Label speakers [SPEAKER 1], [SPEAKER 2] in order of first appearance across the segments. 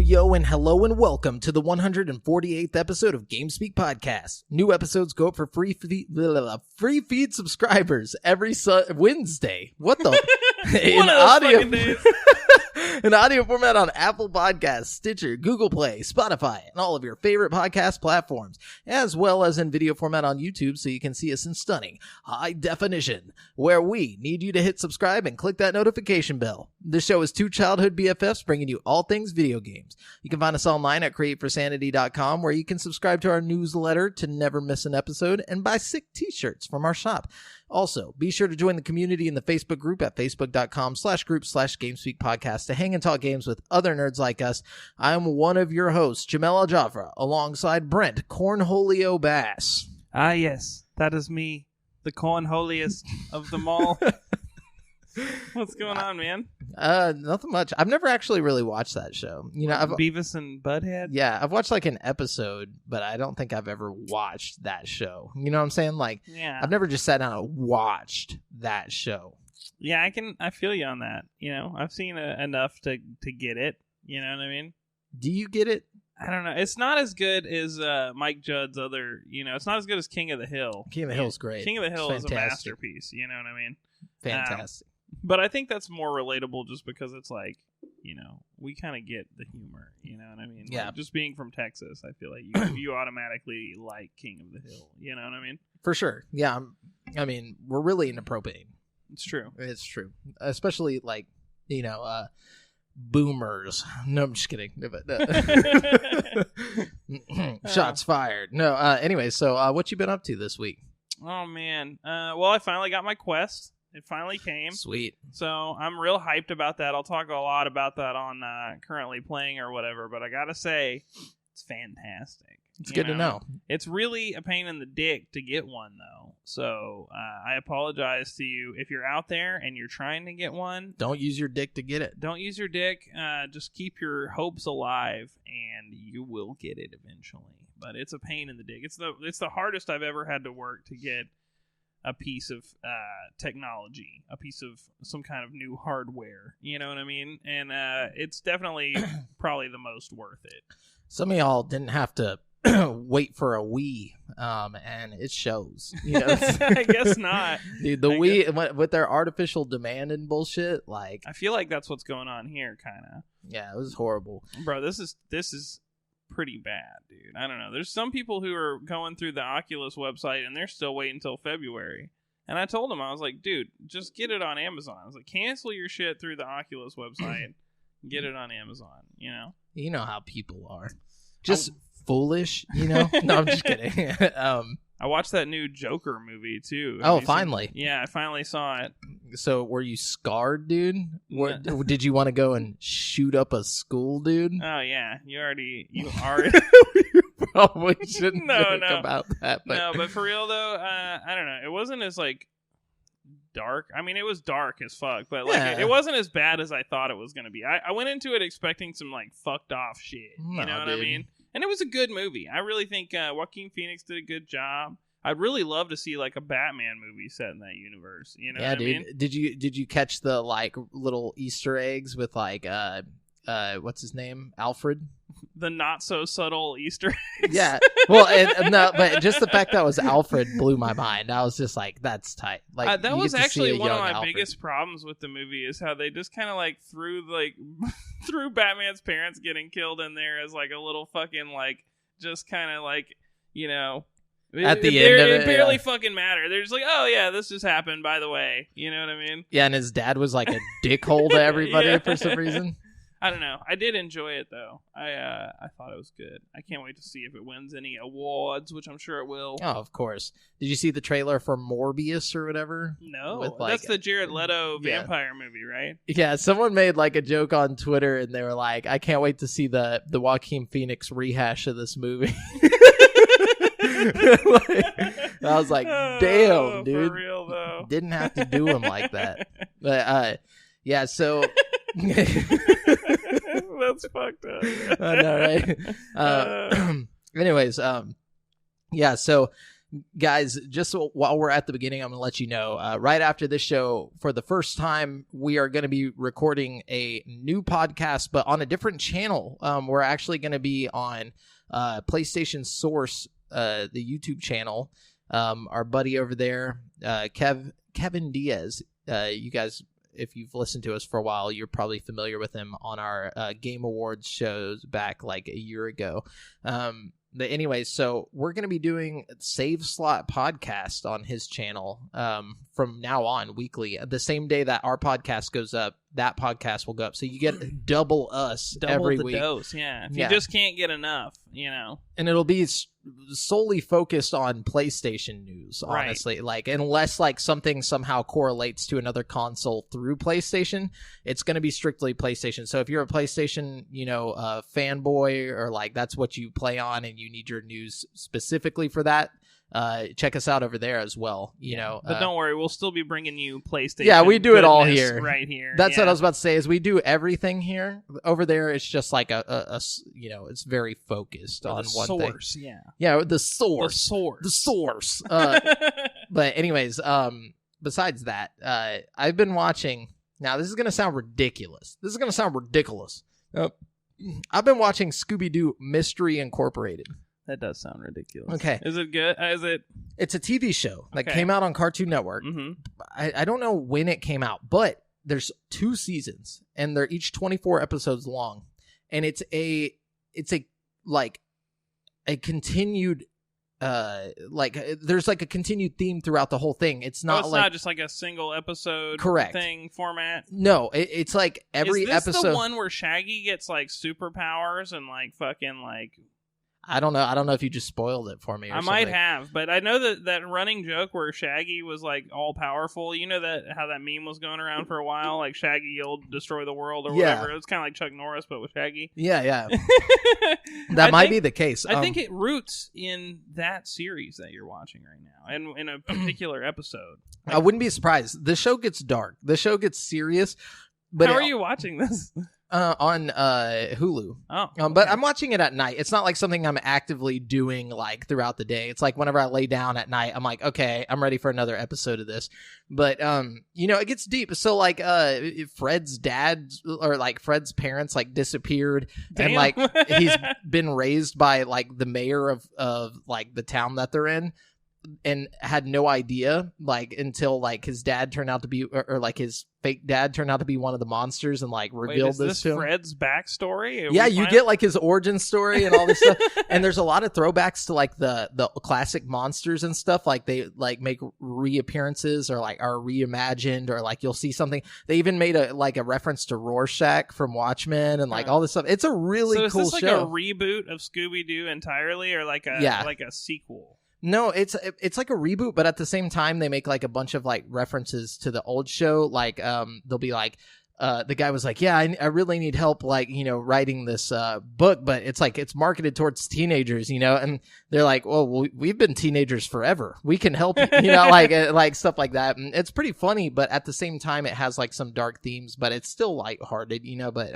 [SPEAKER 1] yo, and hello, and welcome to the 148th episode of GameSpeak Podcast. New episodes go up for free feed subscribers every Wednesday. What the? In audio format on Apple Podcasts, Stitcher, Google Play, Spotify, and all of your favorite podcast platforms, as well as in video format on YouTube so you can see us in stunning high definition, where we need you to hit subscribe and click that notification bell. This show is two childhood BFFs bringing you all things video games. You can find us online at createforsanity.com, where you can subscribe to our newsletter to never miss an episode and buy sick t-shirts from our shop. Also, be sure to join the community in the Facebook group at facebook.com/group/GameSpeak Podcast to hang and talk games with other nerds like us. I'm one of your hosts, JAMAL Al-Jafra, alongside Brent Cornholio Bass.
[SPEAKER 2] Ah, yes, that is me, the cornholiest of them all. What's going on, man?
[SPEAKER 1] Nothing much. I've never actually really watched that show. You know,
[SPEAKER 2] Beavis and Butthead?
[SPEAKER 1] Yeah, I've watched like an episode, but I don't think I've ever watched that show. You know what I'm saying? Like,
[SPEAKER 2] yeah.
[SPEAKER 1] I've never just sat down and watched that show.
[SPEAKER 2] Yeah, I feel you on that. You know, I've seen enough to get it. You know what I mean?
[SPEAKER 1] Do you get it?
[SPEAKER 2] I don't know. It's not as good as Mike Judd's other, it's not as good as King of the Hill.
[SPEAKER 1] King of the Hill's great.
[SPEAKER 2] King of the Hill is a masterpiece. You know what I mean?
[SPEAKER 1] Fantastic.
[SPEAKER 2] But I think that's more relatable just because it's like, we kind of get the humor. You know what I mean?
[SPEAKER 1] Yeah.
[SPEAKER 2] Like, just being from Texas, I feel like you automatically like King of the Hill. You know what I mean?
[SPEAKER 1] For sure. Yeah. We're really into propane.
[SPEAKER 2] It's true.
[SPEAKER 1] It's true. Especially like, boomers. No, I'm just kidding. Shots fired. No. Anyway, so what you been up to this week?
[SPEAKER 2] Oh man. Well, I finally got my Quest. It finally came.
[SPEAKER 1] Sweet.
[SPEAKER 2] So I'm real hyped about that. I'll talk a lot about that on currently playing or whatever. But I gotta say, it's fantastic.
[SPEAKER 1] It's good to know.
[SPEAKER 2] It's really a pain in the dick to get one, though. So I apologize to you if you're out there and you're trying to get one.
[SPEAKER 1] Don't use your dick to get it.
[SPEAKER 2] Don't use your dick. Just keep your hopes alive, and you will get it eventually. But it's a pain in the dick. It's the hardest I've ever had to work to get a piece of technology, a piece of some kind of new hardware. You know what I mean? And it's definitely probably the most worth it.
[SPEAKER 1] Some of y'all didn't have to wait for a Wii, and it shows.
[SPEAKER 2] I guess not.
[SPEAKER 1] Dude, the Wii, with their artificial demand and bullshit, like...
[SPEAKER 2] I feel like that's what's going on here, kind of.
[SPEAKER 1] Yeah, it was horrible.
[SPEAKER 2] Bro, this is pretty bad, dude. I don't know. There's some people who are going through the Oculus website, and they're still waiting until February. And I told them, I was like, dude, just get it on Amazon. I was like, cancel your shit through the Oculus website. Get it on Amazon,
[SPEAKER 1] You know how people are. Just foolish, No, I'm just kidding.
[SPEAKER 2] I watched that new Joker movie, too.
[SPEAKER 1] Finally.
[SPEAKER 2] Yeah, I finally saw it.
[SPEAKER 1] So, were you scarred, dude? Did you want to go and shoot up a school, dude?
[SPEAKER 2] Oh, yeah. You are.
[SPEAKER 1] You probably shouldn't think about that. But... No,
[SPEAKER 2] but for real, though, I don't know. It wasn't as, dark. I mean, it was dark as fuck, but it wasn't as bad as I thought it was going to be. I went into it expecting some, fucked off shit. You know what I mean? And it was a good movie. I really think Joaquin Phoenix did a good job. I'd really love to see a Batman movie set in that universe. You know what I mean?
[SPEAKER 1] Did you catch the little Easter eggs with what's his name? Alfred?
[SPEAKER 2] The not so subtle Easter eggs.
[SPEAKER 1] Yeah. Well, but just the fact that it was Alfred blew my mind. I was just like, that's tight.
[SPEAKER 2] That was actually one of my biggest problems with the movie is how they just kind of threw Batman's parents getting killed in there as a little fucking just kind of
[SPEAKER 1] at the end of it,
[SPEAKER 2] barely fucking matter. They're just like, oh yeah, this just happened, by the way. You know what I mean?
[SPEAKER 1] Yeah, and his dad was like a dickhole to everybody for some reason.
[SPEAKER 2] I don't know. I did enjoy it though. I thought it was good. I can't wait to see if it wins any awards, which I'm sure it will.
[SPEAKER 1] Oh, of course. Did you see the trailer for Morbius or whatever?
[SPEAKER 2] No, that's the Jared Leto vampire movie, right?
[SPEAKER 1] Yeah, someone made a joke on Twitter, and they were like, "I can't wait to see the Joaquin Phoenix rehash of this movie." I was like, "Damn, dude!"
[SPEAKER 2] For real though,
[SPEAKER 1] didn't have to do him like that. But yeah, so.
[SPEAKER 2] That's fucked up.
[SPEAKER 1] I know, right? Anyways, yeah, so Guys, just while we're at the beginning, I'm going to let you know, right after this show, for the first time, we are going to be recording a new podcast, but on a different channel. We're actually going to be on PlayStation Source, the YouTube channel. Our buddy over there, Kevin Diaz, you guys, if you've listened to us for a while, you're probably familiar with him on our Game Awards shows back like a year ago. But anyway, so we're going to be doing Save Slot podcast on his channel from now on weekly. The same day that our podcast goes up, that podcast will go up. So you get double us every week. Double the
[SPEAKER 2] dose, yeah. If you just can't get enough, you know.
[SPEAKER 1] And it'll be solely focused on PlayStation news, honestly. Right. Like, unless like something somehow correlates to another console through PlayStation, it's going to be strictly PlayStation. So if you're a PlayStation, fanboy, or like that's what you play on and you need your news specifically for that, check us out over there as well.
[SPEAKER 2] But don't worry, we'll still be bringing you PlayStation.
[SPEAKER 1] Yeah, we do it all here,
[SPEAKER 2] right here.
[SPEAKER 1] That's what I was about to say. Is we do everything here. Over there, it's just like it's very focused on one
[SPEAKER 2] source,
[SPEAKER 1] thing.
[SPEAKER 2] Yeah,
[SPEAKER 1] the source. But anyways, besides that, I've been watching. Now this is gonna sound ridiculous. I've been watching Scooby-Doo Mystery Incorporated.
[SPEAKER 2] That does sound ridiculous.
[SPEAKER 1] Okay.
[SPEAKER 2] Is it good?
[SPEAKER 1] It's a TV show that came out on Cartoon Network.
[SPEAKER 2] Mm-hmm.
[SPEAKER 1] I don't know when it came out, but there's 2 seasons, and they're each 24 episodes long, and it's a continued there's like a continued theme throughout the whole thing. It's not
[SPEAKER 2] not just like a single episode thing format.
[SPEAKER 1] No, it's like every episode.
[SPEAKER 2] Is this the one where Shaggy gets like superpowers and like fucking like?
[SPEAKER 1] I don't know if you just spoiled it for me or something.
[SPEAKER 2] I might have, but I know that running joke where Shaggy was like all powerful. You know how that meme was going around for a while, like Shaggy will destroy the world or whatever. It was kind of like Chuck Norris, but with Shaggy.
[SPEAKER 1] Yeah. That might be the case.
[SPEAKER 2] I think it roots in that series that you're watching right now, and in a particular episode.
[SPEAKER 1] I wouldn't be surprised. The show gets dark. The show gets serious. But
[SPEAKER 2] how are you watching this?
[SPEAKER 1] On Hulu.
[SPEAKER 2] Oh,
[SPEAKER 1] but I'm watching it at night. It's not like something I'm actively doing like throughout the day. It's like whenever I lay down at night, I'm like, okay, I'm ready for another episode of this. But it gets deep. So like Fred's dad or like Fred's parents like disappeared.
[SPEAKER 2] Damn.
[SPEAKER 1] And like he's been raised by like the mayor of like the town that they're in, and had no idea like until like his dad turned out to be or like his fake dad turned out to be one of the monsters and like revealed this to him.
[SPEAKER 2] Fred's backstory?
[SPEAKER 1] Yeah, you get like his origin story and all this stuff. And there's a lot of throwbacks to like the classic monsters and stuff. Like they like make reappearances or like are reimagined, or like you'll see something. They even made a reference to Rorschach from Watchmen and like all this stuff. It's a really cool show.
[SPEAKER 2] So is this like a reboot of Scooby-Doo entirely, or like a sequel?
[SPEAKER 1] No, it's like a reboot, but at the same time they make like a bunch of like references to the old show. Like they'll be like the guy was like, yeah, I really need help like writing this book, but it's like it's marketed towards teenagers, and they're like, well, we've been teenagers forever, we can help you, like stuff like that. And it's pretty funny, but at the same time it has like some dark themes, but it's still lighthearted, but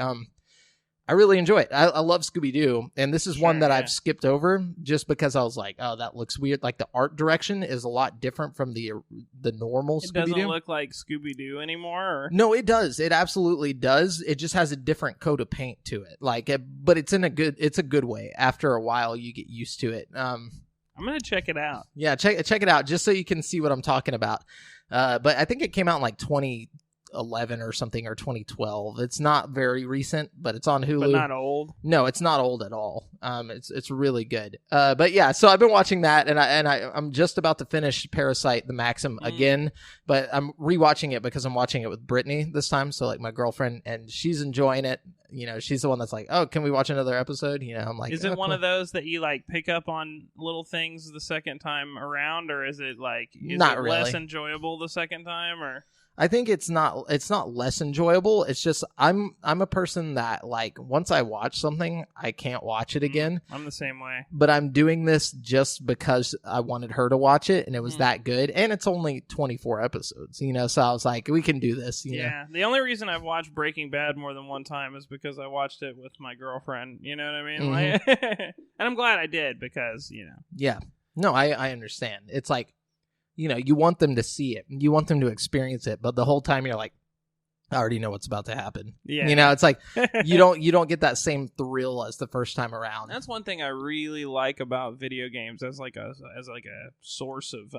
[SPEAKER 1] I really enjoy it. I love Scooby-Doo, and this is one that I've skipped over just because I was like, oh, that looks weird. Like, the art direction is a lot different from the normal Scooby-Doo.
[SPEAKER 2] It doesn't look like Scooby-Doo anymore? Or?
[SPEAKER 1] No, it does. It absolutely does. It just has a different coat of paint to it. But it's a good way. After a while, you get used to it.
[SPEAKER 2] I'm going to check it out.
[SPEAKER 1] Yeah, check it out just so you can see what I'm talking about. But I think it came out in like 2011 or something, or 2012. It's not very recent, but it's on Hulu.
[SPEAKER 2] But not old.
[SPEAKER 1] No, it's not old at all. It's really good. But yeah, so I've been watching that, and I'm just about to finish Parasite the Maxim again, but I'm rewatching it because I'm watching it with Brittany this time. So like my girlfriend, and she's enjoying it. She's the one that's like, oh, can we watch another episode? I'm like,
[SPEAKER 2] is it one of those that you like pick up on little things the second time around, or is it like
[SPEAKER 1] not really
[SPEAKER 2] less enjoyable the second time, or?
[SPEAKER 1] I think it's not less enjoyable. It's just I'm a person that like once I watch something, I can't watch it again.
[SPEAKER 2] I'm the same way.
[SPEAKER 1] But I'm doing this just because I wanted her to watch it, and it was that good. And it's only 24 episodes, so I was like, we can do this.
[SPEAKER 2] Yeah. The only reason I've watched Breaking Bad more than one time is because I watched it with my girlfriend. You know what I mean?
[SPEAKER 1] Mm-hmm.
[SPEAKER 2] And I'm glad I did because
[SPEAKER 1] Yeah. No, I understand. It's like, you want them to see it. You want them to experience it. But the whole time you're like, I already know what's about to happen.
[SPEAKER 2] Yeah.
[SPEAKER 1] It's like you don't get that same thrill as the first time around.
[SPEAKER 2] That's one thing I really like about video games as like a source of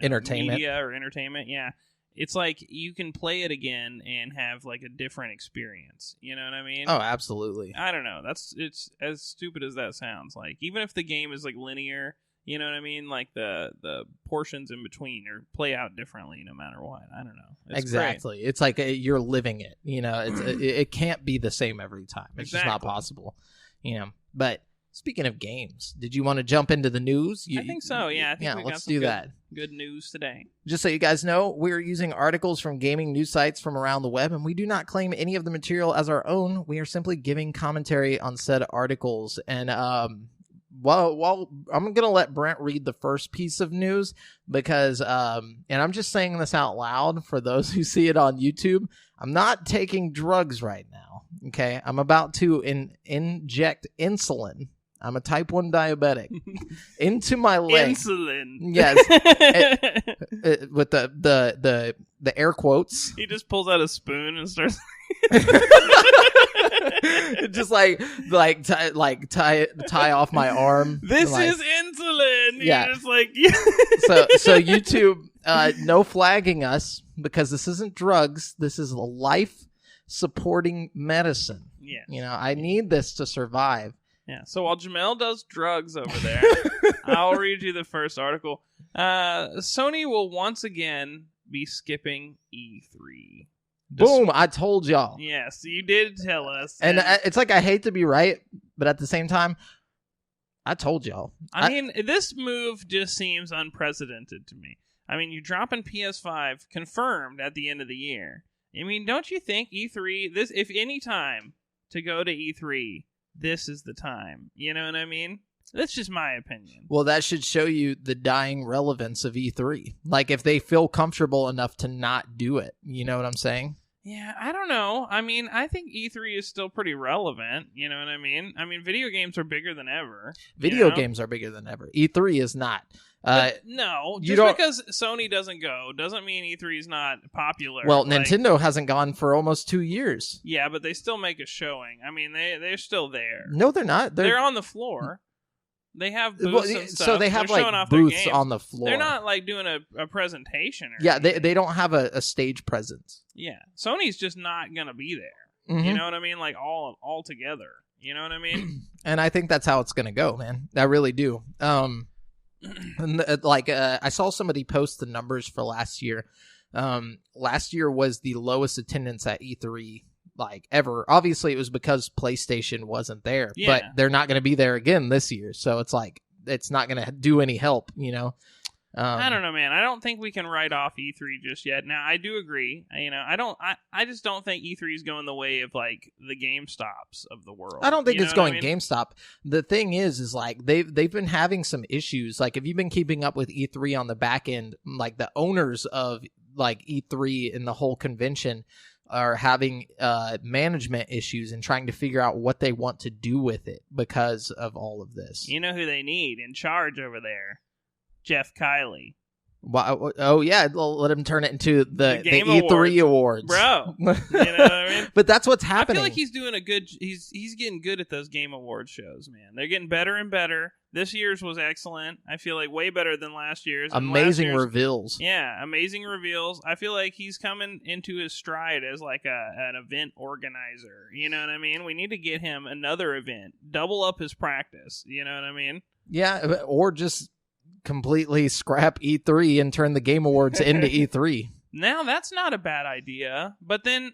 [SPEAKER 1] entertainment,
[SPEAKER 2] media or entertainment. Yeah, it's like you can play it again and have like a different experience. You know what I mean?
[SPEAKER 1] Oh, absolutely.
[SPEAKER 2] I don't know. It's as stupid as that sounds. Like even if the game is like linear. You know what I mean? Like the portions in between or play out differently no matter what. I don't know. It's
[SPEAKER 1] exactly.
[SPEAKER 2] Great.
[SPEAKER 1] It's like you're living it. It can't be the same every time. It's just not possible. But speaking of games, did you want to jump into the news?
[SPEAKER 2] I think so. Yeah. I think
[SPEAKER 1] let's do that.
[SPEAKER 2] Good news today.
[SPEAKER 1] Just so you guys know, we're using articles from gaming news sites from around the web, and we do not claim any of the material as our own. We are simply giving commentary on said articles. And well, I'm going to let Brent read the first piece of news because, and I'm just saying this out loud for those who see it on YouTube, I'm not taking drugs right now, okay? I'm about to inject insulin. I'm a type 1 diabetic into my leg.
[SPEAKER 2] Insulin.
[SPEAKER 1] Yes. With the air quotes.
[SPEAKER 2] He just pulls out a spoon and starts...
[SPEAKER 1] just tie off my arm.
[SPEAKER 2] This is insulin.
[SPEAKER 1] Yeah.
[SPEAKER 2] You're just like
[SPEAKER 1] so YouTube, no flagging us because this isn't drugs. This is life supporting medicine.
[SPEAKER 2] Yeah.
[SPEAKER 1] I need this to survive.
[SPEAKER 2] Yeah. So while Jamel does drugs over there, I'll read you the first article. Sony will once again be skipping E3.
[SPEAKER 1] Boom, I told y'all.
[SPEAKER 2] Yes, you did tell us.
[SPEAKER 1] And it's like I hate to be right, but at the same time, I told y'all.
[SPEAKER 2] I mean, this move just seems unprecedented to me. I mean, you're dropping PS5 confirmed at the end of the year. I mean, don't you think E3, if any time to go to E3, this is the time. You know what I mean? That's just my opinion.
[SPEAKER 1] Well, that should show you the dying relevance of E3. Like, if they feel comfortable enough to not do it. You know what I'm saying?
[SPEAKER 2] Yeah, I don't know. I mean, I think E3 is still pretty relevant. You know what I mean? I mean, video games are bigger than ever.
[SPEAKER 1] Video games are bigger than ever. E3 is not.
[SPEAKER 2] No, just because Sony doesn't go doesn't mean E3 is not popular.
[SPEAKER 1] Well, Nintendo hasn't gone for almost 2 years.
[SPEAKER 2] Yeah, but they still make a showing. I mean, they're still there.
[SPEAKER 1] No, they're not.
[SPEAKER 2] They're on the floor. They have booths and stuff.
[SPEAKER 1] So they have like booths on the floor.
[SPEAKER 2] They're not like doing a presentation.
[SPEAKER 1] They don't have a stage presence.
[SPEAKER 2] Yeah, Sony's just not gonna be there.
[SPEAKER 1] Mm-hmm.
[SPEAKER 2] You know what I mean? Like all together. You know what I mean?
[SPEAKER 1] And I think that's how it's gonna go, man. I really do. I saw somebody post the numbers for last year. Last year was the lowest attendance at E3 like ever. Obviously, it was because PlayStation wasn't there, but they're not going to be there again this year. So it's like it's not going to do any help,
[SPEAKER 2] I don't know, man. I don't think we can write off E3 just yet. Now, I do agree. I just don't think E3 is going the way of like the GameStops of the world.
[SPEAKER 1] I don't think it's going GameStop. The thing is like they've been having some issues. Like if you've been keeping up with E3 on the back end, like the owners of like E3 and the whole convention are having management issues and trying to figure out what they want to do with it because of all of this.
[SPEAKER 2] You know who they need in charge over there? Jeff Kiley.
[SPEAKER 1] Oh yeah, let him turn it into the E3 awards,
[SPEAKER 2] bro. You know what I mean?
[SPEAKER 1] But that's what's happening.
[SPEAKER 2] I feel like he's doing a good. He's getting good at those Game Awards shows, man. They're getting better and better. This year's was excellent. I feel like way better than last year's.
[SPEAKER 1] Amazing reveals.
[SPEAKER 2] Yeah, amazing reveals. I feel like he's coming into his stride as like an event organizer. You know what I mean? We need to get him another event, double up his practice. You know what I mean?
[SPEAKER 1] Yeah, or just completely scrap E3 and turn the Game Awards into E3.
[SPEAKER 2] Now, that's not a bad idea, but then...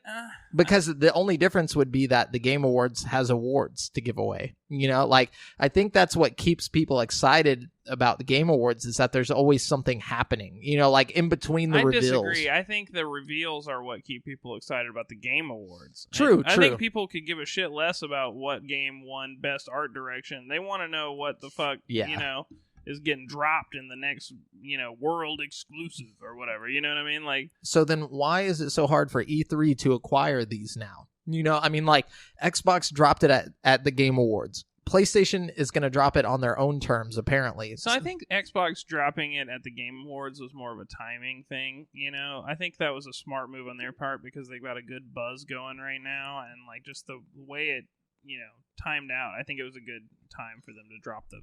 [SPEAKER 1] because the only difference would be that the Game Awards has awards to give away. I think that's what keeps people excited about the Game Awards is that there's always something happening, like in between the reveals.
[SPEAKER 2] I disagree. I think the reveals are what keep people excited about the Game Awards.
[SPEAKER 1] True.
[SPEAKER 2] I think people could give a shit less about what game won Best Art Direction. They want to know what the fuck, is getting dropped in the next, world exclusive or whatever. You know what I mean? Like,
[SPEAKER 1] so then why is it so hard for E3 to acquire these now? Xbox dropped it at the Game Awards. PlayStation is going to drop it on their own terms, apparently.
[SPEAKER 2] So I think Xbox dropping it at the Game Awards was more of a timing thing. I think that was a smart move on their part because they've got a good buzz going right now, and like just the way it timed out. I think it was a good time for them to drop the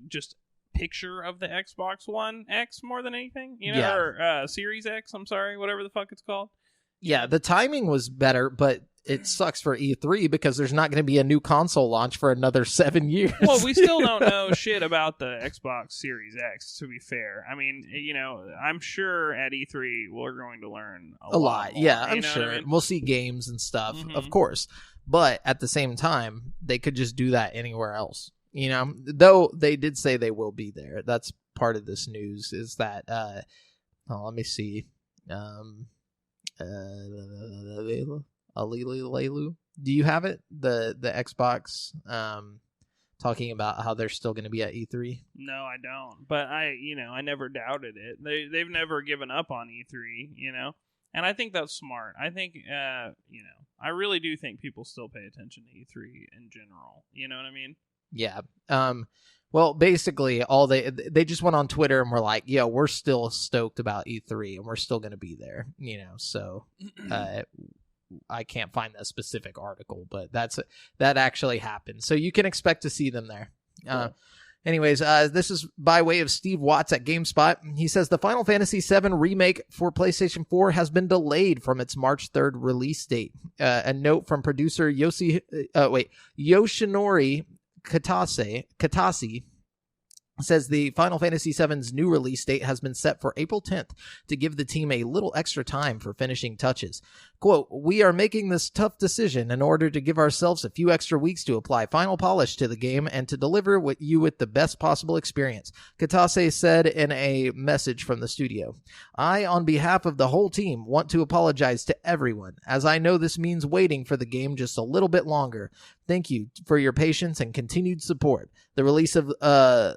[SPEAKER 2] just picture of the Xbox One X more than anything. Or Series X. I'm sorry, whatever the fuck it's called.
[SPEAKER 1] Yeah, the timing was better, but it sucks for E3 because there's not going to be a new console launch for another 7 years.
[SPEAKER 2] Well, we still don't know shit about the Xbox Series X, to be fair. I mean, I'm sure at E3 we're going to learn a lot more,
[SPEAKER 1] yeah, I'm sure. I mean? We'll see games and stuff, of course. But at the same time, they could just do that anywhere else. Though they did say they will be there. That's part of this news is that, let me see. Alilu. Do you have it? The Xbox talking about how they're still going to be at E3?
[SPEAKER 2] No, I don't. But I never doubted it. They've never given up on E3, And I think that's smart. I think I really do think people still pay attention to E3 in general. You know what I mean?
[SPEAKER 1] Yeah. Well, basically, they just went on Twitter and were like, "Yeah, we're still stoked about E3 and we're still going to be there." So I can't find that specific article, but that actually happened. So you can expect to see them there. Cool. Anyways, this is by way of Steve Watts at GameSpot. He says the Final Fantasy VII Remake for PlayStation 4 has been delayed from its March 3rd release date. A note from producer Yoshinori Katase says the Final Fantasy VII's new release date has been set for April 10th to give the team a little extra time for finishing touches. Quote, "We are making this tough decision in order to give ourselves a few extra weeks to apply final polish to the game and to deliver you with the best possible experience," Katase said in a message from the studio. "I, on behalf of the whole team, want to apologize to everyone, as I know this means waiting for the game just a little bit longer. Thank you for your patience and continued support. The release of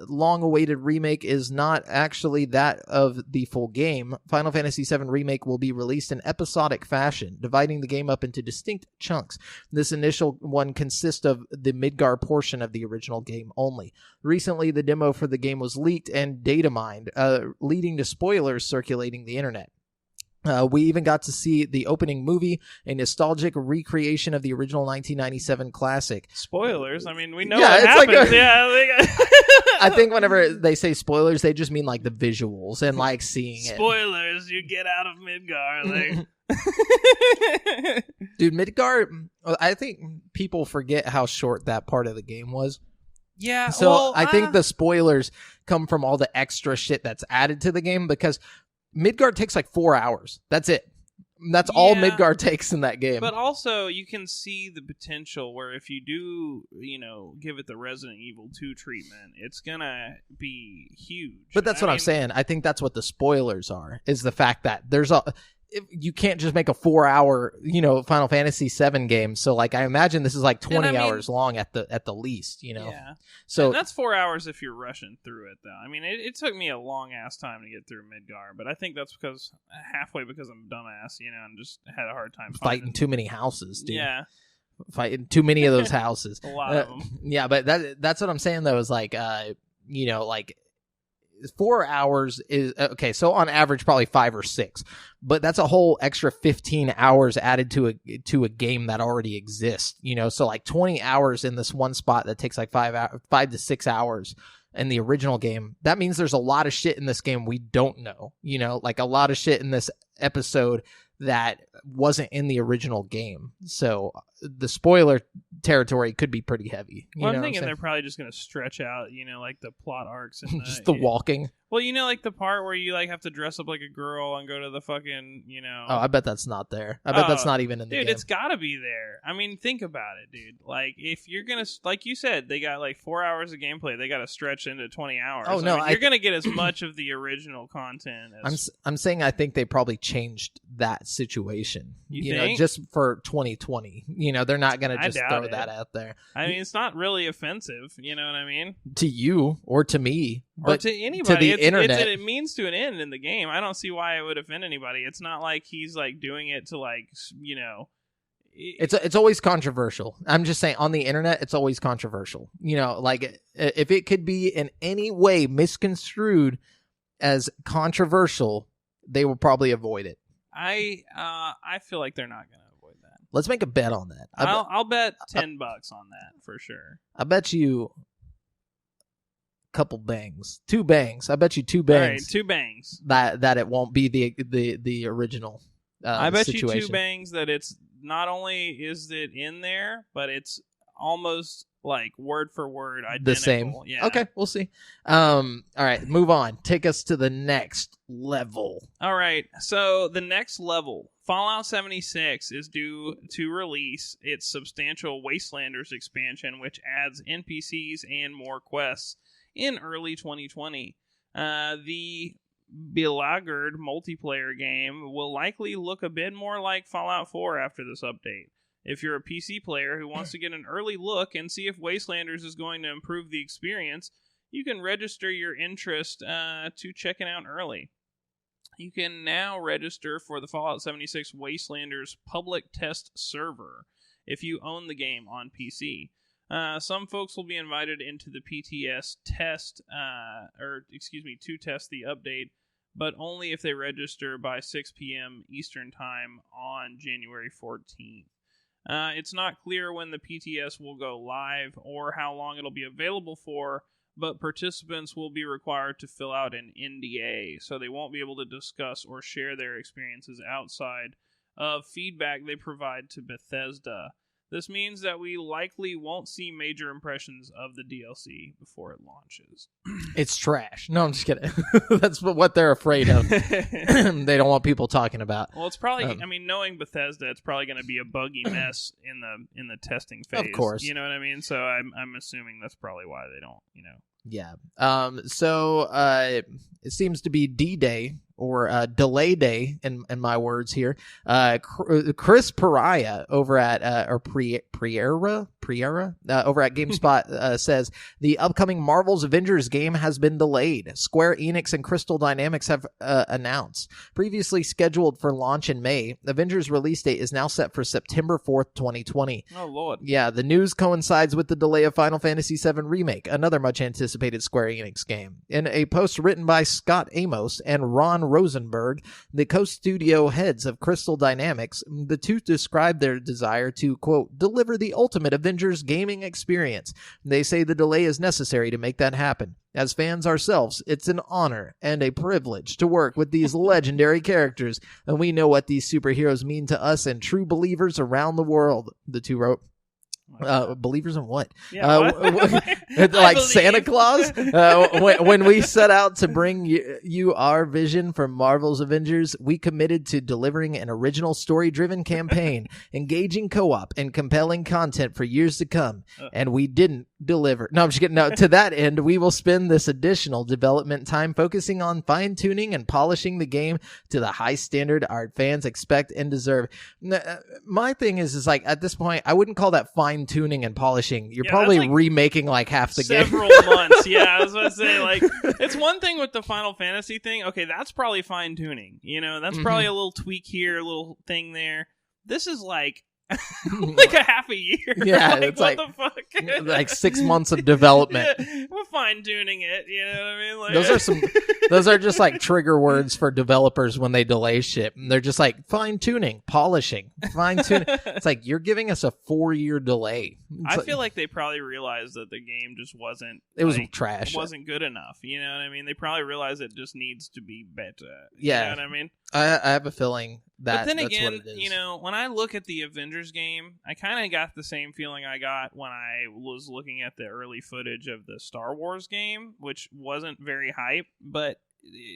[SPEAKER 1] long-awaited remake is not actually that of the full game. Final Fantasy VII Remake will be released in episodic fashion, dividing the game up into distinct chunks. This initial one consists of the Midgar portion of the original game only. Recently, the demo for the game was leaked and data mined, leading to spoilers circulating the internet. We even got to see the opening movie, a nostalgic recreation of the original 1997 classic."
[SPEAKER 2] Spoilers? I mean, we know what happens.
[SPEAKER 1] I think whenever they say spoilers, they just mean like the visuals and like seeing it.
[SPEAKER 2] Spoilers, you get out of Midgar.
[SPEAKER 1] Dude, Midgar, I think people forget how short that part of the game was.
[SPEAKER 2] Yeah.
[SPEAKER 1] So I think the spoilers come from all the extra shit that's added to the game because Midgard takes like 4 hours. That's it. That's all Midgard takes in that game.
[SPEAKER 2] But also, you can see the potential where if you do, give it the Resident Evil 2 treatment, it's gonna be huge.
[SPEAKER 1] But that's what I'm saying. I think that's what the spoilers are, is the fact that you can't just make a 4-hour, Final Fantasy VII game. So, like, I imagine this is like 20 hours long at the least,
[SPEAKER 2] Yeah.
[SPEAKER 1] So
[SPEAKER 2] and that's 4 hours if you're rushing through it, though. I mean, it took me a long ass time to get through Midgar, but I think that's because I'm a dumbass, and just had a hard time
[SPEAKER 1] fighting too many houses, dude.
[SPEAKER 2] Yeah.
[SPEAKER 1] Fighting too many of those houses.
[SPEAKER 2] A lot of them.
[SPEAKER 1] Yeah, but that's what I'm saying though. Is like, like 4 hours is okay. So on average, probably 5 or 6, but that's a whole extra 15 hours added to a game that already exists. So like 20 hours in this one spot that takes like 5 to 6 hours in the original game. That means there's a lot of shit in this game we don't know. Like a lot of shit in this episode that wasn't in the original game. So the spoiler territory could be pretty heavy.
[SPEAKER 2] I'm thinking they're probably just going to stretch out, like the plot arcs and
[SPEAKER 1] just the walking.
[SPEAKER 2] Well, like the part where you like have to dress up like a girl and go to the fucking,
[SPEAKER 1] Oh, I bet that's not there. I bet that's not even in the game.
[SPEAKER 2] Dude, it's got to be there. I mean, think about it, dude. Like, if you're going to, like you said, they got like 4 hours of gameplay. They got to stretch into 20 hours.
[SPEAKER 1] Oh, no.
[SPEAKER 2] You're going to get as much of the original content as...
[SPEAKER 1] I'm saying I think they probably changed that situation.
[SPEAKER 2] You think?
[SPEAKER 1] Just for 2020. They're not going to just throw that out there.
[SPEAKER 2] I mean, it's not really offensive. You know what I mean?
[SPEAKER 1] To you or to me.
[SPEAKER 2] Or to anybody.
[SPEAKER 1] To the internet.
[SPEAKER 2] It means to an end in the game. I don't see why it would offend anybody. It's not like he's like doing it to like,
[SPEAKER 1] It's always controversial. I'm just saying, on the internet, it's always controversial. You know, like, if it could be in any way misconstrued as controversial, they will probably avoid it.
[SPEAKER 2] I feel like they're not going to avoid that.
[SPEAKER 1] Let's make a bet on that.
[SPEAKER 2] I'll bet $10 on that for sure.
[SPEAKER 1] I bet you a couple bangs, 2 bangs. I bet you 2 bangs.
[SPEAKER 2] All right, 2 bangs.
[SPEAKER 1] That it won't be the original.
[SPEAKER 2] I bet
[SPEAKER 1] situation.
[SPEAKER 2] you 2 bangs that it's not only is it in there, but it's almost like word for word identical.
[SPEAKER 1] The same.
[SPEAKER 2] Yeah.
[SPEAKER 1] Okay, we'll see. All right, move on. Take us to the next level.
[SPEAKER 2] All right, so the next level, Fallout 76 is due to release its substantial Wastelanders expansion, which adds NPCs and more quests in early 2020. The beleaguered multiplayer game will likely look a bit more like Fallout 4 after this update. If you're a PC player who wants to get an early look and see if Wastelanders is going to improve the experience, you can register your interest to check it out early. You can now register for the Fallout 76 Wastelanders public test server if you own the game on PC. Some folks will be invited into the PTS test, to test the update, but only if they register by 6 p.m. Eastern Time on January 14th. It's not clear when the PTS will go live or how long it'll be available for, but participants will be required to fill out an NDA, so they won't be able to discuss or share their experiences outside of feedback they provide to Bethesda. This means that we likely won't see major impressions of the DLC before it launches.
[SPEAKER 1] It's trash. No, I'm just kidding. That's what they're afraid of. They don't want people talking about.
[SPEAKER 2] Well, it's probably, knowing Bethesda, it's probably going to be a buggy mess in the testing phase.
[SPEAKER 1] Of course.
[SPEAKER 2] You know what I mean? So I'm assuming that's probably why they don't,
[SPEAKER 1] Yeah. So it seems to be D-Day, or delay day in my words here. Chris Pariah over at Priera over at GameSpot says the upcoming Marvel's Avengers game has been delayed. Square Enix and Crystal Dynamics have announced. Previously scheduled for launch in May, Avengers release date is now set for September 4th, 2020.
[SPEAKER 2] Oh Lord.
[SPEAKER 1] Yeah, the news coincides with the delay of Final Fantasy VII Remake, another much anticipated Square Enix game. In a post written by Scott Amos and Ron Rosenberg, the co-studio heads of Crystal Dynamics, the two described their desire to, quote, deliver the ultimate Avengers gaming experience. They say the delay is necessary to make that happen. As fans ourselves, it's an honor and a privilege to work with these legendary characters, and we know what these superheroes mean to us and true believers around the world, the two wrote. Believers in what?
[SPEAKER 2] Yeah,
[SPEAKER 1] like Santa Claus? When we set out to bring you our vision for Marvel's Avengers, we committed to delivering an original story-driven campaign, engaging co-op, and compelling content for years to come. And we didn't deliver. No, I'm just kidding. No, to that end, we will spend this additional development time focusing on fine-tuning and polishing the game to the high standard our fans expect and deserve. My thing is like, at this point, I wouldn't call that fine-tuning and polishing. You're probably like remaking like half the game.
[SPEAKER 2] Several months. Yeah, I was about to say, like, it's one thing with the Final Fantasy thing. Okay, that's probably fine-tuning. That's probably a little tweak here, a little thing there. This is like like a half a year.
[SPEAKER 1] Yeah,
[SPEAKER 2] like,
[SPEAKER 1] it's
[SPEAKER 2] what
[SPEAKER 1] like
[SPEAKER 2] the fuck?
[SPEAKER 1] like 6 months of development.
[SPEAKER 2] Yeah, we're fine tuning it. You know what I mean? Like,
[SPEAKER 1] those are just like trigger words for developers when they delay shit. And they're just like fine tuning, polishing, fine tuning. It's like you're giving us a 4-year delay.
[SPEAKER 2] I feel like they probably realized that the game just wasn't.
[SPEAKER 1] It was trash.
[SPEAKER 2] It wasn't good enough. You know what I mean? They probably realized it just needs to be better.
[SPEAKER 1] Yeah.
[SPEAKER 2] You know what I mean?
[SPEAKER 1] I have a feeling that.
[SPEAKER 2] But then
[SPEAKER 1] that's
[SPEAKER 2] again,
[SPEAKER 1] what it is.
[SPEAKER 2] when I look at the Avengers game, I kind of got the same feeling I got when I was looking at the early footage of the Star Wars game, which wasn't very hype. But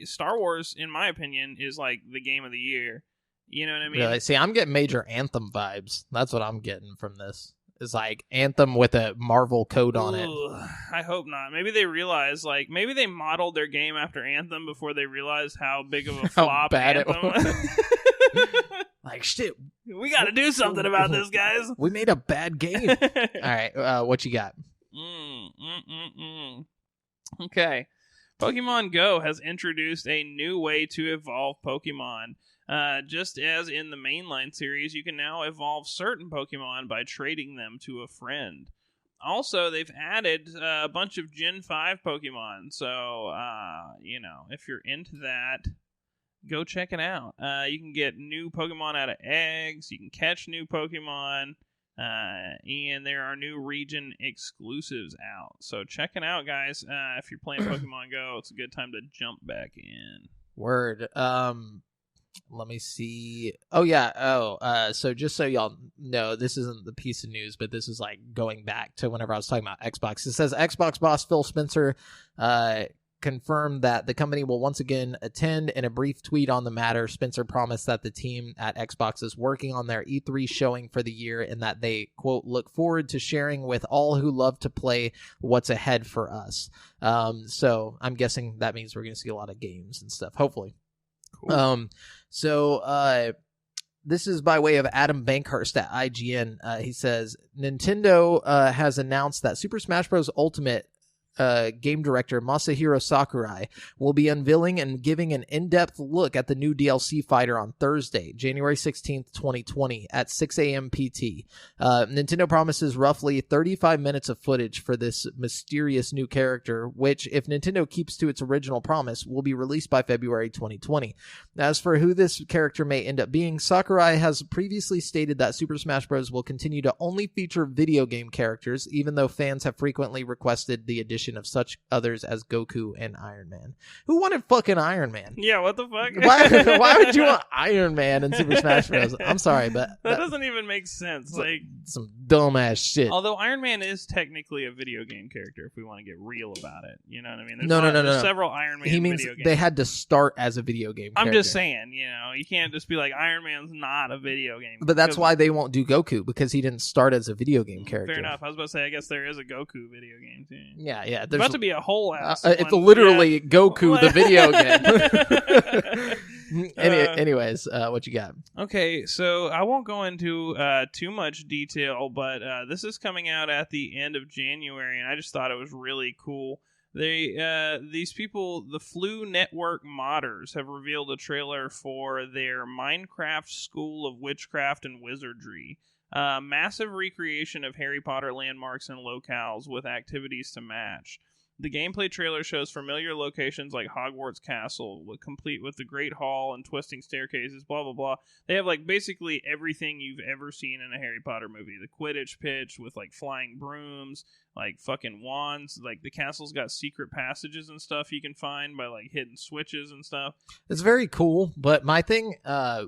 [SPEAKER 2] Star Wars, in my opinion, is like the game of the year. You know what I mean?
[SPEAKER 1] Really? See, I'm getting major Anthem vibes. That's what I'm getting from this. It's like Anthem with a Marvel code on it.
[SPEAKER 2] I hope not. Maybe they realized, maybe they modeled their game after Anthem before they realized how big of a flop Anthem was.
[SPEAKER 1] Like, shit.
[SPEAKER 2] We got to do something about this, guys.
[SPEAKER 1] We made a bad game. All right, what you got?
[SPEAKER 2] Okay. Pokemon Go has introduced a new way to evolve Pokemon. Just as in the mainline series, you can now evolve certain Pokemon by trading them to a friend. Also, they've added a bunch of Gen 5 Pokemon, so, if you're into that, go check it out. You can get new Pokemon out of eggs, you can catch new Pokemon, and there are new region exclusives out. So check it out, guys. If you're playing Pokemon Go, it's a good time to jump back in.
[SPEAKER 1] Word. Let me see. Oh, yeah. So just so y'all know, this isn't the piece of news, but this is like going back to whenever I was talking about Xbox. It says Xbox boss Phil Spencer confirmed that the company will once again attend. In a brief tweet on the matter, Spencer promised that the team at Xbox is working on their E3 showing for the year and that they, quote, look forward to sharing with all who love to play what's ahead for us. So I'm guessing that means we're going to see a lot of games and stuff, hopefully. Cool. This is by way of Adam Bankhurst at IGN. He says, Nintendo has announced that Super Smash Bros. Ultimate game director Masahiro Sakurai will be unveiling and giving an in-depth look at the new DLC fighter on Thursday, January 16th, 2020 at 6 a.m. PT. Nintendo promises roughly 35 minutes of footage for this mysterious new character, which, if Nintendo keeps to its original promise, will be released by February 2020. As for who this character may end up being, Sakurai has previously stated that Super Smash Bros. Will continue to only feature video game characters, even though fans have frequently requested the addition of such others as Goku and Iron Man. Who wanted fucking Iron Man?
[SPEAKER 2] Yeah, what the fuck?
[SPEAKER 1] Why would you want Iron Man in Super Smash Bros? I'm sorry, but
[SPEAKER 2] that doesn't even make sense. Like
[SPEAKER 1] some dumbass shit.
[SPEAKER 2] Although Iron Man is technically a video game character, if we want to get real about it, you know what I mean?
[SPEAKER 1] There's
[SPEAKER 2] several Iron Man.
[SPEAKER 1] He means
[SPEAKER 2] video games.
[SPEAKER 1] They had to start as a video game.
[SPEAKER 2] I'm
[SPEAKER 1] character.
[SPEAKER 2] just saying, you can't just be like Iron Man's not a video game.
[SPEAKER 1] But that's why they won't do Goku, because he didn't start as a video game character.
[SPEAKER 2] Fair enough. I was about to say, I guess there is a Goku video game too.
[SPEAKER 1] Yeah.
[SPEAKER 2] There's about to be a whole ass.
[SPEAKER 1] It's literally Goku the video game. Anyways, what you got?
[SPEAKER 2] Okay, so I won't go into too much detail, but this is coming out at the end of January, and I just thought it was really cool. These people, the Flu Network modders, have revealed a trailer for their Minecraft School of Witchcraft and Wizardry. Massive recreation of Harry Potter landmarks and locales with activities to match. The gameplay trailer shows familiar locations like Hogwarts Castle, complete with the Great Hall and twisting staircases, blah, blah, blah. They have, basically everything you've ever seen in a Harry Potter movie. The Quidditch pitch with, flying brooms, fucking wands. The castle's got secret passages and stuff you can find by, hidden switches and stuff.
[SPEAKER 1] It's very cool, but my thing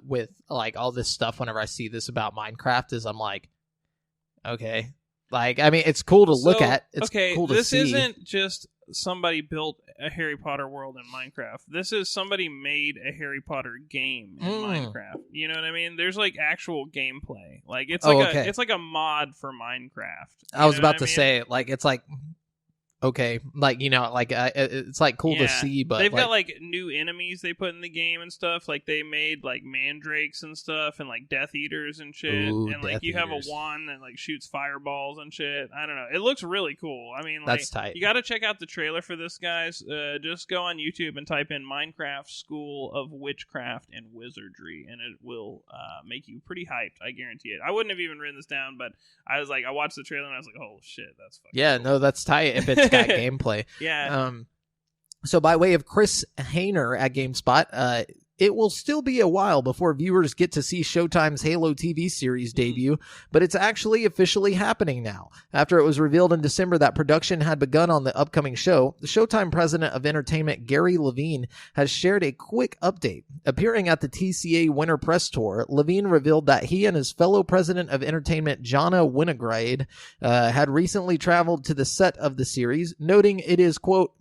[SPEAKER 1] with, all this stuff whenever I see this about Minecraft is I'm like, okay. It's cool to look at. It's cool to see.
[SPEAKER 2] This isn't just somebody built a Harry Potter world in Minecraft. This is somebody made a Harry Potter game in Minecraft. You know what I mean? There's actual gameplay. It's like a mod for Minecraft.
[SPEAKER 1] I was about to say, it's like. Okay, it's cool to see, but
[SPEAKER 2] they've got new enemies they put in the game and stuff. They made mandrakes and stuff and Death Eaters and shit.
[SPEAKER 1] Ooh,
[SPEAKER 2] and you have a wand that shoots fireballs and shit. I don't know. It looks really cool. I mean,
[SPEAKER 1] that's tight.
[SPEAKER 2] You got to check out the trailer for this, guys. Just go on YouTube and type in Minecraft School of Witchcraft and Wizardry, and it will make you pretty hyped. I guarantee it. I wouldn't have even written this down, but I was I watched the trailer and I was like, oh shit, that's fucking cool.
[SPEAKER 1] No, that's tight. If it's got gameplay.
[SPEAKER 2] Yeah.
[SPEAKER 1] So by way of Chris Hayner at GameSpot, it will still be a while before viewers get to see Showtime's Halo TV series debut, but it's actually officially happening now. After it was revealed in December that production had begun on the upcoming show, the Showtime president of entertainment, Gary Levine, has shared a quick update. Appearing at the TCA Winter Press Tour, Levine revealed that he and his fellow president of entertainment, Jana Winograd, had recently traveled to the set of the series, noting it is, quote,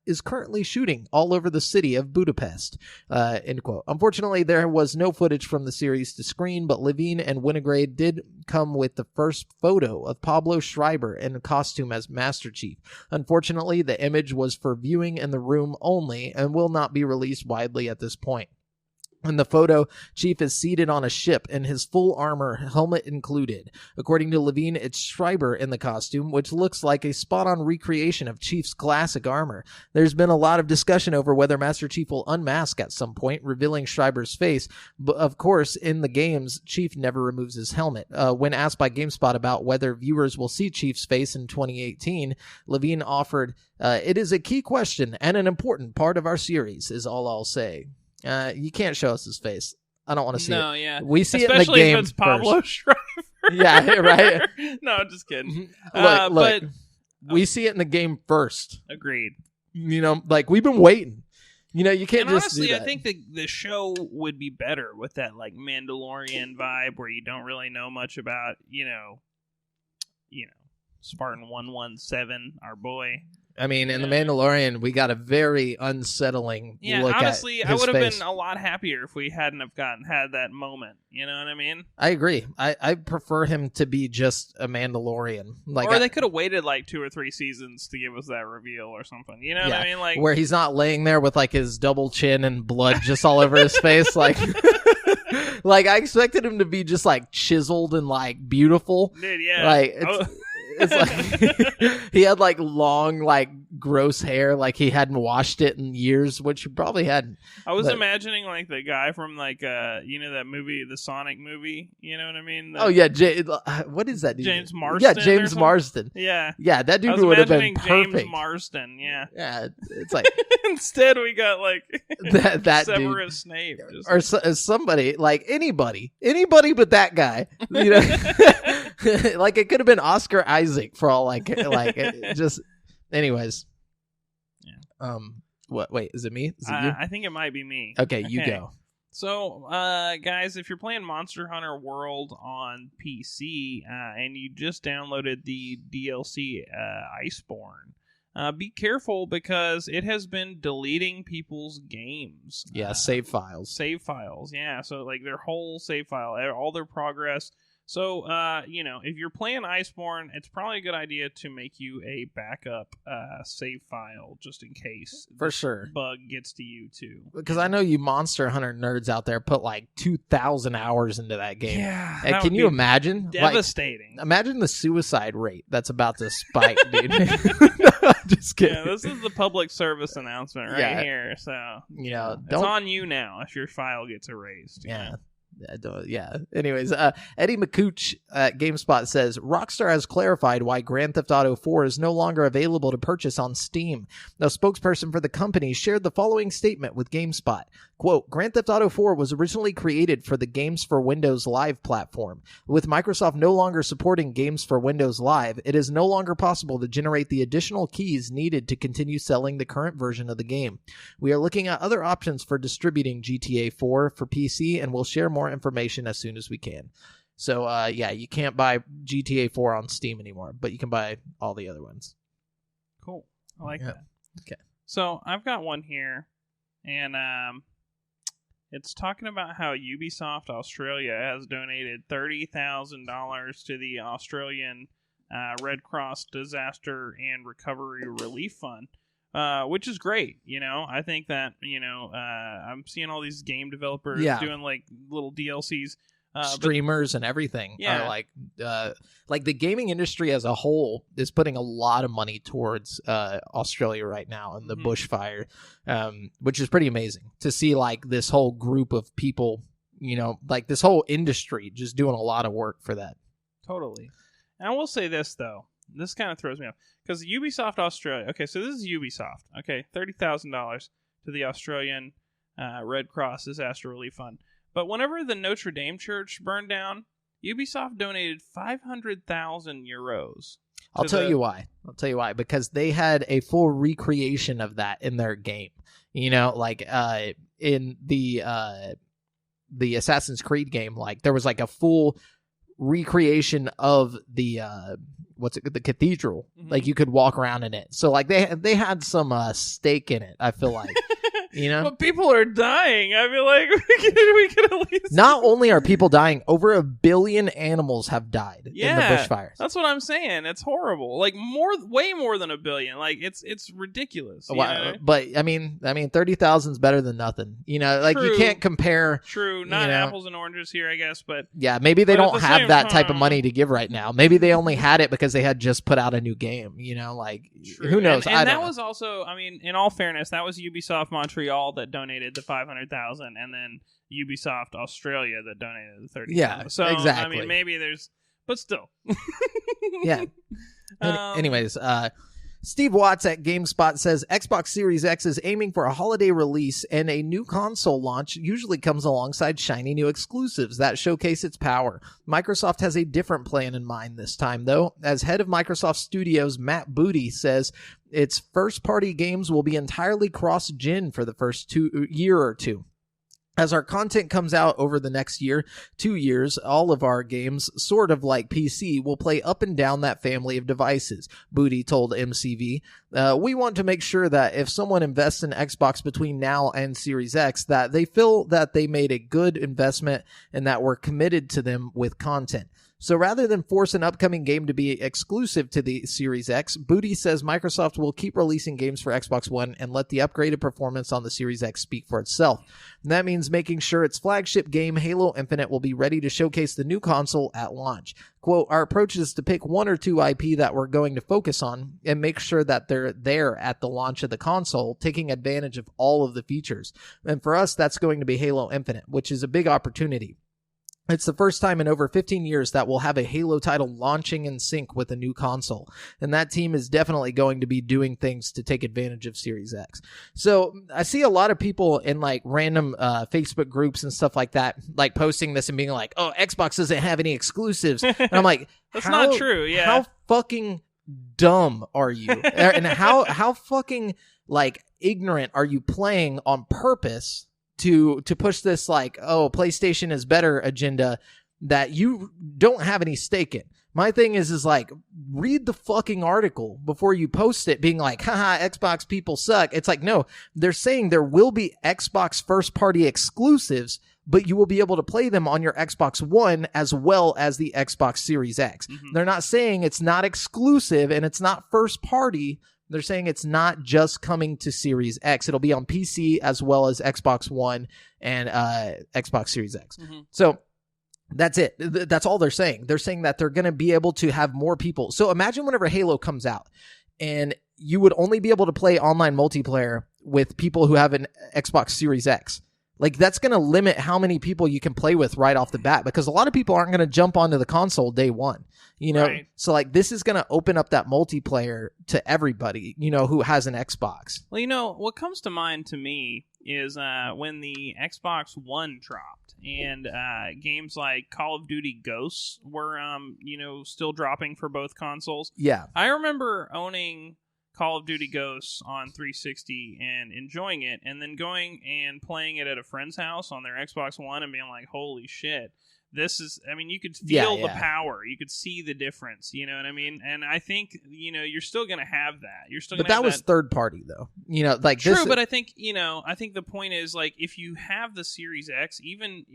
[SPEAKER 1] is currently shooting all over the city of Budapest, end quote. Unfortunately, there was no footage from the series to screen, but Levine and Winograd did come with the first photo of Pablo Schreiber in costume as Master Chief. Unfortunately, the image was for viewing in the room only and will not be released widely at this point. In the photo, Chief is seated on a ship in his full armor, helmet included. According to Levine, it's Schreiber in the costume, which looks like a spot-on recreation of Chief's classic armor. There's been a lot of discussion over whether Master Chief will unmask at some point, revealing Schreiber's face. But of course, in the games, Chief never removes his helmet. When asked by GameSpot about whether viewers will see Chief's face in 2018, Levine offered, "It is a key question and an important part of our series, is all I'll say." You can't show us his face. I don't want to see it.
[SPEAKER 2] No, yeah.
[SPEAKER 1] We see
[SPEAKER 2] Especially
[SPEAKER 1] it in the game
[SPEAKER 2] if it's Pablo Schreiber.
[SPEAKER 1] Yeah, right.
[SPEAKER 2] No, I'm just kidding.
[SPEAKER 1] Look,
[SPEAKER 2] but
[SPEAKER 1] we see it in the game first.
[SPEAKER 2] Agreed.
[SPEAKER 1] You know, like, we've been waiting. You know, you can't
[SPEAKER 2] and
[SPEAKER 1] just
[SPEAKER 2] honestly,
[SPEAKER 1] do that.
[SPEAKER 2] I think the show would be better with that, like, Mandalorian vibe where you don't really know much about, you know, Spartan 117, our boy.
[SPEAKER 1] I mean, in The Mandalorian, we got a very unsettling look
[SPEAKER 2] honestly,
[SPEAKER 1] at his
[SPEAKER 2] I would have
[SPEAKER 1] face.
[SPEAKER 2] been a lot happier if we hadn't have had that moment. You know what I mean?
[SPEAKER 1] I agree. I prefer him to be just a Mandalorian. Like,
[SPEAKER 2] or they could have waited like 2 or 3 seasons to give us that reveal or something. You know what I mean? Like,
[SPEAKER 1] where he's not laying there with like his double chin and blood just all over his face. Like, like, I expected him to be just like chiseled and like beautiful.
[SPEAKER 2] Dude, yeah.
[SPEAKER 1] Like, it's like he had like long, like gross hair, like he hadn't washed it in years, which he probably hadn't.
[SPEAKER 2] I was imagining like the guy from like that movie, the Sonic movie. You know what I mean?
[SPEAKER 1] What is that dude?
[SPEAKER 2] James Marsden.
[SPEAKER 1] Yeah, James Marsden.
[SPEAKER 2] Yeah,
[SPEAKER 1] that dude would have been perfect.
[SPEAKER 2] James Marsden. Yeah,
[SPEAKER 1] it's like
[SPEAKER 2] instead we got like
[SPEAKER 1] that
[SPEAKER 2] Severus
[SPEAKER 1] dude.
[SPEAKER 2] Snape,
[SPEAKER 1] or somebody, like anybody but that guy. You know, like it could have been Oscar Isaac for all like just. Anyways, yeah. What? Wait, is it me? Is it you?
[SPEAKER 2] I think it might be me.
[SPEAKER 1] Okay, you go.
[SPEAKER 2] So, guys, if you're playing Monster Hunter World on PC and you just downloaded the DLC Iceborne, be careful because it has been deleting people's games.
[SPEAKER 1] Yeah, save files.
[SPEAKER 2] Yeah. So, like, their whole save file, all their progress. So, if you're playing Iceborne, it's probably a good idea to make you a backup save file just in case
[SPEAKER 1] for sure
[SPEAKER 2] bug gets to you too.
[SPEAKER 1] Because I know you Monster Hunter nerds out there put like 2,000 hours into that game.
[SPEAKER 2] Yeah,
[SPEAKER 1] and can you imagine?
[SPEAKER 2] Devastating.
[SPEAKER 1] Like, imagine the suicide rate that's about to spike, dude. Just kidding.
[SPEAKER 2] Yeah, this is the public service announcement here. So it's on you now if your file gets erased.
[SPEAKER 1] Yeah. Anyways, Eddie McCooch at GameSpot says Rockstar has clarified why Grand Theft Auto 4 is no longer available to purchase on Steam. A spokesperson for the company shared the following statement with GameSpot. Quote, Grand Theft Auto 4 was originally created for the Games for Windows Live platform. With Microsoft no longer supporting Games for Windows Live, it is no longer possible to generate the additional keys needed to continue selling the current version of the game. We are looking at other options for distributing GTA 4 for PC, and we'll share more information as soon as we can. So, you can't buy GTA 4 on Steam anymore, but you can buy all the other ones.
[SPEAKER 2] Cool. I like that.
[SPEAKER 1] Okay.
[SPEAKER 2] So, I've got one here, and it's talking about how Ubisoft Australia has donated $30,000 to the Australian Red Cross Disaster and Recovery Relief Fund. Which is great, I think that, I'm seeing all these game developers doing like little DLCs.
[SPEAKER 1] Streamers and everything.
[SPEAKER 2] Yeah.
[SPEAKER 1] Are like the gaming industry as a whole is putting a lot of money towards Australia right now and the bushfire, which is pretty amazing to see like this whole group of people, like this whole industry just doing a lot of work for that.
[SPEAKER 2] Totally. And I will say this, though. This kind of throws me off. Because Ubisoft Australia... Okay, so this is Ubisoft. Okay, $30,000 to the Australian Red Cross Disaster Relief Fund. But whenever the Notre Dame Church burned down, Ubisoft donated 500,000 euros.
[SPEAKER 1] I'll tell you why. Because they had a full recreation of that in their game. Like in the Assassin's Creed game, like there was like a full recreation of the the cathedral. Like you could walk around in it. So like they had some stake in it, I feel like.
[SPEAKER 2] But people are dying. I feel like we could at
[SPEAKER 1] Not only are people dying, over 1 billion animals have died in the bushfires.
[SPEAKER 2] That's what I'm saying. It's horrible. Like way more than 1 billion. Like it's ridiculous.
[SPEAKER 1] Wow. But I mean, 30,000 is better than nothing. Like you can't compare.
[SPEAKER 2] True. Not apples and oranges here, I guess. But
[SPEAKER 1] yeah, maybe they don't have that type of money to give right now. Maybe they only had it because they had just put out a new game. Who knows?
[SPEAKER 2] And that was also, I mean, in all fairness, that was Ubisoft Montreal that donated the 500,000, and then Ubisoft Australia that donated the 30,000.
[SPEAKER 1] Yeah,
[SPEAKER 2] so
[SPEAKER 1] exactly.
[SPEAKER 2] I mean, maybe there's, but still.
[SPEAKER 1] Yeah. Anyways, Steve Watts at GameSpot says Xbox Series X is aiming for a holiday release, and a new console launch usually comes alongside shiny new exclusives that showcase its power. Microsoft has a different plan in mind this time, though, as head of Microsoft Studios Matt Booty says its first-party games will be entirely cross-gen for the first year or two. As our content comes out over the next 2 years, all of our games, sort of like PC, will play up and down that family of devices, Booty told MCV. We want to make sure that if someone invests in Xbox between now and Series X, that they feel that they made a good investment and that we're committed to them with content. So rather than force an upcoming game to be exclusive to the Series X, Booty says Microsoft will keep releasing games for Xbox One and let the upgraded performance on the Series X speak for itself. And that means making sure its flagship game, Halo Infinite, will be ready to showcase the new console at launch. Quote, our approach is to pick 1 or 2 IP that we're going to focus on and make sure that they're there at the launch of the console, taking advantage of all of the features. And for us, that's going to be Halo Infinite, which is a big opportunity. It's the first time in over 15 years that we'll have a Halo title launching in sync with a new console. And that team is definitely going to be doing things to take advantage of Series X. So I see a lot of people in like random Facebook groups and stuff like that, like posting this and being like, oh, Xbox doesn't have any exclusives. And I'm like,
[SPEAKER 2] that's not true. Yeah.
[SPEAKER 1] How fucking dumb are you? And how fucking like ignorant are you playing on purpose to push this like, oh, PlayStation is better agenda that you don't have any stake in? My thing is like, read the fucking article before you post it being like, haha, Xbox people suck. It's like, no, they're saying there will be Xbox first party exclusives, but you will be able to play them on your Xbox One as well as the Xbox Series X. Mm-hmm. They're not saying it's not exclusive and it's not first party. They're saying it's not just coming to Series X. It'll be on PC as well as Xbox One and Xbox Series X. Mm-hmm. So that's it. That's all they're saying. They're saying that they're going to be able to have more people. So imagine whenever Halo comes out and you would only be able to play online multiplayer with people who have an Xbox Series X. Like, that's going to limit how many people you can play with right off the bat, because a lot of people aren't going to jump onto the console day one, you know? Right. So, like, this is going to open up that multiplayer to everybody, you know, who has an Xbox.
[SPEAKER 2] Well, you know, what comes to mind to me is when the Xbox One dropped and games like Call of Duty Ghosts were, you know, still dropping for both consoles.
[SPEAKER 1] Yeah.
[SPEAKER 2] I remember owning Call of Duty Ghosts on 360 and enjoying it, and then going and playing it at a friend's house on their Xbox One and being like, holy shit, this is, I mean, you could feel the power, you could see the difference, you know what I mean? And I think, you know, you're still going to have that. You're still.
[SPEAKER 1] But that was third party though, you know, like
[SPEAKER 2] true. But I think, you know, I think the point is, like, if you have the Series X, even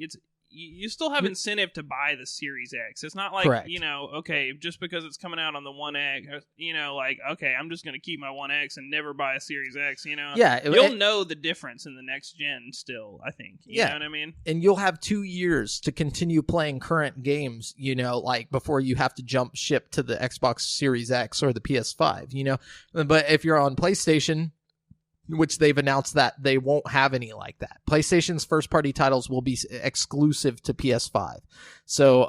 [SPEAKER 2] you still have incentive to buy the Series X. It's not like, correct, you know, okay, just because it's coming out on the One X, you know, like, okay, I'm just going to keep my One X and never buy a Series X, you know?
[SPEAKER 1] Yeah.
[SPEAKER 2] You'll know the difference in the next gen still, I think. You know what I mean?
[SPEAKER 1] And you'll have 2 years to continue playing current games, you know, like, before you have to jump ship to the Xbox Series X or the PS5, you know? But if you're on PlayStation, which they've announced that they won't have any like that. PlayStation's first-party titles will be exclusive to PS5. So,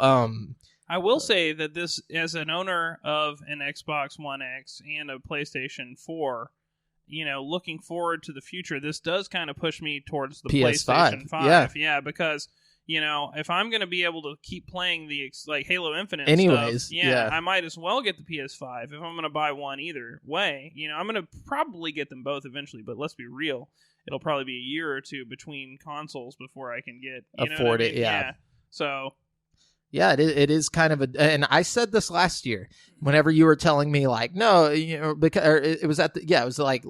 [SPEAKER 2] I will say that this, as an owner of an Xbox One X and a PlayStation 4, you know, looking forward to the future, this does kind of push me towards the PlayStation 5. Yeah, because, you know, if I'm going to be able to keep playing the, like, Halo Infinite
[SPEAKER 1] anyways,
[SPEAKER 2] stuff, I might as well get the PS5 if I'm going to buy one either way. You know, I'm going to probably get them both eventually, but let's be real, it'll probably be a year or two between consoles before I can get,
[SPEAKER 1] afford it, yeah.
[SPEAKER 2] So...
[SPEAKER 1] yeah, it is kind of a, and I said this last year whenever you were telling me, like, no, you know, because it was it was like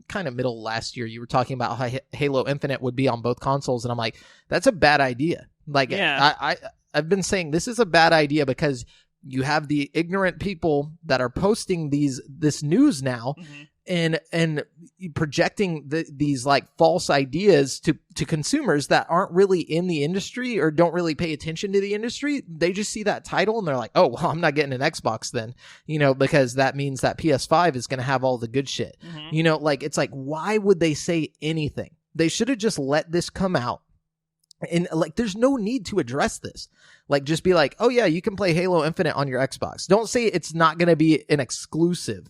[SPEAKER 1] kind of middle last year, you were talking about how Halo Infinite would be on both consoles, and I'm like, that's a bad idea. Like, yeah. I've been saying this is a bad idea because you have the ignorant people that are posting this news now, and projecting these like false ideas to consumers that aren't really in the industry or don't really pay attention to the industry. They just see that title and they're like, oh, well, I'm not getting an Xbox then, because that means that PS5 is going to have all the good shit. Like, it's like, why would they say anything? They should have just let this come out. And like, there's no need to address this. Like, just be like, oh yeah, you can play Halo Infinite on your Xbox. Don't say it's not going to be an exclusive.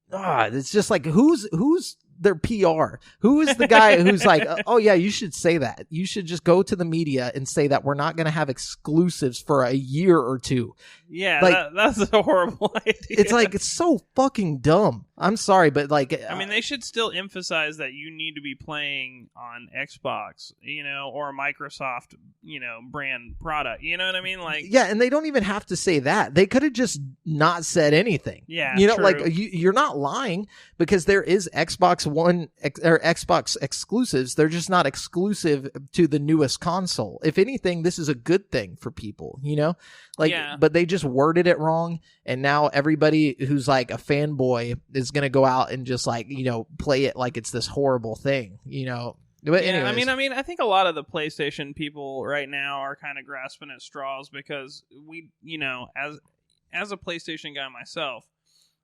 [SPEAKER 1] It's just like, who's their PR? Who is the guy who's like, oh yeah, you should say that. You should just go to the media and say that we're not going to have exclusives for a year or two.
[SPEAKER 2] Yeah,
[SPEAKER 1] like,
[SPEAKER 2] that's a horrible idea.
[SPEAKER 1] It's like, it's so fucking dumb. I'm sorry, but like,
[SPEAKER 2] I mean, they should still emphasize that you need to be playing on Xbox, or a Microsoft, brand product. You know what I mean? Like,
[SPEAKER 1] yeah, and they don't even have to say that. They could have just not said anything.
[SPEAKER 2] Yeah,
[SPEAKER 1] true. Like, you're not lying, because there is Xbox One or Xbox exclusives. They're just not exclusive to the newest console. If anything, this is a good thing for people. Like, but they just worded it wrong, and now everybody who's like a fanboy is gonna go out and just like play it like it's this horrible thing. But
[SPEAKER 2] yeah,
[SPEAKER 1] anyways.
[SPEAKER 2] I mean, I think a lot of the PlayStation people right now are kind of grasping at straws because we, as a PlayStation guy myself,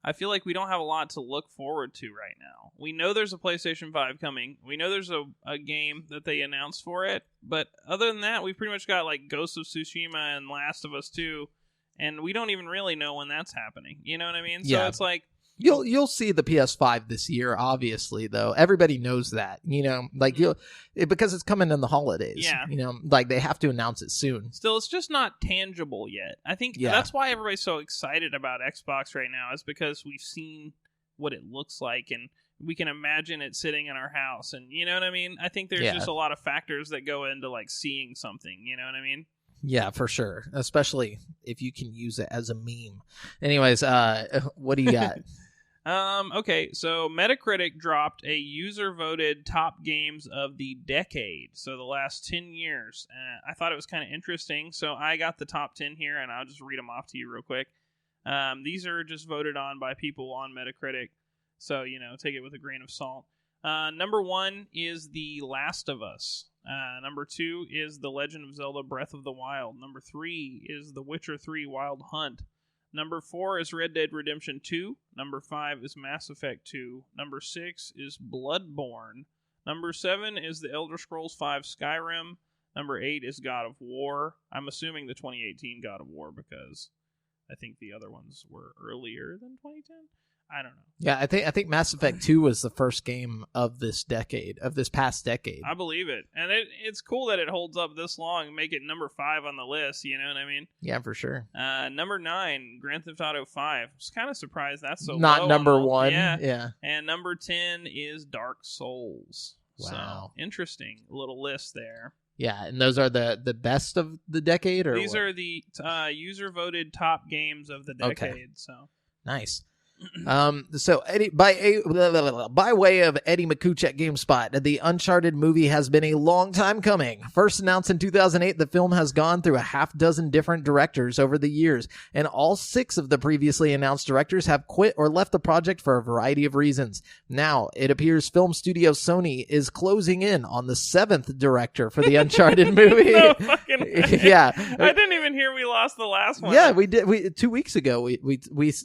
[SPEAKER 2] I feel like we don't have a lot to look forward to right now. We know there's a PlayStation 5 coming. We know there's a game that they announced for it. But other than that, we've pretty much got like Ghost of Tsushima and Last of Us 2. And we don't even really know when that's happening. You know what I mean? So it's like,
[SPEAKER 1] You'll see the PS5 this year, obviously, though. Everybody knows that, like because it's coming in the holidays.
[SPEAKER 2] Yeah.
[SPEAKER 1] Like they have to announce it soon.
[SPEAKER 2] Still, it's just not tangible yet. I think that's why everybody's so excited about Xbox right now, is because we've seen what it looks like and we can imagine it sitting in our house. And you know what I mean? I think there's just a lot of factors that go into like seeing something. You know what I mean?
[SPEAKER 1] Yeah, for sure. Especially if you can use it as a meme. Anyways, what do you got?
[SPEAKER 2] Okay, so Metacritic dropped a user-voted top games of the decade, so the last 10 years. I thought it was kind of interesting, so I got the top 10 here, and I'll just read them off to you real quick. These are just voted on by people on Metacritic, so, take it with a grain of salt. Number 1 is The Last of Us. Number 2 is The Legend of Zelda Breath of the Wild. Number 3 is The Witcher 3 Wild Hunt. Number 4 is Red Dead Redemption 2. Number 5 is Mass Effect 2. Number 6 is Bloodborne. Number 7 is The Elder Scrolls V Skyrim. Number 8 is God of War. I'm assuming the 2018 God of War because I think the other ones were earlier than 2010. I don't know.
[SPEAKER 1] Yeah, I think Mass Effect 2 was the first game of this past decade.
[SPEAKER 2] I believe it. And it's cool that it holds up this long and make it number 5 on the list, you know what I mean?
[SPEAKER 1] Yeah, for sure.
[SPEAKER 2] Number 9, Grand Theft Auto 5. I was kind of surprised that's so
[SPEAKER 1] not
[SPEAKER 2] low
[SPEAKER 1] number 1. Yeah.
[SPEAKER 2] And number 10 is Dark Souls.
[SPEAKER 1] Wow.
[SPEAKER 2] So, interesting little list there.
[SPEAKER 1] Yeah, and those are the best of the decade? Or
[SPEAKER 2] these are the user-voted top games of the decade.
[SPEAKER 1] Okay.
[SPEAKER 2] So
[SPEAKER 1] nice. So Eddie, by way of Eddie McCooch at GameSpot, the Uncharted movie has been a long time coming. First announced in 2008, the film has gone through a half dozen different directors over the years, and all 6 of the previously announced directors have quit or left the project for a variety of reasons. Now, it appears film studio Sony is closing in on the 7th director for the Uncharted movie.
[SPEAKER 2] No fucking way.
[SPEAKER 1] Yeah.
[SPEAKER 2] I didn't even hear we lost the last one.
[SPEAKER 1] Yeah, we did. 2 weeks ago, we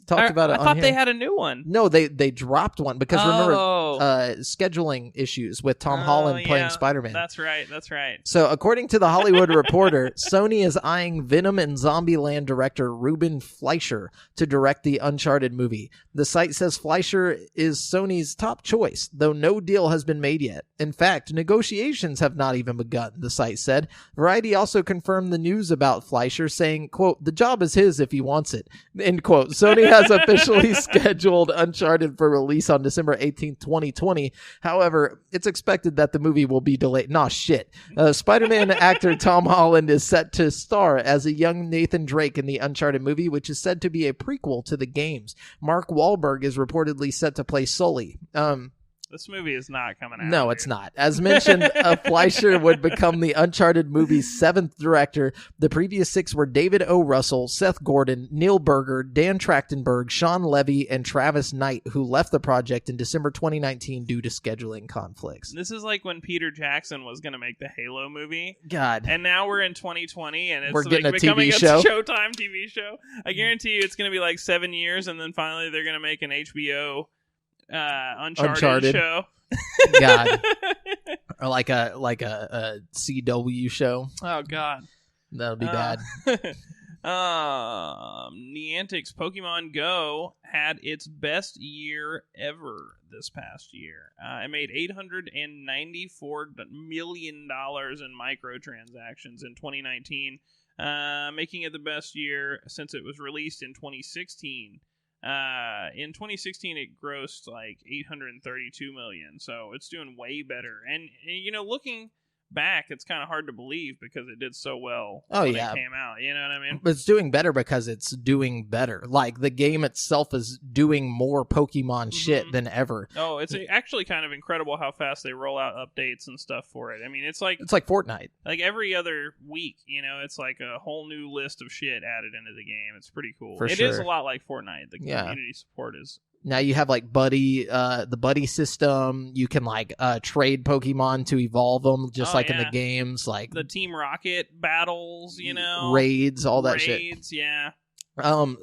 [SPEAKER 1] talked about it.
[SPEAKER 2] I thought they had a new one.
[SPEAKER 1] No, they dropped one because remember scheduling issues with Tom Holland playing Spider-Man.
[SPEAKER 2] That's right.
[SPEAKER 1] So according to the Hollywood Reporter, Sony is eyeing Venom and Zombieland director Ruben Fleischer to direct the Uncharted movie. The site says Fleischer is Sony's top choice, though no deal has been made yet. In fact, negotiations have not even begun, the site said. Variety also confirmed the news about Fleischer, saying, quote, "The job is his if he wants it," end quote. Sony has officially scheduled Uncharted for release on December 18th, 2020. However, it's expected that the movie will be delayed. Nah, shit. Spider-Man actor Tom Holland is set to star as a young Nathan Drake in the Uncharted movie, which is said to be a prequel to the games. Mark Wahlberg is reportedly set to play Sully.
[SPEAKER 2] This movie is not coming out.
[SPEAKER 1] No, it's not. As mentioned, Fleischer would become the Uncharted movie's 7th director. The previous 6 were David O. Russell, Seth Gordon, Neil Berger, Dan Trachtenberg, Sean Levy, and Travis Knight, who left the project in December 2019 due to scheduling conflicts.
[SPEAKER 2] This is like when Peter Jackson was going to make the Halo movie.
[SPEAKER 1] God.
[SPEAKER 2] And now we're in 2020, and it's
[SPEAKER 1] we're getting
[SPEAKER 2] becoming
[SPEAKER 1] a TV show.
[SPEAKER 2] A Showtime TV show. I guarantee you it's going to be like 7 years, and then finally they're going to make an HBO Uncharted show.
[SPEAKER 1] God. Or like a CW show.
[SPEAKER 2] Oh God,
[SPEAKER 1] that'll be bad.
[SPEAKER 2] Niantic's Pokemon Go had its best year ever this past year. It made $894 million in microtransactions in 2019, making it the best year since it was released in 2016. In 2016 it grossed like 832 million, so it's doing way better. And you know, looking back, it's kind of hard to believe because it did so well when it came out. You know what I mean?
[SPEAKER 1] But it's doing better because it's doing better. Like, the game itself is doing more Pokemon shit than ever.
[SPEAKER 2] Oh, it's actually kind of incredible how fast they roll out updates and stuff for it. I mean, it's like
[SPEAKER 1] Fortnite.
[SPEAKER 2] Like every other week, you know, it's like a whole new list of shit added into the game. It's pretty cool. It is a lot like Fortnite. The community support is.
[SPEAKER 1] Now you have like the buddy system. You can like trade Pokemon to evolve them, just like in the games, like
[SPEAKER 2] the Team Rocket battles, you know,
[SPEAKER 1] raids, all that shit.
[SPEAKER 2] Yeah.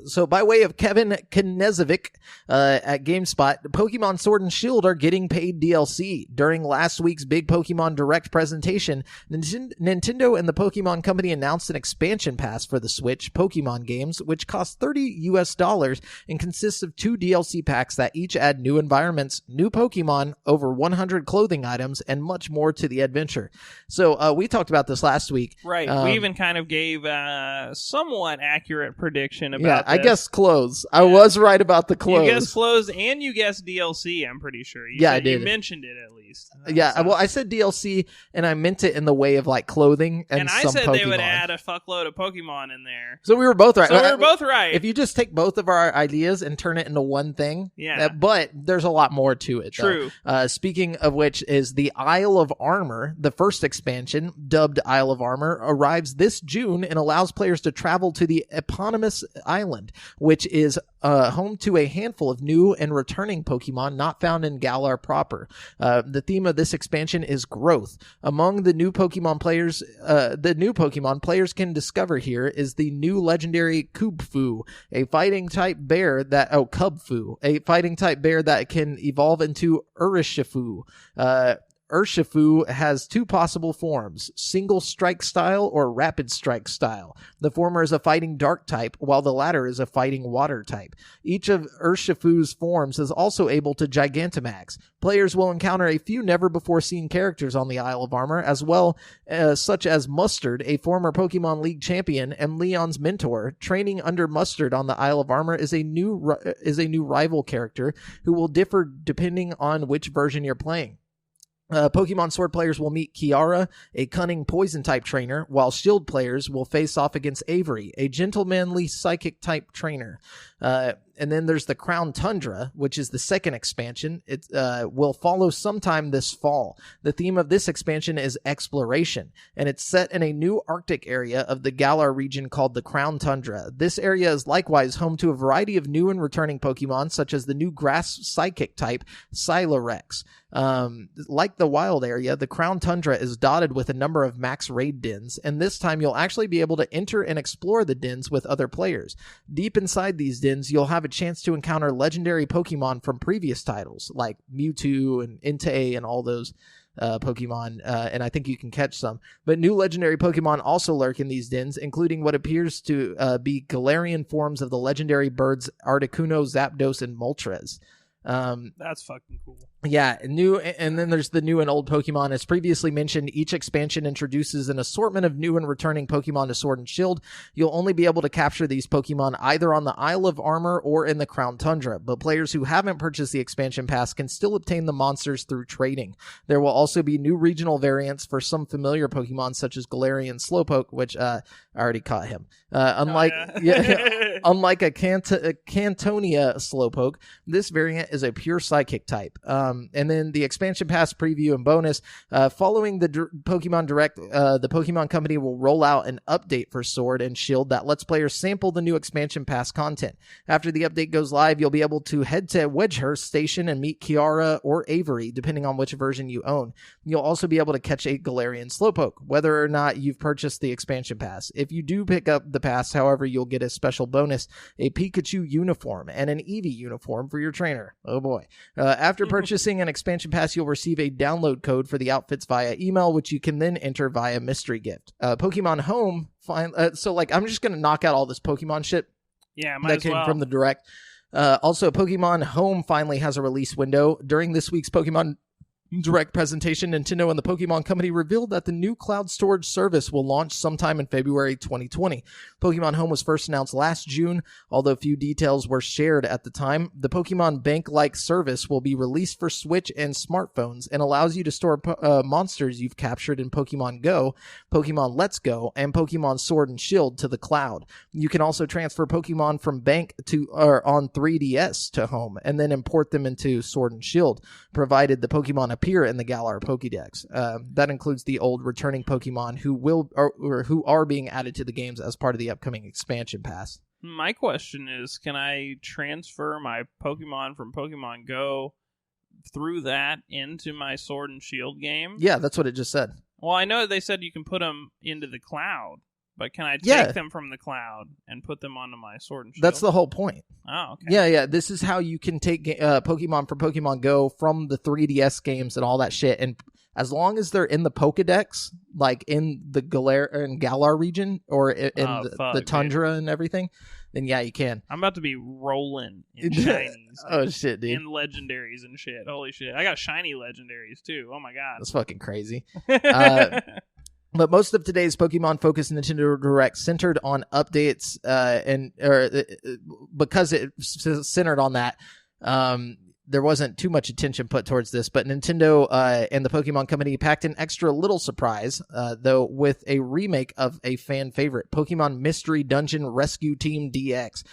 [SPEAKER 1] So by way of Kevin Knezovic at GameSpot, Pokemon Sword and Shield are getting paid DLC. During last week's big Pokemon Direct presentation, Nintendo and the Pokemon Company announced an expansion pass for the Switch Pokemon games, which costs $30 and consists of 2 DLC packs that each add new environments, new Pokemon, over 100 clothing items, and much more to the adventure. So we talked about this last week.
[SPEAKER 2] Right. We even kind of gave a somewhat accurate prediction about this.
[SPEAKER 1] I guessed clothes. I was right about the clothes.
[SPEAKER 2] You guessed clothes and you guessed DLC, I'm pretty sure.
[SPEAKER 1] I did.
[SPEAKER 2] You mentioned it at least.
[SPEAKER 1] Well, I said DLC, and I meant it in the way of like clothing and some
[SPEAKER 2] I said
[SPEAKER 1] Pokemon.
[SPEAKER 2] They would add a fuckload of Pokemon in there.
[SPEAKER 1] So we were both right.
[SPEAKER 2] If
[SPEAKER 1] you just take both of our ideas and turn it into one thing.
[SPEAKER 2] Yeah.
[SPEAKER 1] But there's a lot more to it.
[SPEAKER 2] True.
[SPEAKER 1] Speaking of which is the Isle of Armor, the first expansion, dubbed Isle of Armor, arrives this June and allows players to travel to the eponymous island, which is home to a handful of new and returning Pokemon not found in Galar proper. The theme of this expansion is growth. Among the new Pokemon players can discover here is the new legendary Kubfu, a fighting type bear that can evolve into Urshifu. Urshifu has 2 possible forms, single strike style or rapid strike style. The former is a fighting dark type, while the latter is a fighting water type. Each of Urshifu's forms is also able to Gigantamax. Players will encounter a few never-before-seen characters on the Isle of Armor, as well such as Mustard, a former Pokemon League champion and Leon's mentor. Training under Mustard on the Isle of Armor is a new rival character who will differ depending on which version you're playing. Pokemon Sword players will meet Kiara, a cunning poison-type trainer, while Shield players will face off against Avery, a gentlemanly psychic-type trainer. And then there's the Crown Tundra, which is the second expansion. It will follow sometime this fall. The theme of this expansion is exploration, and it's set in a new Arctic area of the Galar region called the Crown Tundra. This area is likewise home to a variety of new and returning Pokemon, such as the new grass psychic type, Silorex. Like the wild area, the Crown Tundra is dotted with a number of max raid dens, and this time you'll actually be able to enter and explore the dens with other players. Deep inside these dens, you'll have a chance to encounter legendary Pokemon from previous titles, like Mewtwo and Entei and all those Pokemon, and I think you can catch some. But new legendary Pokemon also lurk in these dens, including what appears to be Galarian forms of the legendary birds Articuno, Zapdos, and Moltres.
[SPEAKER 2] That's fucking cool.
[SPEAKER 1] Yeah, and then there's the new and old Pokemon. As previously mentioned, each expansion introduces an assortment of new and returning Pokemon to Sword and Shield. You'll only be able to capture these Pokemon either on the Isle of Armor or in the Crown Tundra, but players who haven't purchased the expansion pass can still obtain the monsters through trading. There will also be new regional variants for some familiar Pokemon, such as Galarian Slowpoke, which I already caught him. Unlike a Cantonia Slowpoke, this variant is a pure Psychic type. And then the expansion pass preview and bonus. Following the Pokemon Direct, the Pokemon Company will roll out an update for Sword and Shield that lets players sample the new expansion pass content. After the update goes live, you'll be able to head to Wedgehurst Station and meet Kiara or Avery, depending on which version you own. You'll also be able to catch a Galarian Slowpoke, whether or not you've purchased the expansion pass. If you do pick up the pass, however, you'll get a special bonus, a Pikachu uniform and an Eevee uniform for your trainer. Oh boy. After purchasing an expansion pass, you'll receive a download code for the outfits via email, which you can then enter via mystery gift. Pokemon Home, so like I'm just going to knock out all this Pokemon shit.
[SPEAKER 2] Yeah,
[SPEAKER 1] that came from the Direct. Also, Pokemon Home finally has a release window. During this week's Pokemon Direct presentation, Nintendo and the Pokemon Company revealed that the new cloud storage service will launch sometime in February 2020. Pokemon Home was first announced last June, although few details were shared at the time. The Pokemon Bank-like service will be released for Switch and smartphones and allows you to store monsters you've captured in Pokemon Go, Pokemon Let's Go, and Pokemon Sword and Shield to the cloud. You can also transfer Pokemon from Bank to on 3DS to Home and then import them into Sword and Shield, provided the Pokemon appear in the Galar Pokédex. That includes the old returning Pokemon who are being added to the games as part of the upcoming expansion pass.
[SPEAKER 2] My question is, can I transfer my Pokemon from Pokemon Go through that into my Sword and Shield game?
[SPEAKER 1] Yeah, that's what it just said.
[SPEAKER 2] Well, I know they said you can put them into the cloud, but can I take them from the cloud and put them onto my Sword and Shield?
[SPEAKER 1] That's the whole point.
[SPEAKER 2] Oh, okay.
[SPEAKER 1] Yeah. This is how you can take Pokemon from Pokemon Go from the 3DS games and all that shit. And as long as they're in the Pokedex, like in the Galar region or in the Tundra and everything, then yeah, you can.
[SPEAKER 2] I'm about to be rolling in shinies.
[SPEAKER 1] Oh, shit, dude.
[SPEAKER 2] In legendaries and shit. Holy shit. I got shiny legendaries, too. Oh, my God.
[SPEAKER 1] That's fucking crazy. But most of today's Pokemon-focused Nintendo Direct centered on updates, because it's centered on that, there wasn't too much attention put towards this, but Nintendo and the Pokemon Company packed an extra little surprise, though, with a remake of a fan favorite, Pokemon Mystery Dungeon Rescue Team DX,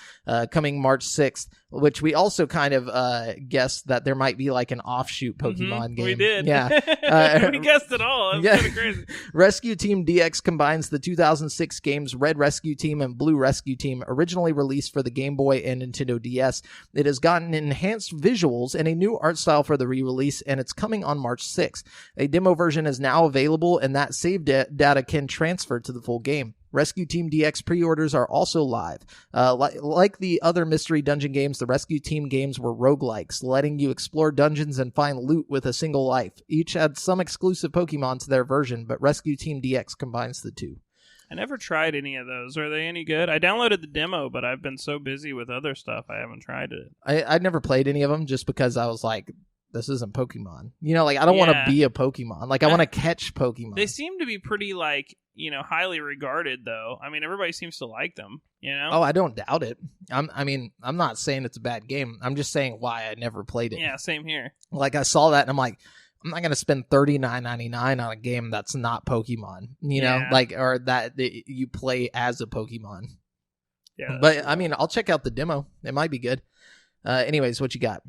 [SPEAKER 1] coming March 6th, which we also kind of guessed that there might be like an offshoot Pokemon game.
[SPEAKER 2] We did.
[SPEAKER 1] Yeah.
[SPEAKER 2] We guessed it all. It was kind of crazy.
[SPEAKER 1] Rescue Team DX combines the 2006 games Red Rescue Team and Blue Rescue Team, originally released for the Game Boy and Nintendo DS. It has gotten enhanced visuals and a new art style for the re-release, and it's coming on March 6th. A demo version is now available, and that save data can transfer to the full game. Rescue Team DX pre-orders are also live. Like the other Mystery Dungeon games, the Rescue Team games were roguelikes, letting you explore dungeons and find loot with a single life. Each had some exclusive Pokemon to their version, but Rescue Team DX combines the two.
[SPEAKER 2] I never tried any of those. Are they any good? I downloaded the demo, but I've been so busy with other stuff, I haven't tried it.
[SPEAKER 1] I'd never played any of them just because I was like, this isn't Pokemon. You know, like, I don't want to be a Pokemon. Like, I want to catch Pokemon.
[SPEAKER 2] They seem to be pretty, like, highly regarded, though. I mean, everybody seems to like them,
[SPEAKER 1] Oh, I don't doubt it. I'm not saying it's a bad game. I'm just saying why I never played it.
[SPEAKER 2] Yeah, same here.
[SPEAKER 1] Like, I saw that, and I'm like, I'm not going to spend $39.99 on a game that's not Pokemon, know, like, or that you play as a Pokemon. Yeah. But, I mean, I'll check out the demo. It might be good. Anyways, what you got?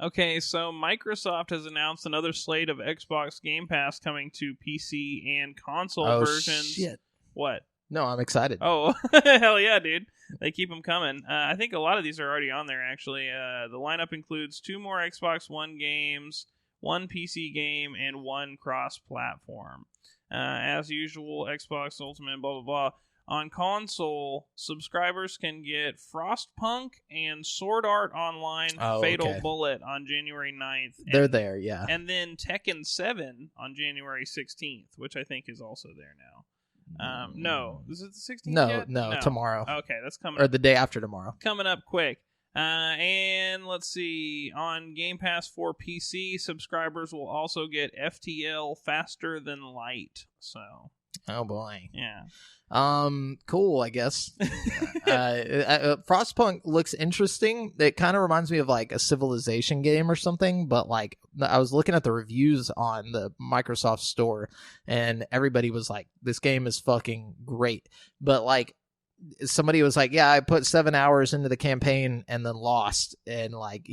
[SPEAKER 2] Okay, so Microsoft has announced another slate of Xbox Game Pass coming to PC and console versions. Shit. What?
[SPEAKER 1] No, I'm excited.
[SPEAKER 2] Oh, hell yeah, dude. They keep them coming. I think a lot of these are already on there, actually. The lineup includes 2 more Xbox One games, 1 PC game, and 1 cross-platform. As usual, Xbox Ultimate, blah, blah, blah. On console, subscribers can get Frostpunk and Sword Art Online Fatal Bullet on January 9th.
[SPEAKER 1] They're there, yeah.
[SPEAKER 2] And then Tekken 7 on January 16th, which I think is also there now. No. Is it the 16th
[SPEAKER 1] No, tomorrow.
[SPEAKER 2] Okay, that's coming
[SPEAKER 1] up.
[SPEAKER 2] Or
[SPEAKER 1] the day after tomorrow.
[SPEAKER 2] Coming up quick. And let's see, on Game Pass for PC, subscribers will also get FTL Faster Than Light. So,
[SPEAKER 1] oh boy,
[SPEAKER 2] yeah,
[SPEAKER 1] cool. I guess Frostpunk looks interesting. It kind of reminds me of like a Civilization game or something. But like, I was looking at the reviews on the Microsoft Store, and everybody was like, "This game is fucking great," but like, somebody was like, yeah, I put 7 hours into the campaign and then lost, and like,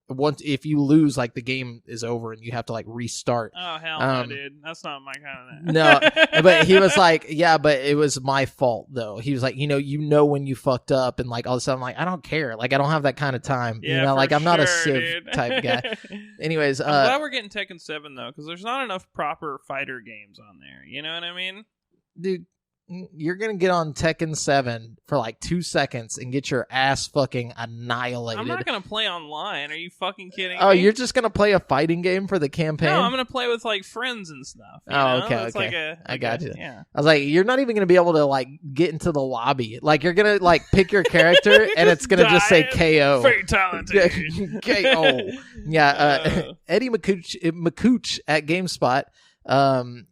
[SPEAKER 1] once if you lose, like the game is over and you have to like restart.
[SPEAKER 2] Oh hell no, dude, that's not my kind of.
[SPEAKER 1] No, but he was like, yeah, but it was my fault though. He was like, you know when you fucked up, and like all of a sudden, I'm like, I don't care, like I don't have that kind of time.
[SPEAKER 2] Yeah,
[SPEAKER 1] you know, like I'm not a Civ
[SPEAKER 2] dude.
[SPEAKER 1] type guy. Anyways,
[SPEAKER 2] I'm glad we're getting Tekken 7 though, because there's not enough proper fighter games on there. You know what I mean,
[SPEAKER 1] dude? You're gonna get on Tekken 7 for like 2 seconds and get your ass fucking annihilated.
[SPEAKER 2] I'm not gonna play online. Are you fucking kidding
[SPEAKER 1] me?
[SPEAKER 2] me?
[SPEAKER 1] You're just gonna play a fighting game for the campaign?
[SPEAKER 2] No, I'm gonna play with like friends and stuff. You know?
[SPEAKER 1] Okay,
[SPEAKER 2] it's
[SPEAKER 1] okay. I got you.
[SPEAKER 2] Yeah.
[SPEAKER 1] I was like, you're not even gonna be able to like get into the lobby. Like you're gonna like pick your character and it's gonna just say KO.
[SPEAKER 2] Fatality.
[SPEAKER 1] KO. Yeah. Eddie McCooch at GameSpot.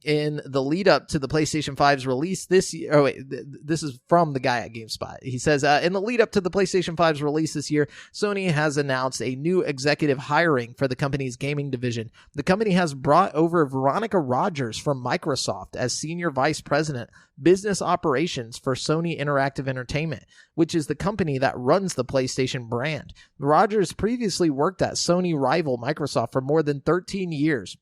[SPEAKER 1] In the lead up to the PlayStation 5's release this year. Oh wait, this is from the guy at GameSpot. He says, in the lead up to the PlayStation 5's release this year, Sony has announced a new executive hiring for the company's gaming division. The company has brought over Veronica Rogers from Microsoft as Senior Vice President, Business Operations for Sony Interactive Entertainment, which is the company that runs the PlayStation brand. Rogers previously worked at Sony rival Microsoft for more than 13 years.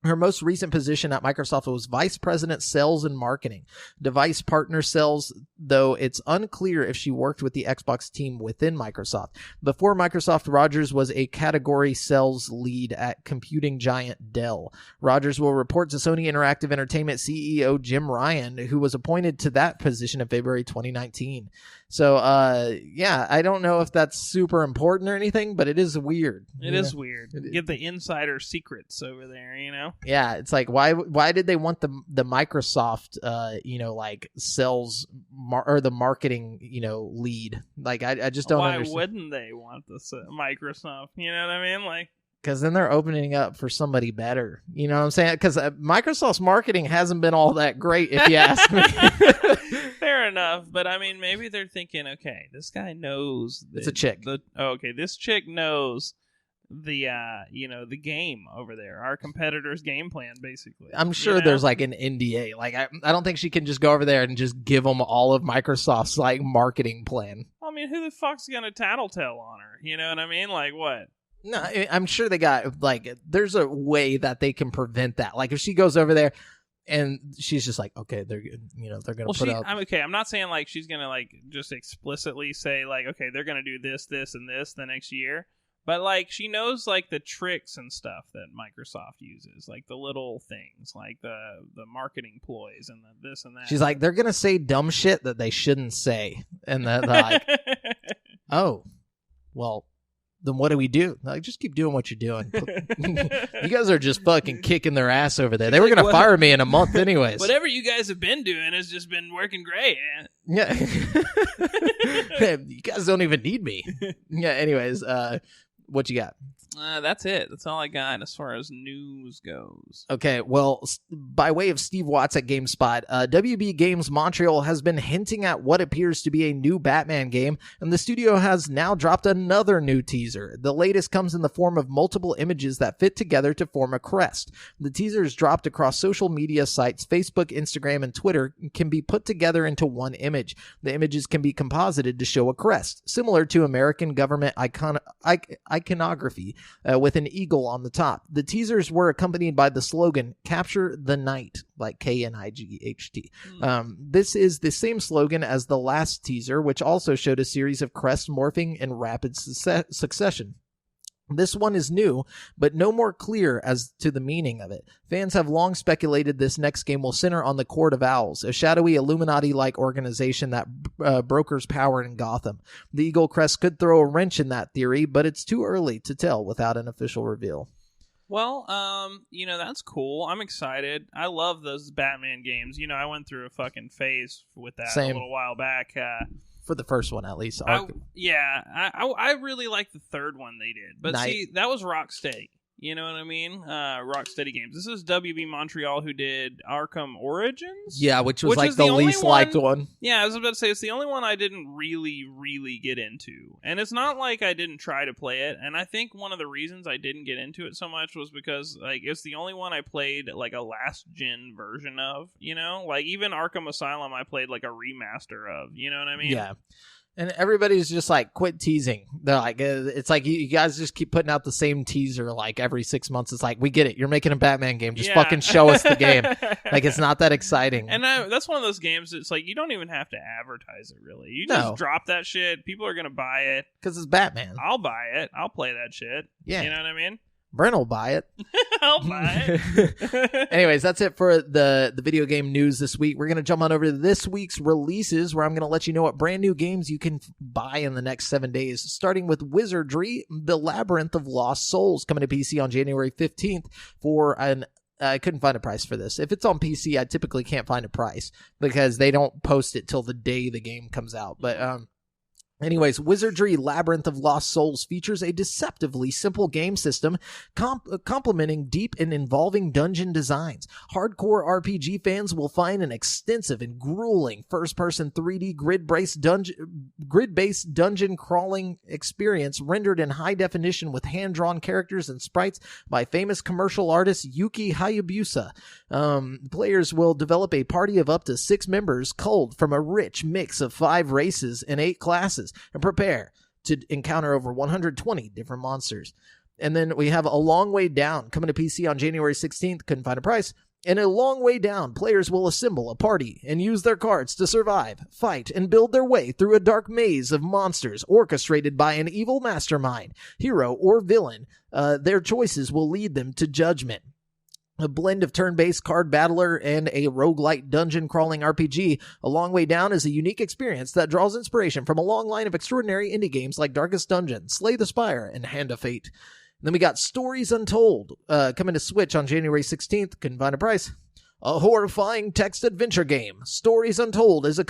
[SPEAKER 1] Her most recent position at Microsoft was Vice President Sales and Marketing. Device Partner Sales, though it's unclear if she worked with the Xbox team within Microsoft. Before Microsoft, Rogers was a category sales lead at computing giant Dell. Rogers will report to Sony Interactive Entertainment CEO Jim Ryan, who was appointed to that position in February 2019. So, yeah, I don't know if that's super important or anything, but it is weird.
[SPEAKER 2] It is weird. Get the insider secrets over there, you know?
[SPEAKER 1] Yeah, it's like, why did they want the Microsoft, like sales or the marketing, lead? Like, I just don't understand.
[SPEAKER 2] Why wouldn't they want this Microsoft? You know what I mean? Like,
[SPEAKER 1] because then they're opening up for somebody better. You know what I'm saying? Because Microsoft's marketing hasn't been all that great, if you ask me.
[SPEAKER 2] Fair enough, but I mean, maybe they're thinking, okay, this guy knows.
[SPEAKER 1] It's a chick.
[SPEAKER 2] This chick knows the game over there, our competitor's game plan, basically.
[SPEAKER 1] I'm sure there's like an NDA. Like I don't think she can just go over there and just give them all of Microsoft's like marketing plan.
[SPEAKER 2] I mean, who the fuck's gonna tattletale on her? You know what I mean? Like what?
[SPEAKER 1] No, I'm sure they got like. There's a way that they can prevent that. Like if she goes over there and she's just like, okay, they're gonna put up.
[SPEAKER 2] I'm not saying like she's gonna like just explicitly say like, okay, they're gonna do this, this, and this the next year. But like she knows like the tricks and stuff that Microsoft uses, like the little things, like the marketing ploys and the this and that.
[SPEAKER 1] She's like, they're gonna say dumb shit that they shouldn't say, and they're like, oh, well. Then what do we do? Like, just keep doing what you're doing. You guys are just fucking kicking their ass over there. They were going to fire me in a month anyways.
[SPEAKER 2] Whatever you guys have been doing has just been working great.
[SPEAKER 1] Yeah. You guys don't even need me. Yeah, anyways, what you got?
[SPEAKER 2] That's it. That's all I got as far as news goes.
[SPEAKER 1] Okay, well, by way of Steve Watts at GameSpot, WB Games Montreal has been hinting at what appears to be a new Batman game, and the studio has now dropped another new teaser. The latest comes in the form of multiple images that fit together to form a crest. The teasers dropped across social media sites, Facebook, Instagram, and Twitter, can be put together into one image. The images can be composited to show a crest, similar to American government iconography. With an eagle on the top. The teasers were accompanied by the slogan, Capture the Night, like KNIGHT. This is the same slogan as the last teaser, which also showed a series of crests morphing in rapid succession. This one is new, but no more clear as to the meaning of it. Fans have long speculated this next game will center on the Court of Owls, a shadowy Illuminati-like organization that brokers power in Gotham. The Eagle Crest could throw a wrench in that theory, but it's too early to tell without an official reveal.
[SPEAKER 2] Well, that's cool. I'm excited. I love those Batman games. I went through a fucking phase with that a little while back.
[SPEAKER 1] For the first one, at least.
[SPEAKER 2] I really liked the third one they did. But see, that was Rocksteady. You know what I mean? Rocksteady Games. This is WB Montreal who did Arkham Origins.
[SPEAKER 1] Yeah, which was like the least liked one.
[SPEAKER 2] Yeah, I was about to say, it's the only one I didn't really, really get into. And it's not like I didn't try to play it. And I think one of the reasons I didn't get into it so much was because like it's the only one I played like a last-gen version of, Like even Arkham Asylum I played like a remaster of, you know what I mean?
[SPEAKER 1] Yeah. And everybody's just like, quit teasing. They're like, it's like you guys just keep putting out the same teaser like every 6 months. It's like, we get it. You're making a Batman game. Just fucking show us the game. Like, it's not that exciting.
[SPEAKER 2] And that's one of those games. It's like, you don't even have to advertise it, really. You just drop that shit. People are going to buy it.
[SPEAKER 1] Because it's Batman.
[SPEAKER 2] I'll buy it. I'll play that shit.
[SPEAKER 1] Yeah.
[SPEAKER 2] You know what I mean?
[SPEAKER 1] Brent will buy it.
[SPEAKER 2] I'll buy it.
[SPEAKER 1] Anyways, that's it for the video game news this week. We're going to jump on over to this week's releases, where I'm going to let you know what brand new games you can buy in the next 7 days, starting with Wizardry, The Labyrinth of Lost Souls, coming to PC on January 15th for an... I couldn't find a price for this. If it's on PC, I typically can't find a price because they don't post it till the day the game comes out. But anyways, Wizardry Labyrinth of Lost Souls features a deceptively simple game system complementing deep and involving dungeon designs. Hardcore RPG fans will find an extensive and grueling first-person 3D grid-based dungeon crawling experience rendered in high definition with hand-drawn characters and sprites by famous commercial artist Yuki Hayabusa. Players will develop a party of up to 6 members culled from a rich mix of 5 races and 8 classes, and prepare to encounter over 120 different monsters. And then we have A Long Way Down coming to PC on January 16th. Couldn't find a price. In A Long Way Down, players will assemble a party and use their cards to survive, fight, and build their way through a dark maze of monsters orchestrated by an evil mastermind, hero, or villain. Their choices will lead them to judgment. A blend of turn-based card battler and a roguelite dungeon-crawling RPG, A Long Way Down is a unique experience that draws inspiration from a long line of extraordinary indie games like Darkest Dungeon, Slay the Spire, and Hand of Fate. Then we got Stories Untold, coming to Switch on January 16th. Couldn't find a price. A horrifying text adventure game. Stories Untold is a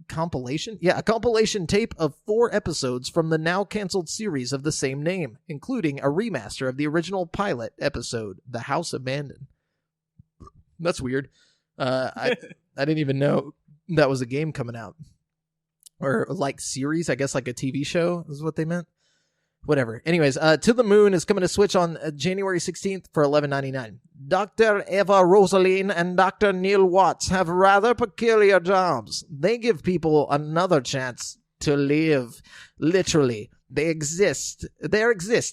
[SPEAKER 1] compilation? Yeah, a compilation tape of 4 episodes from the now canceled series of the same name, including a remaster of the original pilot episode, The House Abandoned. That's weird. I didn't even know that was a game coming out. Or like series, I guess like a TV show is what they meant. Whatever. Anyways, To the Moon is coming to Switch on January 16th for $11.99. Dr. Eva Rosaline and Dr. Neil Watts have rather peculiar jobs. They give people another chance to live. Literally. There exists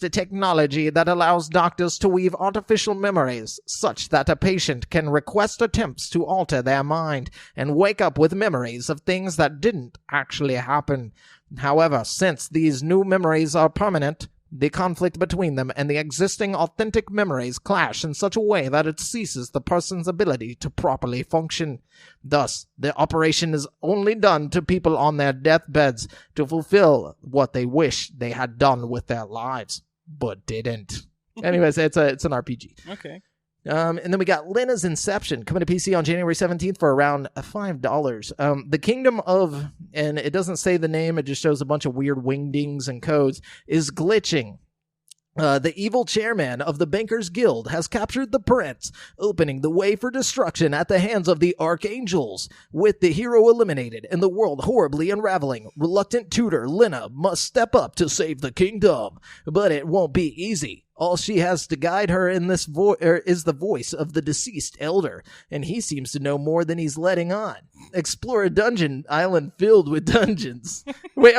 [SPEAKER 1] a technology that allows doctors to weave artificial memories such that a patient can request attempts to alter their mind and wake up with memories of things that didn't actually happen. However, since these new memories are permanent, the conflict between them and the existing authentic memories clash in such a way that it ceases the person's ability to properly function. Thus, the operation is only done to people on their deathbeds to fulfill what they wish they had done with their lives, but didn't. Anyways, it's an RPG.
[SPEAKER 2] Okay.
[SPEAKER 1] And then we got Lena's Inception coming to PC on January 17th for around $5. The Kingdom of, and it doesn't say the name, it just shows a bunch of weird wingdings and codes, is glitching. The evil chairman of the Bankers Guild has captured the prince, opening the way for destruction at the hands of the archangels. With the hero eliminated and the world horribly unraveling, reluctant tutor Lena must step up to save the kingdom. But it won't be easy. All she has to guide her in this is the voice of the deceased elder, and he seems to know more than he's letting on. Explore a dungeon island filled with dungeons. Wait,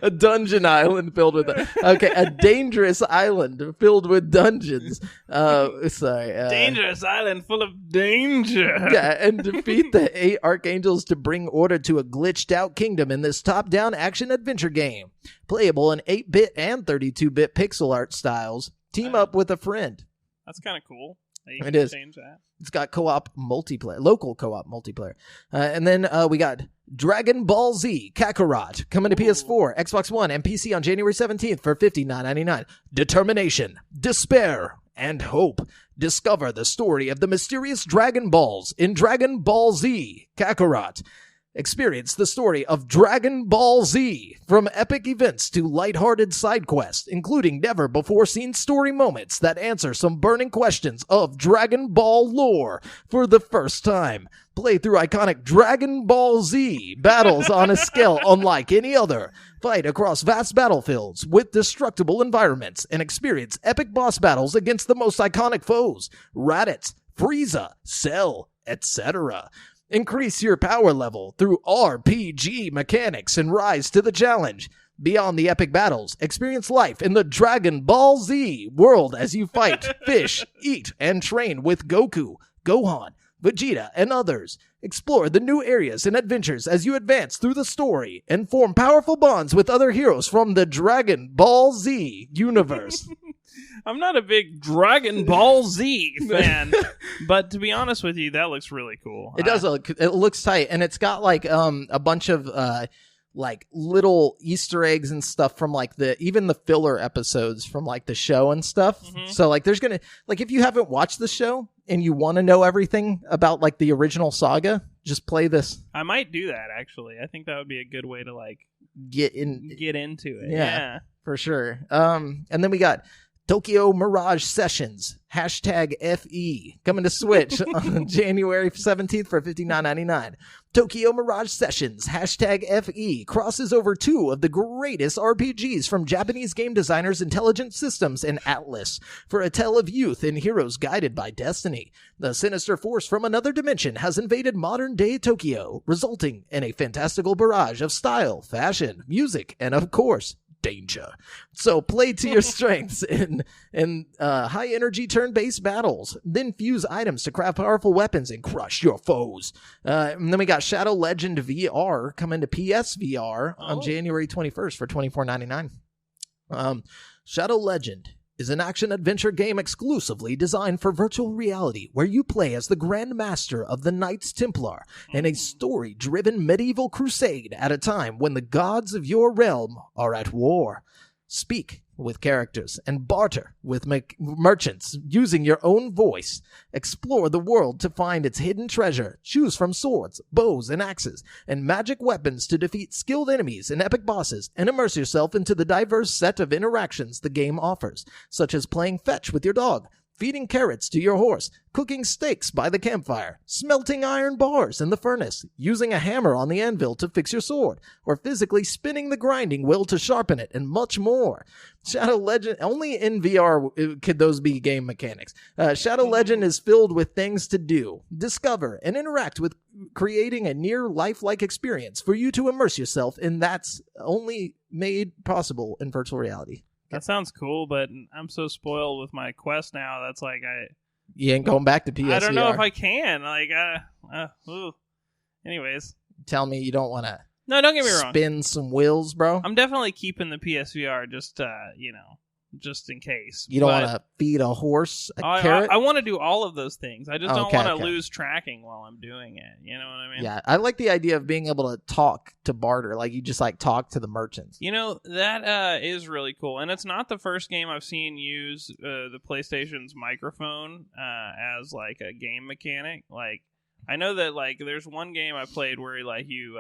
[SPEAKER 1] a dungeon island filled with... a dangerous island filled with dungeons.
[SPEAKER 2] Dangerous island full of danger.
[SPEAKER 1] Yeah, and defeat the 8 archangels to bring order to a glitched-out kingdom in this top-down action-adventure game. Playable in 8-bit and 32-bit pixel art styles. Team up with a friend.
[SPEAKER 2] That's kind of cool.
[SPEAKER 1] It is.
[SPEAKER 2] Change that.
[SPEAKER 1] It's got co-op multiplayer, local co-op multiplayer. And then we got Dragon Ball Z Kakarot coming to PS4, Xbox One, and PC on January 17th for $59.99. Determination, despair, and hope. Discover the story of the mysterious Dragon Balls in Dragon Ball Z Kakarot. Experience the story of Dragon Ball Z, from epic events to lighthearted side quests, including never-before-seen story moments that answer some burning questions of Dragon Ball lore for the first time. Play through iconic Dragon Ball Z battles on a scale unlike any other. Fight across vast battlefields with destructible environments and experience epic boss battles against the most iconic foes, Raditz, Frieza, Cell, etc. Increase your power level through RPG mechanics and rise to the challenge. Beyond the epic battles, experience life in the Dragon Ball Z world as you fight, fish, eat, and train with Goku, Gohan, Vegeta, and others. Explore the new areas and adventures as you advance through the story and form powerful bonds with other heroes from the Dragon Ball Z universe.
[SPEAKER 2] I'm not a big Dragon Ball Z fan, but to be honest with you, that looks really cool.
[SPEAKER 1] It does look. It looks tight, and it's got like a bunch of like little Easter eggs and stuff from like even the filler episodes from like the show and stuff. Mm-hmm. So like there's gonna like if you haven't watched the show and you want to know everything about like the original saga, just play this.
[SPEAKER 2] I might do that actually. I think that would be a good way to like
[SPEAKER 1] get
[SPEAKER 2] into it.
[SPEAKER 1] Yeah, for sure. And then we got Tokyo Mirage Sessions, #FE, coming to Switch on January 17th for $59.99. Tokyo Mirage Sessions, #FE, crosses over two of the greatest RPGs from Japanese game designers Intelligent Systems and Atlas for a tale of youth and heroes guided by destiny. The sinister force from another dimension has invaded modern-day Tokyo, resulting in a fantastical barrage of style, fashion, music, and, of course, danger. So play to your strengths in high energy turn-based battles, then fuse items to craft powerful weapons and crush your foes. And then we got Shadow Legend VR coming to PSVR on January 21st for $24.99. Shadow Legend is an action-adventure game exclusively designed for virtual reality where you play as the Grand Master of the Knights Templar in a story-driven medieval crusade at a time when the gods of your realm are at war. Speak with characters and barter with merchants using your own voice. Explore the world to find its hidden treasure. Choose from swords, bows, and axes, and magic weapons to defeat skilled enemies and epic bosses, and immerse yourself into the diverse set of interactions the game offers, such as playing fetch with your dog, feeding carrots to your horse, cooking steaks by the campfire, smelting iron bars in the furnace, using a hammer on the anvil to fix your sword, or physically spinning the grinding wheel to sharpen it, and much more. Shadow Legend, only in VR could those be game mechanics. Shadow Legend is filled with things to do, discover, and interact with, creating a near lifelike experience for you to immerse yourself in that's only made possible in virtual reality.
[SPEAKER 2] That sounds cool, but I'm so spoiled with my Quest now. That's like
[SPEAKER 1] you ain't going back to PSVR.
[SPEAKER 2] I don't know if I can. Like, anyways,
[SPEAKER 1] tell me you don't want to.
[SPEAKER 2] No, don't get me wrong.
[SPEAKER 1] Spin some wheels, bro.
[SPEAKER 2] I'm definitely keeping the PSVR just just in case.
[SPEAKER 1] You don't want to feed a horse a carrot?
[SPEAKER 2] I want to do all of those things. I just don't want to lose tracking while I'm doing it. You know what I mean?
[SPEAKER 1] Yeah, I like the idea of being able to talk to barter. Like, you just, like, talk to the merchants.
[SPEAKER 2] You know, that is really cool. And it's not the first game I've seen use the PlayStation's microphone as, like, a game mechanic. Like, I know that, like, there's one game I played where, like, you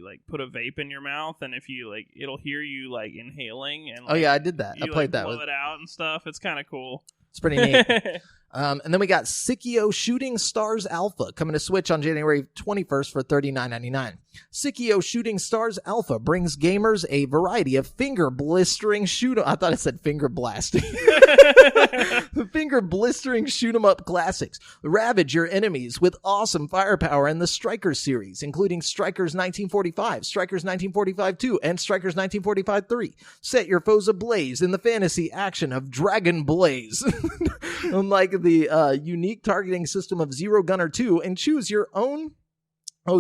[SPEAKER 2] like put a vape in your mouth, and if you like, it'll hear you like inhaling. And like,
[SPEAKER 1] I did that. I played that.
[SPEAKER 2] Blow it out and stuff. It's kind of cool.
[SPEAKER 1] It's pretty neat. And then we got Sikio Shooting Stars Alpha coming to Switch on January 21st for $39.99. Sikio Shooting Stars Alpha brings gamers a variety of finger blistering shoot. I thought it said finger blasting. Finger blistering shoot 'em up classics. Ravage your enemies with awesome firepower in the Strikers series, including Strikers 1945, Strikers 1945 2, and Strikers 1945 3. Set your foes ablaze in the fantasy action of Dragon Blaze. Unlike the unique targeting system of Zero Gunner 2, and choose your own.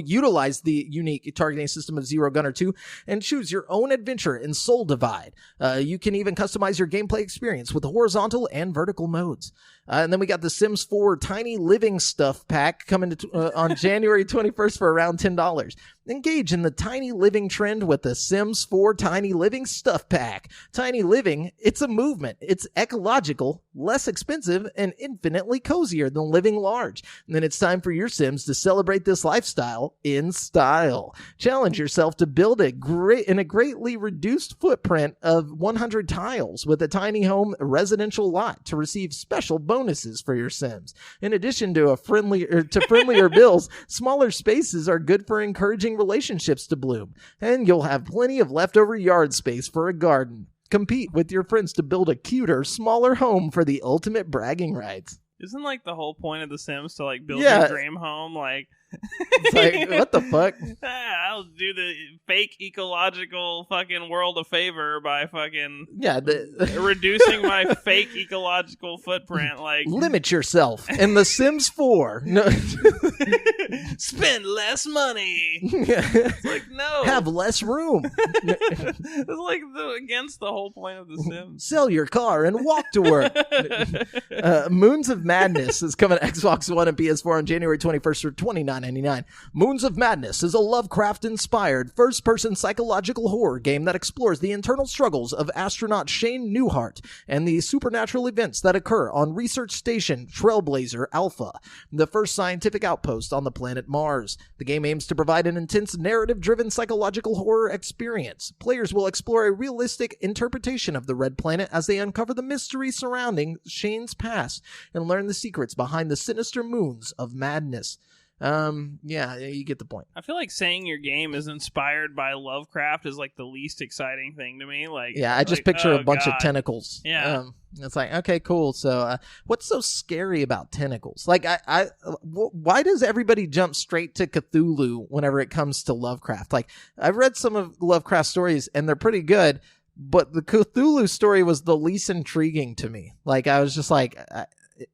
[SPEAKER 1] Utilize the unique targeting system of Zero Gunner 2 and choose your own adventure in Soul Divide. You can even customize your gameplay experience with horizontal and vertical modes. And then we got the Sims 4 Tiny Living Stuff Pack coming on January 21st for around $10. Engage in the tiny living trend with the Sims 4 Tiny Living Stuff Pack. Tiny living, it's a movement. It's ecological, less expensive, and infinitely cozier than living large. And then it's time for your Sims to celebrate this lifestyle in style. Challenge yourself to build a greatly reduced footprint of 100 tiles with a tiny home residential lot to receive special bonuses for your Sims. In addition to friendlier bills, smaller spaces are good for encouraging relationships to bloom, and you'll have plenty of leftover yard space for a garden. Compete with your friends to build a cuter, smaller home for the ultimate bragging rights.
[SPEAKER 2] Isn't like the whole point of The Sims to like build your dream home? Like,
[SPEAKER 1] It's like, what the fuck?
[SPEAKER 2] I'll do the fake ecological fucking world a favor by fucking reducing my fake ecological footprint. Like,
[SPEAKER 1] limit yourself. In The Sims 4, no.
[SPEAKER 2] Spend less money. It's like, no,
[SPEAKER 1] have less room.
[SPEAKER 2] It's like against the whole point of The Sims.
[SPEAKER 1] Sell your car and walk to work. Moons of Madness is coming to Xbox One and PS4 on January 21st for $29.99. Moons of Madness is a Lovecraft-inspired first-person psychological horror game that explores the internal struggles of astronaut Shane Newhart and the supernatural events that occur on Research Station Trailblazer Alpha, the first scientific outpost on the planet Mars. The game aims to provide an intense narrative-driven psychological horror experience. Players will explore a realistic interpretation of the Red Planet as they uncover the mystery surrounding Shane's past and learn the secrets behind the sinister moons of madness. Yeah, you get the point.
[SPEAKER 2] I feel like saying your game is inspired by Lovecraft is like the least exciting thing to me. Like,
[SPEAKER 1] yeah, I just picture a bunch of tentacles.
[SPEAKER 2] Yeah.
[SPEAKER 1] It's like, okay, cool. So, what's so scary about tentacles? Like, why does everybody jump straight to Cthulhu whenever it comes to Lovecraft? Like, I've read some of Lovecraft stories and they're pretty good, but the Cthulhu story was the least intriguing to me. Like, I was just like,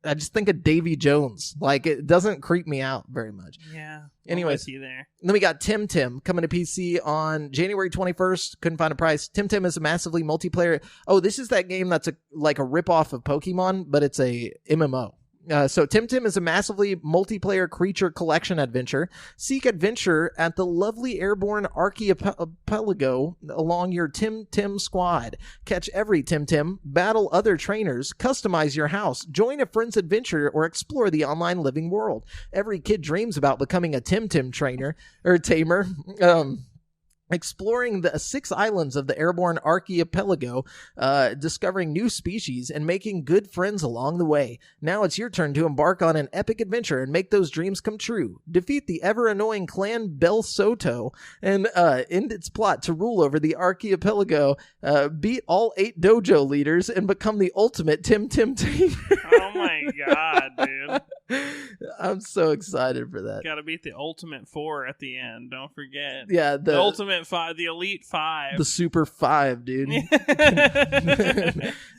[SPEAKER 1] I just think of Davy Jones. Like, it doesn't creep me out very much.
[SPEAKER 2] Yeah.
[SPEAKER 1] Anyways,
[SPEAKER 2] there.
[SPEAKER 1] Then we got Tim Tim coming to PC on January 21st. Couldn't find a price. Tim Tim is a massively multiplayer. Oh, this is that game that's like a ripoff of Pokemon, but it's a MMO. So Tim Tim is a massively multiplayer creature collection adventure. Seek adventure at the lovely airborne archipelago along your Tim Tim squad. Catch every Tim Tim, battle other trainers, customize your house, join a friend's adventure, or explore the online living world. Every kid dreams about becoming a Tim Tim trainer or tamer. Exploring the 6 islands of the airborne archipelago, discovering new species, and making good friends along the way. Now it's your turn to embark on an epic adventure and make those dreams come true. Defeat the ever-annoying clan Bel Soto and end its plot to rule over the archipelago, beat all 8 dojo leaders, and become the ultimate Tim Tim tamer.
[SPEAKER 2] Oh my god, dude.
[SPEAKER 1] I'm so excited for that.
[SPEAKER 2] Gotta beat the ultimate 4 at the end. Don't forget.
[SPEAKER 1] Yeah,
[SPEAKER 2] the ultimate 5, the elite 5,
[SPEAKER 1] the super 5, dude.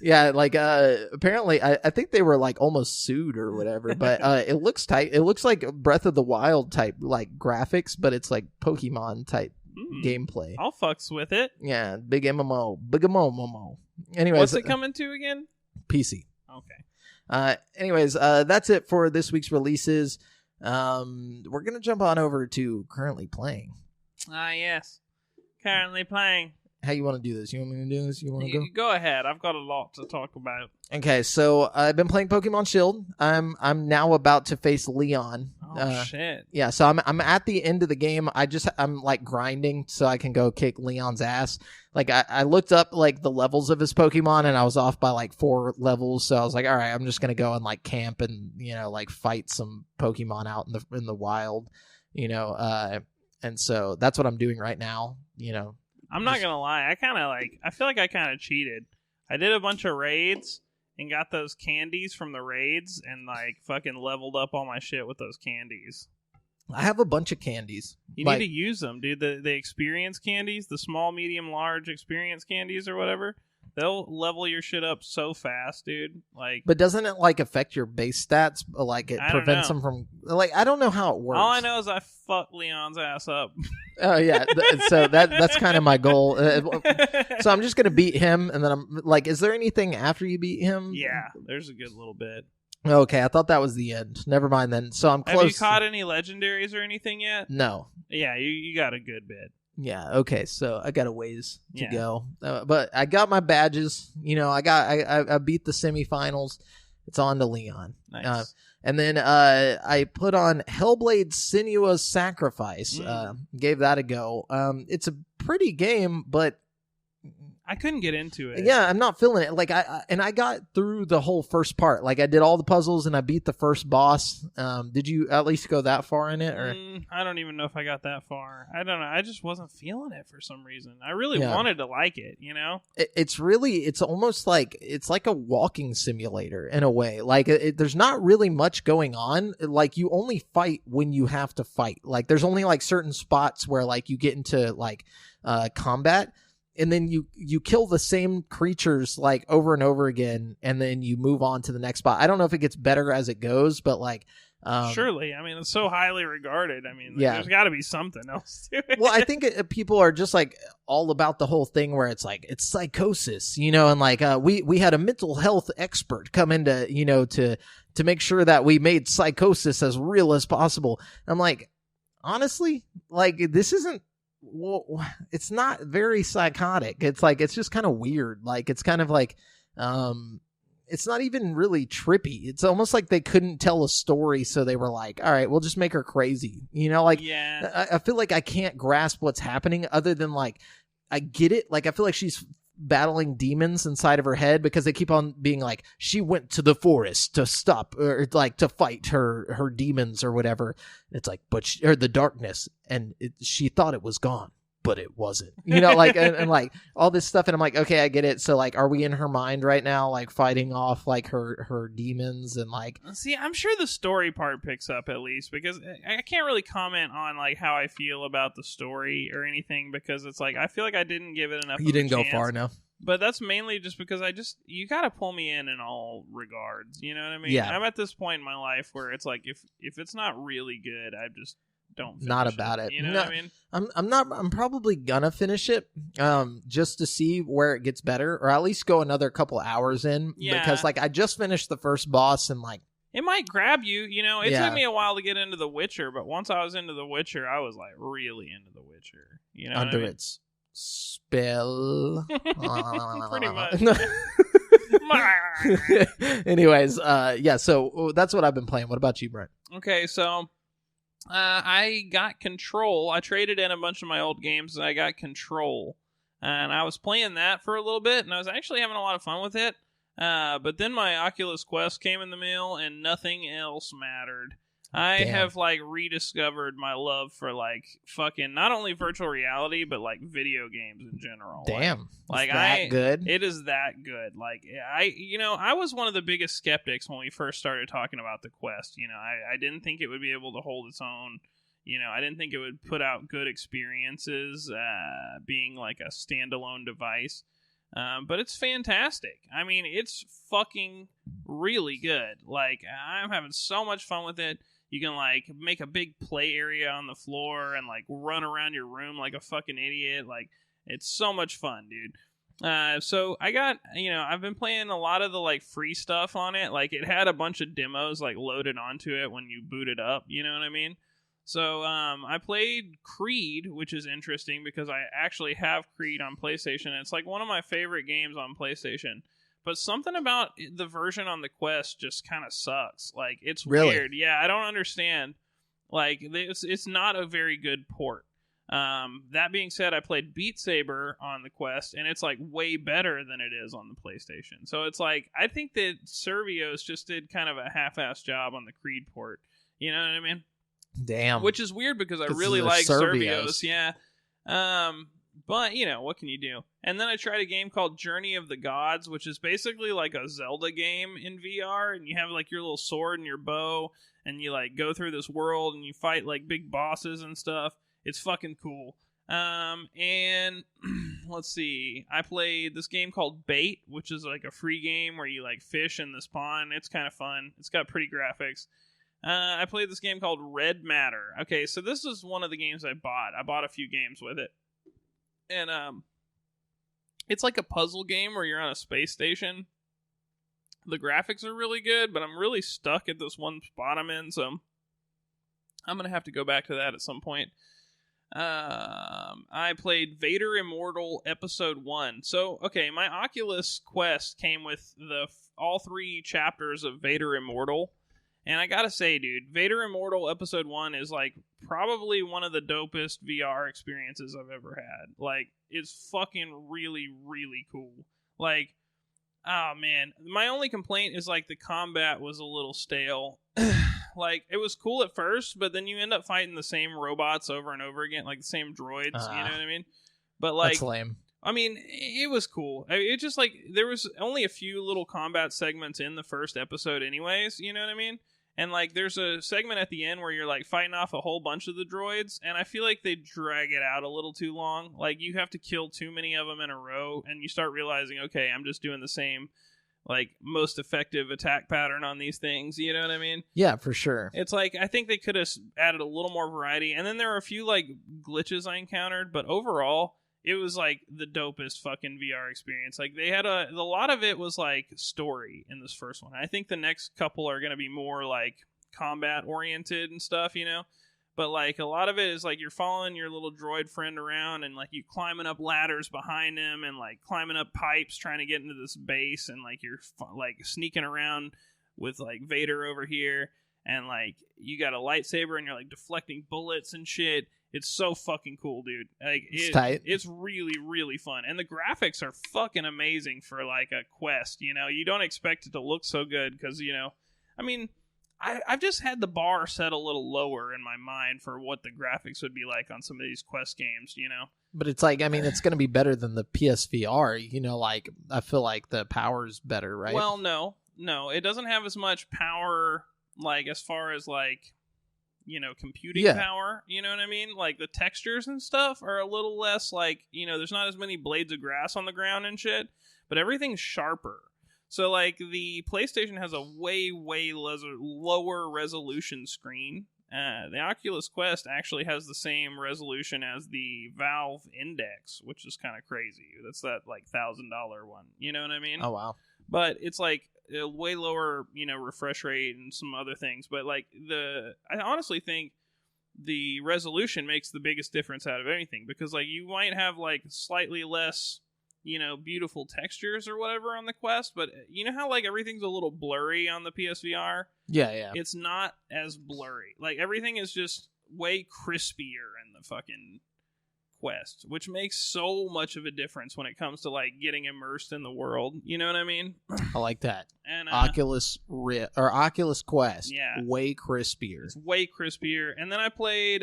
[SPEAKER 1] Yeah, like apparently, I think they were like almost sued or whatever. But it looks tight. It looks like Breath of the Wild type like graphics, but it's like Pokemon type gameplay.
[SPEAKER 2] I'll fucks with it.
[SPEAKER 1] Yeah, big MMO. Anyways,
[SPEAKER 2] what's it coming to again?
[SPEAKER 1] PC.
[SPEAKER 2] Okay.
[SPEAKER 1] Anyways, that's it for this week's releases. We're gonna jump on over to currently playing.
[SPEAKER 2] Yes, currently playing.
[SPEAKER 1] How you want to do this? You want me to do this? You want to go?
[SPEAKER 2] Go ahead. I've got a lot to talk about.
[SPEAKER 1] Okay, so I've been playing Pokemon Shield. I'm now about to face Leon.
[SPEAKER 2] Oh shit!
[SPEAKER 1] Yeah, so I'm at the end of the game. I'm like grinding so I can go kick Leon's ass. Like I looked up like the levels of his Pokemon and I was off by like 4 levels. So I was like, all right, I'm just gonna go and like camp and like fight some Pokemon out in the wild, and so that's what I'm doing right now.
[SPEAKER 2] I'm not gonna lie. I feel like I kind of cheated. I did a bunch of raids and got those candies from the raids and like fucking leveled up all my shit with those candies.
[SPEAKER 1] I have a bunch of candies.
[SPEAKER 2] You need to use them, dude. The experience candies, the small, medium, large experience candies or whatever. They'll level your shit up so fast, dude. Like,
[SPEAKER 1] but doesn't it like affect your base stats? Like it prevents them from like I don't know how it works.
[SPEAKER 2] All I know is I fucked Leon's ass up.
[SPEAKER 1] Oh yeah, so that's kind of my goal. So I'm just gonna beat him, and then I'm like, is there anything after you beat him?
[SPEAKER 2] Yeah, there's a good little bit.
[SPEAKER 1] Okay, I thought that was the end. Never mind then. So I'm close.
[SPEAKER 2] Have you caught any legendaries or anything yet?
[SPEAKER 1] No.
[SPEAKER 2] Yeah, you got a good bit.
[SPEAKER 1] Yeah, okay, so I got a ways to go. But I got my badges. I beat the semifinals. It's on to Leon.
[SPEAKER 2] Nice.
[SPEAKER 1] And then I put on Hellblade Senua's Sacrifice. Gave that a go. It's a pretty game, but
[SPEAKER 2] I couldn't get into it.
[SPEAKER 1] Yeah, I'm not feeling it. Like I got through the whole first part. Like I did all the puzzles and I beat the first boss. Did you at least go that far in it? Or
[SPEAKER 2] I don't even know if I got that far. I don't know. I just wasn't feeling it for some reason. I really wanted to like it, you know?
[SPEAKER 1] It's almost like it's like a walking simulator in a way. Like there's not really much going on. Like you only fight when you have to fight. Like there's only like certain spots where like you get into like combat. And then you kill the same creatures like over and over again, and then you move on to the next spot. I don't know if it gets better as it goes, but like
[SPEAKER 2] surely, I mean, it's so highly regarded. I mean, there's got to be something else to it.
[SPEAKER 1] Well, I think people are just like all about the whole thing where it's like it's psychosis, you know, and like we had a mental health expert come in to, you know, to make sure that we made psychosis as real as possible. I'm like, honestly, like this isn't. Well, it's not very psychotic. It's like it's just kind of weird. Like it's kind of like it's not even really trippy. It's almost like they couldn't tell a story, so they were like, all right, we'll just make her crazy, you know? Like I feel like I can't grasp what's happening other than like I get it. Like I feel like she's battling demons inside of her head because they keep on being like she went to the forest to stop or like to fight her demons or whatever. It's like or the darkness, and she thought it was gone, but it wasn't, you know, like and like all this stuff, and I'm like, okay, I get it. So like, are we in her mind right now, like fighting off like her demons and like?
[SPEAKER 2] See, I'm sure the story part picks up at least, because I can't really comment on like how I feel about the story or anything, because it's like I feel like I didn't give it enough.
[SPEAKER 1] You didn't go far enough.
[SPEAKER 2] But that's mainly just because you got to pull me in all regards. You know what I mean?
[SPEAKER 1] Yeah.
[SPEAKER 2] I'm at this point in my life where it's like if it's not really good, I just don't finish
[SPEAKER 1] not about it.
[SPEAKER 2] You know what I mean?
[SPEAKER 1] I'm probably gonna finish it just to see where it gets better, or at least go another couple hours in.
[SPEAKER 2] Yeah.
[SPEAKER 1] Because like I just finished the first boss and like
[SPEAKER 2] it might grab you, you know. It took me a while to get into The Witcher, but once I was into The Witcher, I was like really into The Witcher. You know,
[SPEAKER 1] under its spell.
[SPEAKER 2] Pretty much.
[SPEAKER 1] Anyways, yeah. So that's what I've been playing. What about you, Brent?
[SPEAKER 2] Okay, so I got Control. I traded in a bunch of my old games, and I got Control, and I was playing that for a little bit, and I was actually having a lot of fun with it. But then my Oculus Quest came in the mail, and nothing else mattered. I have like rediscovered my love for like fucking not only virtual reality but like video games in general.
[SPEAKER 1] Damn,
[SPEAKER 2] like
[SPEAKER 1] that good?
[SPEAKER 2] It is that good. Like I was one of the biggest skeptics when we first started talking about the Quest. You know, I didn't think it would be able to hold its own. You know, I didn't think it would put out good experiences being like a standalone device. But it's fantastic. I mean, it's fucking really good. Like, I'm having so much fun with it. You can, like, make a big play area on the floor and, like, run around your room like a fucking idiot. Like, it's so much fun, dude. So I got, I've been playing a lot of the, like, free stuff on it. Like, it had a bunch of demos, like, loaded onto it when you boot it up. You know what I mean? So I played Creed, which is interesting because I actually have Creed on PlayStation. It's like one of my favorite games on PlayStation. But something about the version on the Quest just kind of sucks. Like, it's weird. Yeah, I don't understand. Like, it's not a very good port. That being said, I played Beat Saber on the Quest, and it's like way better than it is on the PlayStation. So it's like, I think that Survios just did kind of a half-assed job on the Creed port. You know what I mean?
[SPEAKER 1] Damn.
[SPEAKER 2] Which is weird because I really like Survios. Yeah. But, what can you do? And then I tried a game called Journey of the Gods, which is basically like a Zelda game in VR, and you have like your little sword and your bow, and you like go through this world and you fight like big bosses and stuff. It's fucking cool. And let's see, I played this game called Bait, which is like a free game where you like fish in this pond. It's kind of fun. It's got pretty graphics. I played this game called Red Matter. Okay, so this is one of the games I bought. I bought a few games with it. And it's like a puzzle game where you're on a space station. The graphics are really good, but I'm really stuck at this one spot I'm in, so I'm going to have to go back to that at some point. I played Vader Immortal Episode 1. So, okay, my Oculus Quest came with all 3 chapters of Vader Immortal. And I gotta say, dude, Vader Immortal Episode 1 is, like, probably one of the dopest VR experiences I've ever had. Like, it's fucking really, really cool. Like, oh, man. My only complaint is, like, the combat was a little stale. Like, it was cool at first, but then you end up fighting the same robots over and over again, like the same droids, you know what I mean? But, like,
[SPEAKER 1] that's lame.
[SPEAKER 2] I mean, it was cool. It just, like, there was only a few little combat segments in the first episode anyways, you know what I mean? And, like, there's a segment at the end where you're, like, fighting off a whole bunch of the droids, and I feel like they drag it out a little too long. Like, you have to kill too many of them in a row, and you start realizing, okay, I'm just doing the same, like, most effective attack pattern on these things, you know what I mean?
[SPEAKER 1] Yeah, for sure.
[SPEAKER 2] It's like, I think they could have added a little more variety, and then there were a few, like, glitches I encountered, but overall, it was, like, the dopest fucking VR experience. Like, they had a lot of it was, like, story in this first one. I think the next couple are going to be more, like, combat-oriented and stuff, you know? But, like, a lot of it is, like, you're following your little droid friend around and, like, you climbing up ladders behind him and, like, climbing up pipes trying to get into this base and, like, you're, like, sneaking around with, like, Vader over here and, like, you got a lightsaber and you're, like, deflecting bullets and shit. It's so fucking cool, dude. Like,
[SPEAKER 1] it's tight.
[SPEAKER 2] It's really, really fun. And the graphics are fucking amazing for, like, a Quest, you know? You don't expect it to look so good because, you know, I mean, I've just had the bar set a little lower in my mind for what the graphics would be like on some of these Quest games, you know?
[SPEAKER 1] But it's like, I mean, it's going to be better than the PSVR, you know, like, I feel like the power's better, right?
[SPEAKER 2] Well, no. It doesn't have as much power, like, as far as, like, you know, computing power, you know what I mean? Like, the textures and stuff are a little less, like, you know, there's not as many blades of grass on the ground and shit, but everything's sharper. So, like, the PlayStation has a way lower resolution screen. The Oculus Quest actually has the same resolution as the Valve Index, which is kind of crazy. That's that, like, $1,000 one. You know what I mean?
[SPEAKER 1] Oh, wow.
[SPEAKER 2] But it's, like, a way lower, you know, refresh rate and some other things. But, like, I honestly think the resolution makes the biggest difference out of anything. Because, like, you might have, like, slightly less, you know, beautiful textures or whatever on the Quest, but you know how, like, everything's a little blurry on the PSVR?
[SPEAKER 1] Yeah.
[SPEAKER 2] It's not as blurry. Like, everything is just way crispier in the fucking Quest, which makes so much of a difference when it comes to, like, getting immersed in the world. You know what I mean?
[SPEAKER 1] I like that.
[SPEAKER 2] And
[SPEAKER 1] Oculus Quest,
[SPEAKER 2] yeah,
[SPEAKER 1] way crispier.
[SPEAKER 2] It's way crispier. And then I played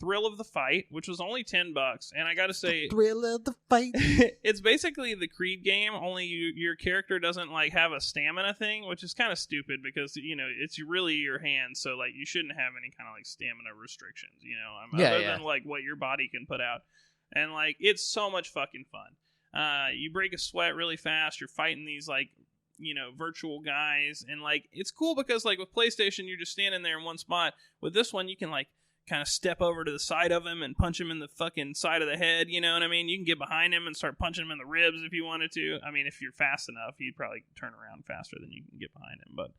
[SPEAKER 2] Thrill of the Fight, which was only $10, and I gotta say,
[SPEAKER 1] Thrill of the Fight.
[SPEAKER 2] It's basically the Creed game, only your character doesn't, like, have a stamina thing, which is kind of stupid because, you know, it's really your hands, so, like, you shouldn't have any kind of, like, stamina restrictions, you know, other than, like, what your body can put out. And, like, it's so much fucking fun. You break a sweat really fast. You're fighting these, like, you know, virtual guys. And, like, it's cool because, like, with PlayStation, you're just standing there in one spot. With this one, you can, like, kind of step over to the side of him and punch him in the fucking side of the head. You know what I mean? You can get behind him and start punching him in the ribs if you wanted to. I mean, if you're fast enough, you'd probably turn around faster than you can get behind him. But,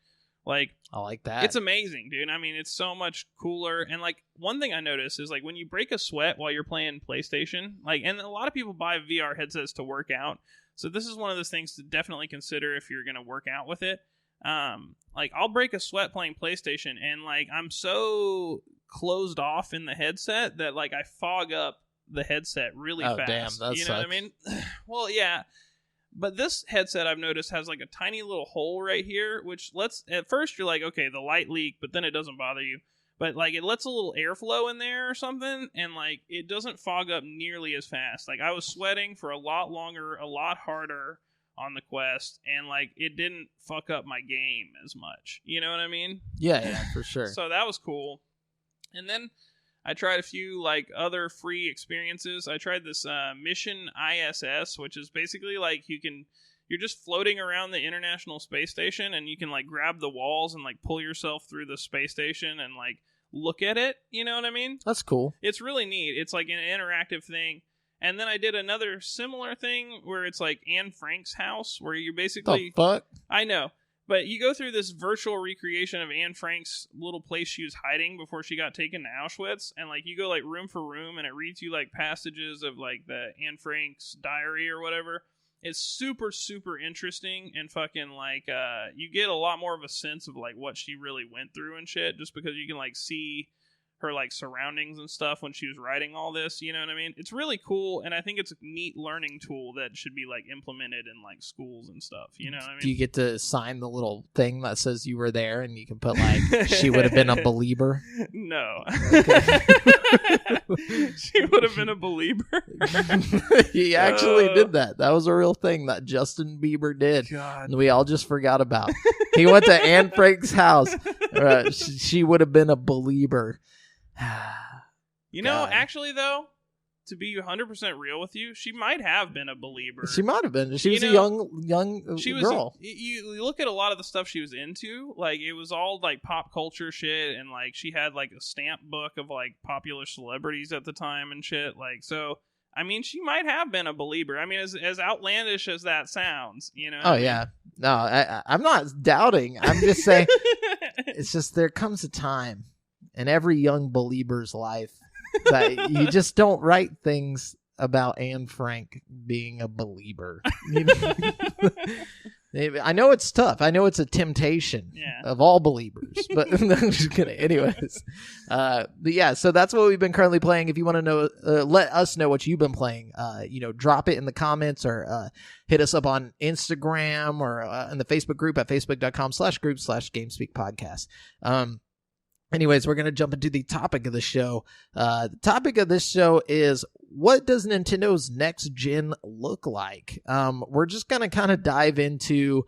[SPEAKER 2] like,
[SPEAKER 1] I like that.
[SPEAKER 2] It's amazing, dude. I mean, it's so much cooler. And, like, one thing I noticed is, like, when you break a sweat while you're playing PlayStation, like, and a lot of people buy VR headsets to work out. So this is one of those things to definitely consider if you're going to work out with it. Like, I'll break a sweat playing PlayStation, and, like, I'm so closed off in the headset that, like, I fog up the headset really fast.
[SPEAKER 1] Damn, that
[SPEAKER 2] you
[SPEAKER 1] sucks.
[SPEAKER 2] know what I mean? Well, yeah. But this headset, I've noticed, has, like, a tiny little hole right here, which at first you're like, okay, the light leak, but then it doesn't bother you. But, like, it lets a little airflow in there or something, and, like, it doesn't fog up nearly as fast. Like, I was sweating for a lot longer, a lot harder on the Quest, and, like, it didn't fuck up my game as much. You know what I mean?
[SPEAKER 1] Yeah, for sure.
[SPEAKER 2] So that was cool. And then I tried a few, like, other free experiences. I tried this Mission ISS, which is basically, like, you're just floating around the International Space Station, and you can, like, grab the walls and, like, pull yourself through the space station and, like, look at it. You know what I mean?
[SPEAKER 1] That's cool.
[SPEAKER 2] It's really neat. It's, like, an interactive thing. And then I did another similar thing where it's, like, Anne Frank's house, where you basically...
[SPEAKER 1] The fuck?
[SPEAKER 2] I know. But you go through this virtual recreation of Anne Frank's little place she was hiding before she got taken to Auschwitz. And, like, you go, like, room for room, and it reads you, like, passages of, like, the Anne Frank's diary or whatever. it's super, super interesting, and fucking, like, you get a lot more of a sense of, like, what she really went through and shit, just because you can, like, see her, like, surroundings and stuff when she was writing all this, you know what I mean? It's really cool, and I think it's a neat learning tool that should be, like, implemented in, like, schools and stuff, you know what I mean?
[SPEAKER 1] Do you get to sign the little thing that says you were there, and you can put, like, she would have been a believer?
[SPEAKER 2] No.
[SPEAKER 1] Okay.
[SPEAKER 2] She would have been a believer.
[SPEAKER 1] He actually did that. That was a real thing that Justin Bieber did.
[SPEAKER 2] God.
[SPEAKER 1] And we all just forgot about. He went to Anne Frank's house. She would have been a believer.
[SPEAKER 2] You know, actually, though, to be 100% real with you, she might have been a believer.
[SPEAKER 1] She might have been. She was a young girl.
[SPEAKER 2] You look at a lot of the stuff she was into, like, it was all, like, pop culture shit, and, like, she had, like, a stamp book of, like, popular celebrities at the time and shit. Like, so, I mean, she might have been a believer. I mean, as outlandish as that sounds, you know?
[SPEAKER 1] Oh, yeah. No, I'm not doubting. I'm just saying, it's just there comes a time in every young believer's life that you just don't write things about Anne Frank being a believer. I know it's tough. I know it's a temptation of all believers, but I'm just kidding. Anyways, but yeah, so that's what we've been currently playing. If you want to know, let us know what you've been playing. Drop it in the comments or hit us up on Instagram or in the Facebook group at facebook.com/group/GameSpeak podcast. Anyways, we're going to jump into the topic of the show. The topic of this show is, what does Nintendo's next gen look like? We're just going to kind of dive into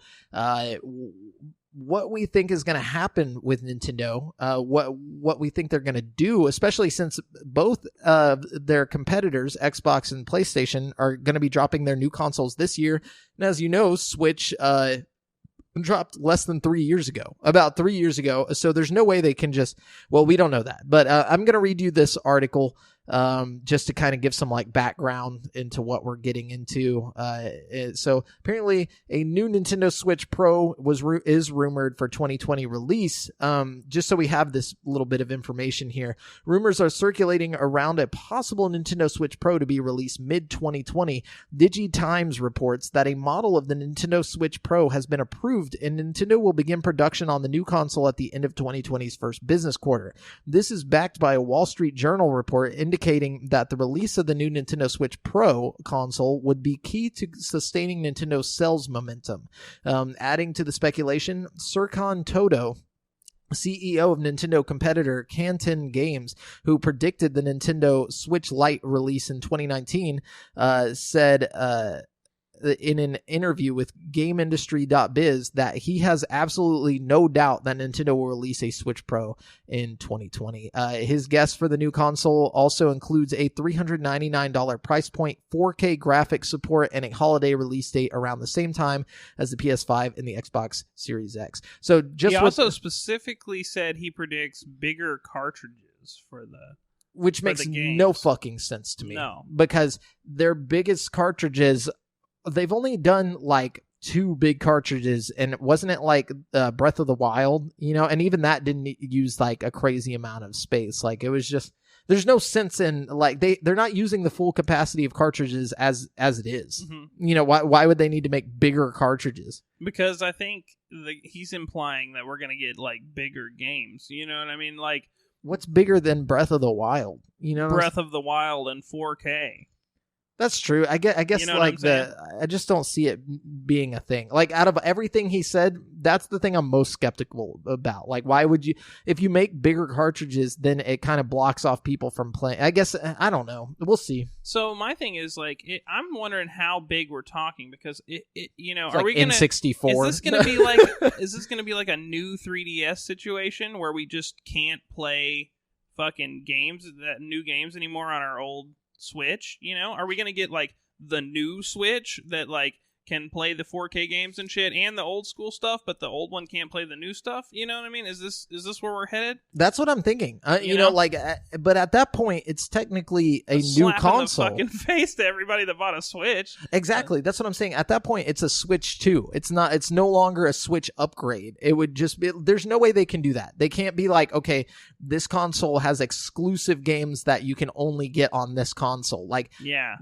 [SPEAKER 1] what we think is going to happen with Nintendo, what we think they're going to do, especially since both their competitors, Xbox and PlayStation, are going to be dropping their new consoles this year. And as you know, Switch dropped less than 3 years ago, about 3 years ago. So there's no way they can just, well, we don't know that, but I'm going to read you this article just to kind of give some like background into what we're getting into. So apparently a new Nintendo Switch Pro is rumored for 2020 release. Just so we have this little bit of information here. Rumors are circulating around a possible Nintendo Switch Pro to be released mid-2020. DigiTimes reports that a model of the Nintendo Switch Pro has been approved, and Nintendo will begin production on the new console at the end of 2020's first business quarter. This is backed by a Wall Street Journal report indicating that the release of the new Nintendo Switch Pro console would be key to sustaining Nintendo's sales momentum. Adding to the speculation, Serkan Toto, CEO of Nintendo competitor Canton Games, who predicted the Nintendo Switch Lite release in 2019, said in an interview with GameIndustry.biz that he has absolutely no doubt that Nintendo will release a Switch Pro in 2020. His guess for the new console also includes a $399 price point, 4K graphics support, and a holiday release date around the same time as the PS5 and the Xbox Series X. So just
[SPEAKER 2] he also specifically said he predicts bigger cartridges for the...
[SPEAKER 1] Which makes no fucking sense to me.
[SPEAKER 2] No.
[SPEAKER 1] Because their biggest cartridges... They've only done like 2 big cartridges, and wasn't it like Breath of the Wild, and even that didn't use like a crazy amount of space. Like it was just, there's no sense in like they're not using the full capacity of cartridges as it is. Mm-hmm. Why would they need to make bigger cartridges?
[SPEAKER 2] Because I think he's implying that we're gonna get like bigger games. You know what I mean? Like,
[SPEAKER 1] what's bigger than Breath of the Wild?
[SPEAKER 2] Breath of the Wild in 4K.
[SPEAKER 1] That's true. I guess like I just don't see it being a thing. Like out of everything he said, that's the thing I'm most skeptical about. Like, why would you, if you make bigger cartridges, then it kind of blocks off people from playing. I guess, I don't know. We'll see.
[SPEAKER 2] So my thing is like, I'm wondering how big we're talking, because
[SPEAKER 1] it's
[SPEAKER 2] are
[SPEAKER 1] like
[SPEAKER 2] we gonna
[SPEAKER 1] N64?
[SPEAKER 2] Is this gonna be like a new 3DS situation where we just can't play fucking new games anymore on our old Switch? Are we gonna get like the new Switch that like can play the 4K games and shit and the old school stuff, but the old one can't play the new stuff? You know what I mean? Is this where we're headed?
[SPEAKER 1] That's what I'm thinking. But at that point, it's technically a new console.
[SPEAKER 2] The fucking face to everybody that bought a Switch.
[SPEAKER 1] Exactly. That's what I'm saying. At that point, it's a Switch 2. It's no longer a Switch upgrade. It would just be, there's no way they can do that. They can't be like, okay, this console has exclusive games that you can only get on this console. Like,
[SPEAKER 2] yeah.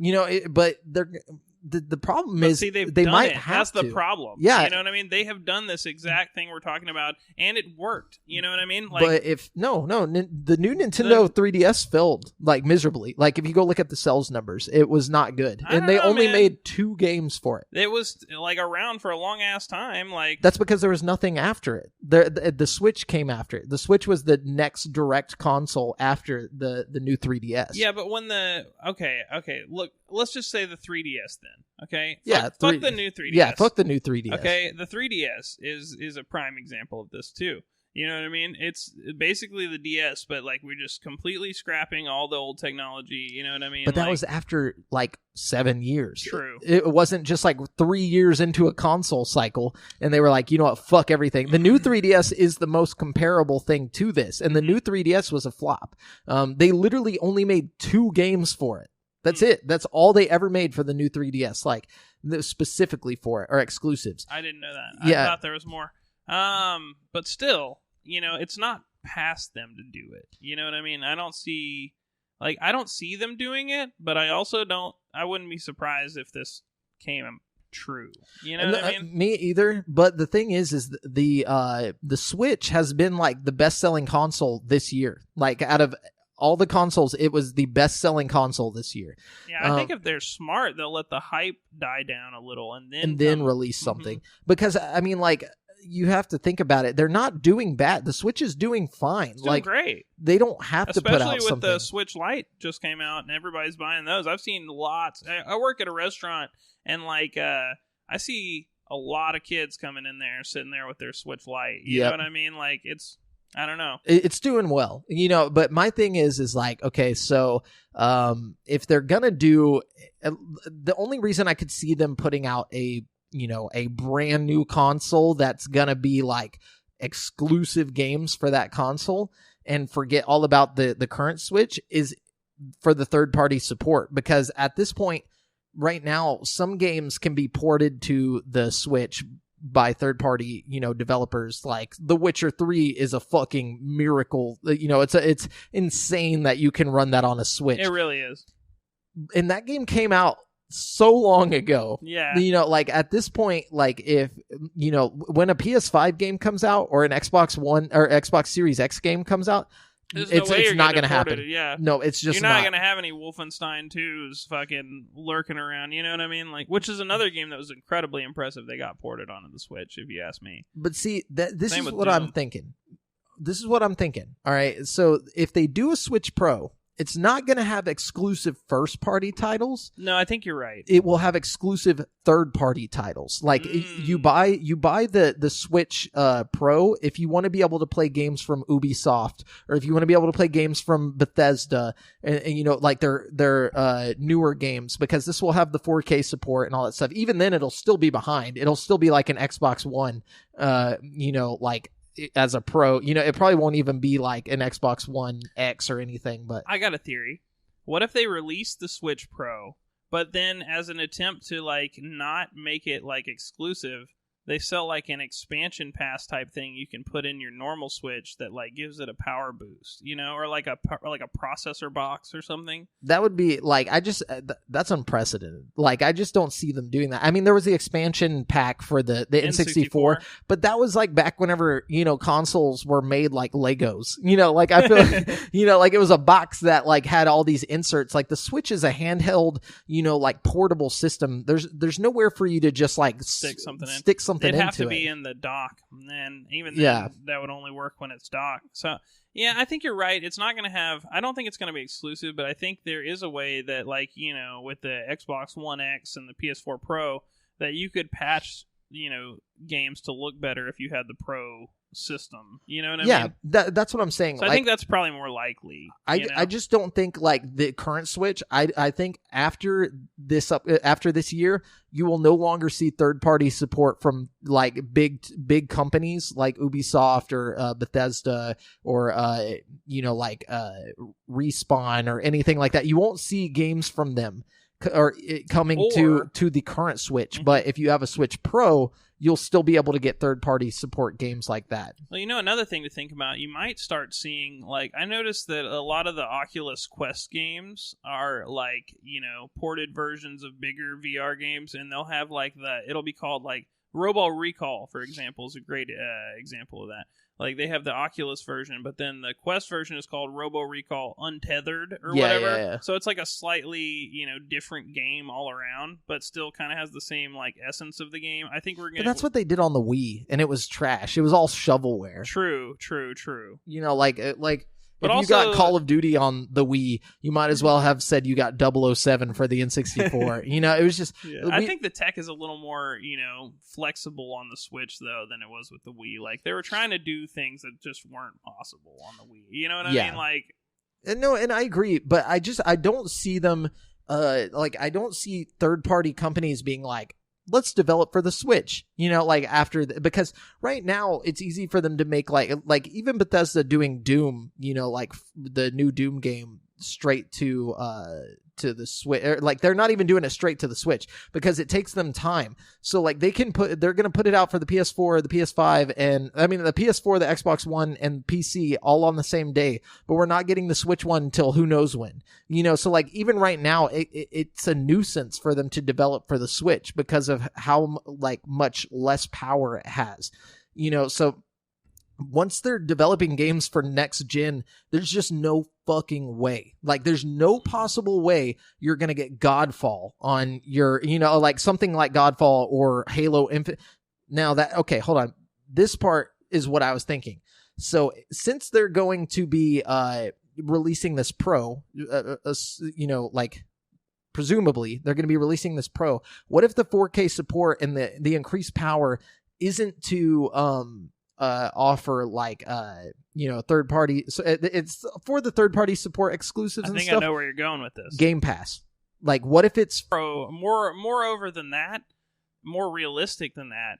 [SPEAKER 1] But the problem is
[SPEAKER 2] they
[SPEAKER 1] might have
[SPEAKER 2] That's
[SPEAKER 1] to.
[SPEAKER 2] the problem.
[SPEAKER 1] Yeah.
[SPEAKER 2] You know what I mean? They have done this exact thing we're talking about, and it worked. You know what I mean?
[SPEAKER 1] But if the new Nintendo 3DS failed like miserably. Like if you go look at the sales numbers, it was not good, and they only made 2 games for it.
[SPEAKER 2] It was like around for a long ass time. Like
[SPEAKER 1] that's because there was nothing after it. The Switch came after it. The Switch was the next direct console after the new 3DS.
[SPEAKER 2] Yeah, but when okay, look, let's just say the 3DS then. Okay, fuck the new 3DS.
[SPEAKER 1] Yeah, fuck the new 3DS.
[SPEAKER 2] Okay, the 3DS is a prime example of this too. You know what I mean? It's basically the DS, but like we're just completely scrapping all the old technology. You know what I mean?
[SPEAKER 1] But that was after like 7 years.
[SPEAKER 2] True.
[SPEAKER 1] It wasn't just like 3 years into a console cycle, and they were like, you know what, fuck everything. The new 3DS is the most comparable thing to this, and the new 3DS was a flop. They literally only made 2 games for it. That's it. That's all they ever made for the new 3DS, like specifically for it, or exclusives.
[SPEAKER 2] I didn't know that. I thought there was more. But still, you know, it's not past them to do it. You know what I mean? I don't see them doing it, but I wouldn't be surprised if this came true. You know what I mean?
[SPEAKER 1] Me either. But the thing is the Switch has been like the best-selling console this year. Like out of all the consoles, it was the best-selling console this year.
[SPEAKER 2] Yeah, I think if they're smart, they'll let the hype die down a little and
[SPEAKER 1] then release something. Mm-hmm. Because I mean, like, you have to think about it. They're not doing bad. The Switch is doing fine.
[SPEAKER 2] It's doing great.
[SPEAKER 1] They don't have to put out something.
[SPEAKER 2] Especially with the Switch Lite just came out and everybody's buying those. I've seen lots. I work at a restaurant and like I see a lot of kids coming in there, sitting there with their Switch Lite. You know what I mean? Like I don't know.
[SPEAKER 1] It's doing well, you know, but my thing is like, okay, so if they're going to do, the only reason I could see them putting out a brand new console that's going to be like exclusive games for that console and forget all about the current Switch is for the third party support. Because at this point right now, some games can be ported to the Switch by third-party, developers. Like The Witcher 3 is a fucking miracle. It's insane that you can run that on a Switch.
[SPEAKER 2] It really is.
[SPEAKER 1] And that game came out so long ago.
[SPEAKER 2] Yeah.
[SPEAKER 1] Like at this point, like if, when a PS5 game comes out or an Xbox One or Xbox Series X game comes out, it's not going to happen.
[SPEAKER 2] Yeah.
[SPEAKER 1] No, it's just
[SPEAKER 2] you're not going to have any Wolfenstein 2s fucking lurking around. You know what I mean? Like, which is another game that was incredibly impressive. They got ported onto the Switch, if you ask me.
[SPEAKER 1] But see, this is what I'm thinking. All right. So if they do a Switch Pro, it's not going to have exclusive first-party titles.
[SPEAKER 2] No, I think you're right.
[SPEAKER 1] It will have exclusive third-party titles. Like you buy the Switch Pro if you want to be able to play games from Ubisoft, or if you want to be able to play games from Bethesda, and like their newer games, because this will have the 4K support and all that stuff. Even then, it'll still be behind. It'll still be like an Xbox One, like as a Pro. It probably won't even be like an Xbox One X or anything. But
[SPEAKER 2] I got a theory. What if they release the Switch Pro, but then as an attempt to like not make it like exclusive, they sell like an expansion pass type thing you can put in your normal Switch that like gives it a power boost, or like a processor box or something.
[SPEAKER 1] That would be like, that's unprecedented. Like, I just don't see them doing that. I mean, there was the expansion pack for the N64, but that was like back whenever, consoles were made like Legos, like I feel, like it was a box that like had all these inserts. Like the Switch is a handheld, like portable system. There's nowhere for you to just like
[SPEAKER 2] stick something
[SPEAKER 1] It'd
[SPEAKER 2] have to be in the dock, and even then, that would only work when it's docked. So, yeah, I think you're right. It's not going to have... I don't think it's going to be exclusive, but I think there is a way that, like, with the Xbox One X and the PS4 Pro, that you could patch, games to look better if you had the Pro system. You know what I mean?
[SPEAKER 1] Yeah, that's what I'm saying.
[SPEAKER 2] So I think that's probably more likely.
[SPEAKER 1] I just don't think like the current Switch. I think after this year, you will no longer see third party support from like big companies like Ubisoft or Bethesda or like Respawn or anything like that. You won't see games from them coming to the current Switch. But if you have a Switch Pro, you'll still be able to get third-party support games like that.
[SPEAKER 2] Well, another thing to think about, you might start seeing, like, I noticed that a lot of the Oculus Quest games are, like, ported versions of bigger VR games, and they'll have, like, it'll be called, like, Robo Recall, for example, is a great example of that. Like, they have the Oculus version, but then the Quest version is called Robo Recall Untethered or whatever. Yeah. So it's like a slightly, different game all around, but still kind of has the same, like, essence of the game. I think we're going to...
[SPEAKER 1] But that's what they did on the Wii, and it was trash. It was all shovelware.
[SPEAKER 2] True.
[SPEAKER 1] But if you got Call of Duty on the Wii, you might as well have said you got 007 for the N64. It was just...
[SPEAKER 2] Yeah. I think the tech is a little more, flexible on the Switch, though, than it was with the Wii. Like, they were trying to do things that just weren't possible on the Wii. You know what I mean? Like...
[SPEAKER 1] No, and I agree, but I don't see them... I don't see third-party companies being like, let's develop for the Switch, because right now it's easy for them to make like even Bethesda doing Doom, like the new Doom game straight to the Switch, like they're not even doing it straight to the Switch because it takes them time. So like they're going to put it out for the PS4, the PS5, and I mean the PS4, the Xbox One, and PC all on the same day, but we're not getting the Switch one until who knows when. So like even right now it's a nuisance for them to develop for the Switch because of how like much less power it has. So once they're developing games for next gen, there's just no fucking way. Like, there's no possible way you're going to get Godfall on your, like something like Godfall or Halo Infinite. Now okay, hold on. This part is what I was thinking. So since they're going to be releasing this Pro, like presumably they're going to be releasing this Pro, what if the 4K support and the increased power isn't to offer like third party, so it's for the third party support exclusives and stuff.
[SPEAKER 2] I know where you're going with this.
[SPEAKER 1] Game Pass. Like, what if it's
[SPEAKER 2] moreover than that, more realistic than that,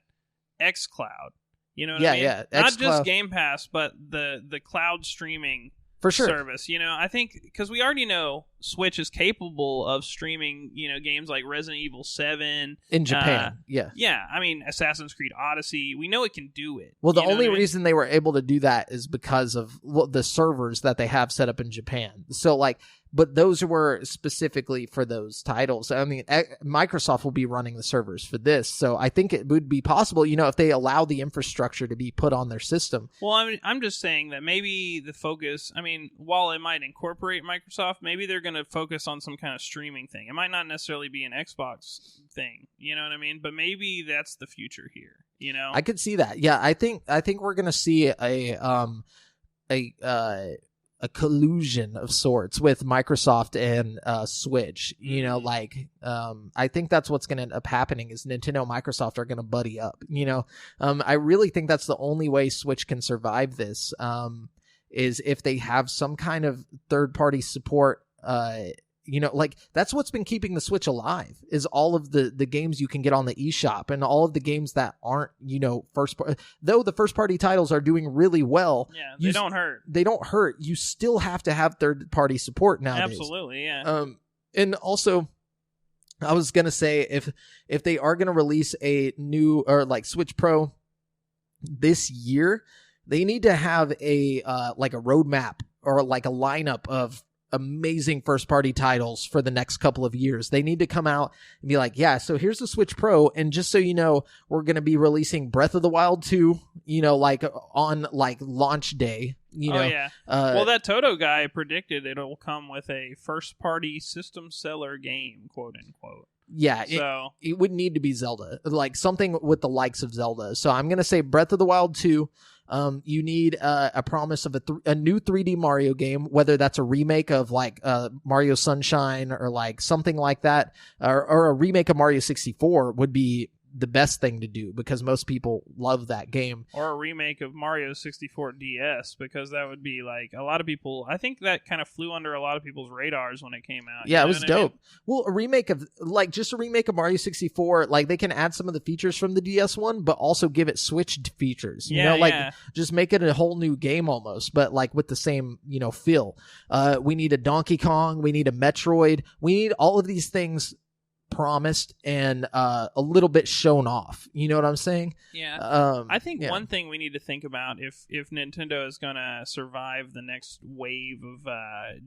[SPEAKER 2] xCloud. You know what I mean?
[SPEAKER 1] Yeah,
[SPEAKER 2] not just Game Pass, but the cloud streaming
[SPEAKER 1] for sure
[SPEAKER 2] service. I think because we already know Switch is capable of streaming, games like Resident Evil 7
[SPEAKER 1] in Japan.
[SPEAKER 2] Yeah. I mean, Assassin's Creed Odyssey. We know it can do it.
[SPEAKER 1] Well, the only reason they were able to do that is because of the servers that they have set up in Japan. So like, but those were specifically for those titles. I mean, Microsoft will be running the servers for this, so I think it would be possible, if they allow the infrastructure to be put on their system.
[SPEAKER 2] Well, I'm just saying that maybe the focus, I mean, while it might incorporate Microsoft, maybe they're going to focus on some kind of streaming thing. It might not necessarily be an Xbox thing, you know what I mean? But maybe that's the future here,
[SPEAKER 1] I could see that. Yeah, I think we're going to see a collusion of sorts with Microsoft and Switch. I think that's what's going to end up happening is Nintendo and Microsoft are going to buddy up. I really think that's the only way Switch can survive this, is if they have some kind of third-party support. That's what's been keeping the Switch alive is all of the games you can get on the eShop and all of the games that aren't, though the first party titles are doing really well.
[SPEAKER 2] Yeah, they don't hurt.
[SPEAKER 1] They don't hurt. You still have to have third party support nowadays.
[SPEAKER 2] Absolutely, yeah.
[SPEAKER 1] And also, I was going to say if they are going to release a new or like Switch Pro this year, they need to have a roadmap or like a lineup of amazing first party titles for the next couple of years. They need to come out and be like, yeah, so here's the Switch Pro, and just so you know, we're going to be releasing Breath of the Wild 2, on like launch day.
[SPEAKER 2] Well, that Toto guy predicted it'll come with a first party system seller game, quote unquote.
[SPEAKER 1] Yeah,
[SPEAKER 2] so
[SPEAKER 1] it would need to be Zelda, like something with the likes of Zelda. So I'm going to say Breath of the Wild 2. You need a promise of a new 3D Mario game, whether that's a remake of like Mario Sunshine or like something like that, or a remake of Mario 64 would be the best thing to do because most people love that game.
[SPEAKER 2] Or a remake of Mario 64 DS, because that would be like a lot of people. I think that kind of flew under a lot of people's radars when it came out.
[SPEAKER 1] Yeah, it was dope. Well, a remake of Mario 64, like they can add some of the features from the DS one, but also give it Switch features. Just make it a whole new game almost, but like with the same, feel. We need a Donkey Kong, we need a Metroid, we need all of these things promised and a little bit shown off. You know what I'm saying?
[SPEAKER 2] Yeah. I think one thing we need to think about if Nintendo is going to survive the next wave of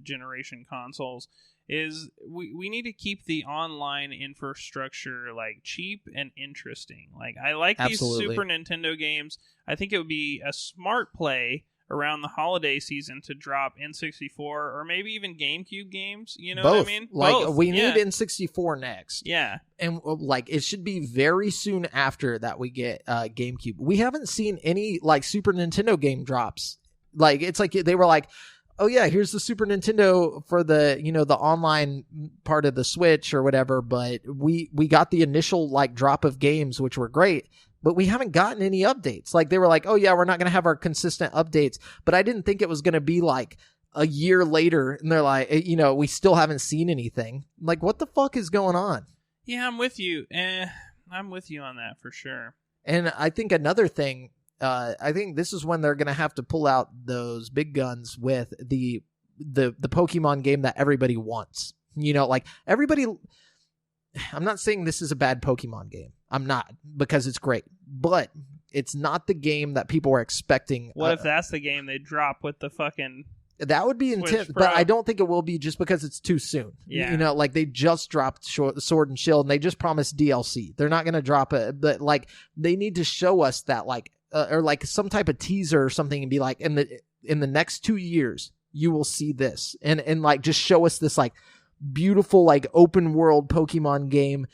[SPEAKER 2] generation consoles is we need to keep the online infrastructure like cheap and interesting. Like I like
[SPEAKER 1] Absolutely.
[SPEAKER 2] these Super Nintendo games. I think it would be a smart play around the holiday season to drop N64 or maybe even GameCube games. You know
[SPEAKER 1] Both.
[SPEAKER 2] what I mean?
[SPEAKER 1] Like
[SPEAKER 2] Both.
[SPEAKER 1] we need N64 next.
[SPEAKER 2] Yeah.
[SPEAKER 1] And like it should be very soon after that we get GameCube. We haven't seen any like Super Nintendo game drops. Like it's like they were like, oh yeah, here's the Super Nintendo for the, the online part of the Switch or whatever, but we got the initial like drop of games which were great. But we haven't gotten any updates. Like they were like, oh yeah, we're not going to have our consistent updates. But I didn't think it was going to be like a year later. And they're like, we still haven't seen anything. Like what the fuck is going on?
[SPEAKER 2] Yeah, I'm with you. I'm with you on that for sure.
[SPEAKER 1] And I think another thing, I think this is when they're going to have to pull out those big guns with the Pokemon game that everybody wants. Like everybody... I'm not saying this is a bad Pokemon game. I'm not, because it's great. But it's not the game that people were expecting.
[SPEAKER 2] What if that's the game they drop with the fucking...
[SPEAKER 1] That would be intense, but I don't think it will be just because it's too soon.
[SPEAKER 2] Yeah.
[SPEAKER 1] Like they just dropped Sword and Shield and they just promised DLC. They're not going to drop it, but like they need to show us that like, or like some type of teaser or something and be like, in the next 2 years, you will see this. And like just show us this like beautiful like open world Pokemon game,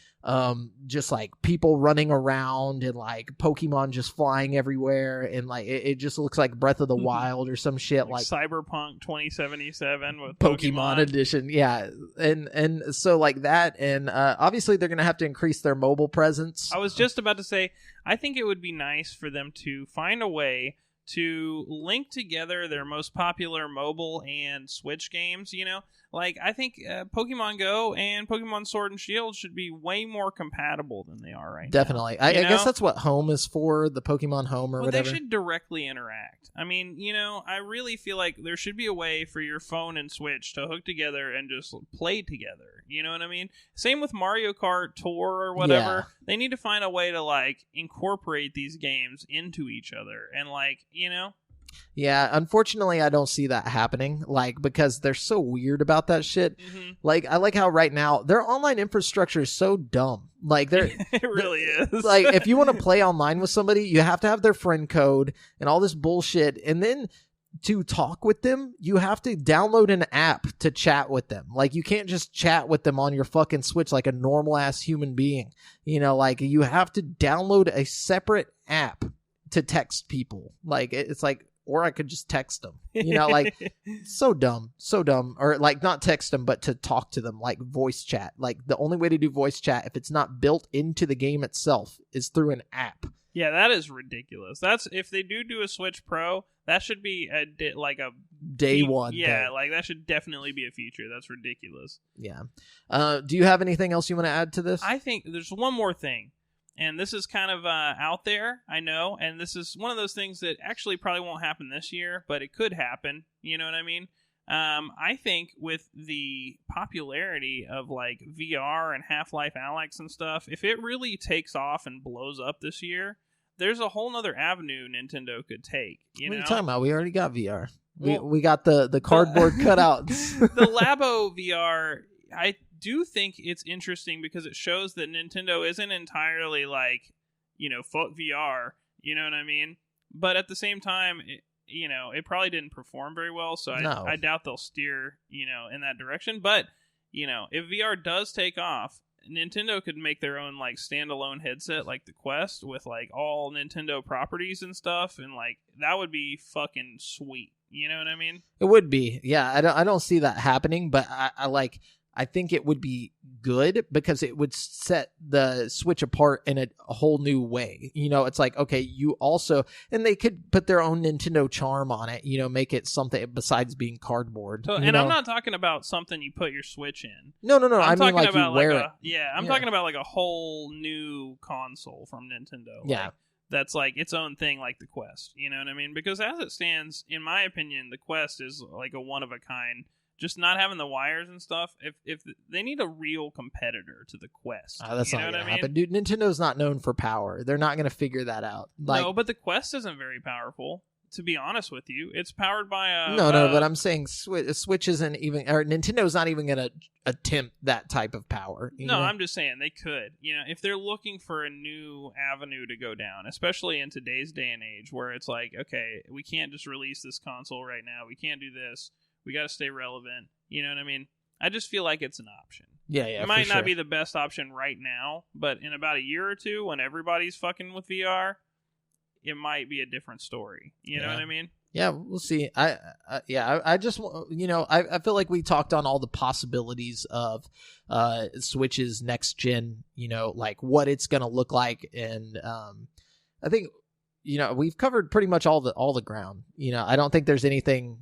[SPEAKER 1] just like people running around and like Pokemon just flying everywhere, and like it just looks like Breath of the Wild or some shit like
[SPEAKER 2] Cyberpunk 2077 with
[SPEAKER 1] Pokemon edition. Yeah, and so like that, and obviously they're gonna have to increase their mobile presence.
[SPEAKER 2] I was just about to say, I think it would be nice for them to find a way to link together their most popular mobile and Switch games, Like, I think Pokemon Go and Pokemon Sword and Shield should be way more compatible than they are right
[SPEAKER 1] Definitely.
[SPEAKER 2] now.
[SPEAKER 1] I guess that's what Home is for, the Pokemon Home or whatever.
[SPEAKER 2] They should directly interact. I mean, I really feel like there should be a way for your phone and Switch to hook together and just play together. You know what I mean? Same with Mario Kart Tour or whatever.
[SPEAKER 1] Yeah.
[SPEAKER 2] They need to find a way to, like, incorporate these games into each other and, like,
[SPEAKER 1] Yeah, unfortunately, I don't see that happening, like, because they're so weird about that shit.
[SPEAKER 2] Mm-hmm.
[SPEAKER 1] Like, I like how right now, their online infrastructure is so dumb. Like,
[SPEAKER 2] it really is.
[SPEAKER 1] Like, if you want to play online with somebody, you have to have their friend code and all this bullshit. And then to talk with them, you have to download an app to chat with them. Like, you can't just chat with them on your fucking Switch like a normal-ass human being. Like, you have to download a separate app to text people. Like, it's like... Or I could just text them, like so dumb. Or like not text them, but to talk to them, like voice chat. Like the only way to do voice chat, if it's not built into the game itself, is through an app.
[SPEAKER 2] Yeah, that is ridiculous. That's if they do a Switch Pro, that should be a
[SPEAKER 1] day one.
[SPEAKER 2] Yeah,
[SPEAKER 1] thing.
[SPEAKER 2] like that should definitely be a feature. That's ridiculous.
[SPEAKER 1] Yeah. Do you have anything else you want to add to this?
[SPEAKER 2] I think there's one more thing. And this is kind of out there, I know, and this is one of those things that actually probably won't happen this year, but it could happen, you know what I mean? I think with the popularity of, like, VR and Half-Life Alyx and stuff, if it really takes off and blows up this year, there's a whole nother avenue Nintendo could take,
[SPEAKER 1] What are you talking about? We already got VR. We got the cardboard cutouts.
[SPEAKER 2] The Labo VR, I do think it's interesting because it shows that Nintendo isn't entirely like, fuck VR, you know what I mean? But at the same time, it probably didn't perform very well, so I doubt they'll steer, in that direction. But, if VR does take off, Nintendo could make their own, like, standalone headset like the Quest with, like, all Nintendo properties and stuff, and, like, that would be fucking sweet. You know what I mean?
[SPEAKER 1] It would be. Yeah, I don't see that happening, but I like... I think it would be good because it would set the Switch apart in a whole new way. You know, it's like, okay, you also, and they could put their own Nintendo charm on it, you know, make it something besides being cardboard.
[SPEAKER 2] So, and I'm not talking about something you put your Switch in.
[SPEAKER 1] No. I mean, like you wear it.
[SPEAKER 2] Yeah, I'm talking about like a whole new console from Nintendo.
[SPEAKER 1] Yeah.
[SPEAKER 2] Like, that's like its own thing, like the Quest. You know what I mean? Because as it stands, in my opinion, the Quest is like a one of a kind. Just not having the wires and stuff. If they need a real competitor to the Quest,
[SPEAKER 1] that's not gonna happen, dude. Nintendo's not known for power. They're not gonna figure that out. Like,
[SPEAKER 2] no, but the Quest isn't very powerful. To be honest with you, it's powered by a
[SPEAKER 1] no. But I'm saying Switch isn't even, or Nintendo's not even gonna attempt that type of power.
[SPEAKER 2] No, I'm just saying they could. You know, if they're looking for a new avenue to go down, especially in today's day and age, where it's like, okay, we can't just release this console right now. We can't do this. We got to stay relevant. You know what I mean? I just feel like it's an option.
[SPEAKER 1] Yeah.
[SPEAKER 2] It might not be the best option right now, but in about a year or two, when everybody's fucking with VR, it might be a different story. You know what I mean?
[SPEAKER 1] Yeah, we'll see. I just, you know, I feel like we talked on all the possibilities of Switch's next gen, you know, like what it's going to look like. And I think, you know, we've covered pretty much all the ground. You know, I don't think there's anything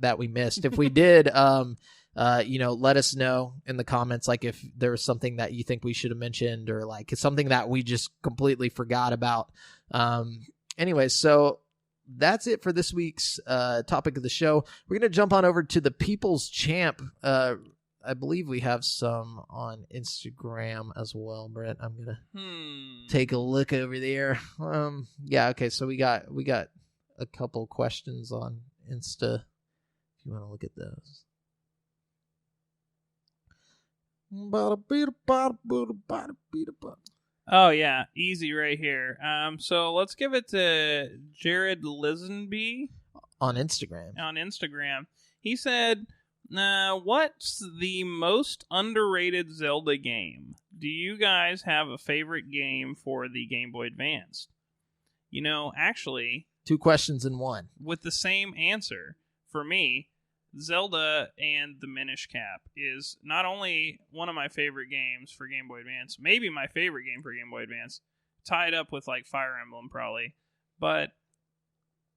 [SPEAKER 1] that we missed. If we did, you know, let us know in the comments, like if there was something that you think we should have mentioned or like something that we just completely forgot about. Anyway, so that's it for this week's topic of the show. We're going to jump on over to the People's Champ. I believe we have some on Instagram as well, Brent. I'm going to take a look over there. Yeah, okay, so we got a couple questions on Insta. You want to look at those.
[SPEAKER 2] Oh yeah, easy right here. So let's give it to Jared Lisenby
[SPEAKER 1] on Instagram.
[SPEAKER 2] He said, what's the most underrated Zelda game? Do you guys have a favorite game for the Game Boy Advance? You know, actually,
[SPEAKER 1] 2 questions in one
[SPEAKER 2] with the same answer. For me, Zelda and the Minish Cap is not only one of my favorite games for Game Boy Advance, maybe my favorite game for Game Boy Advance, tied up with like Fire Emblem probably, but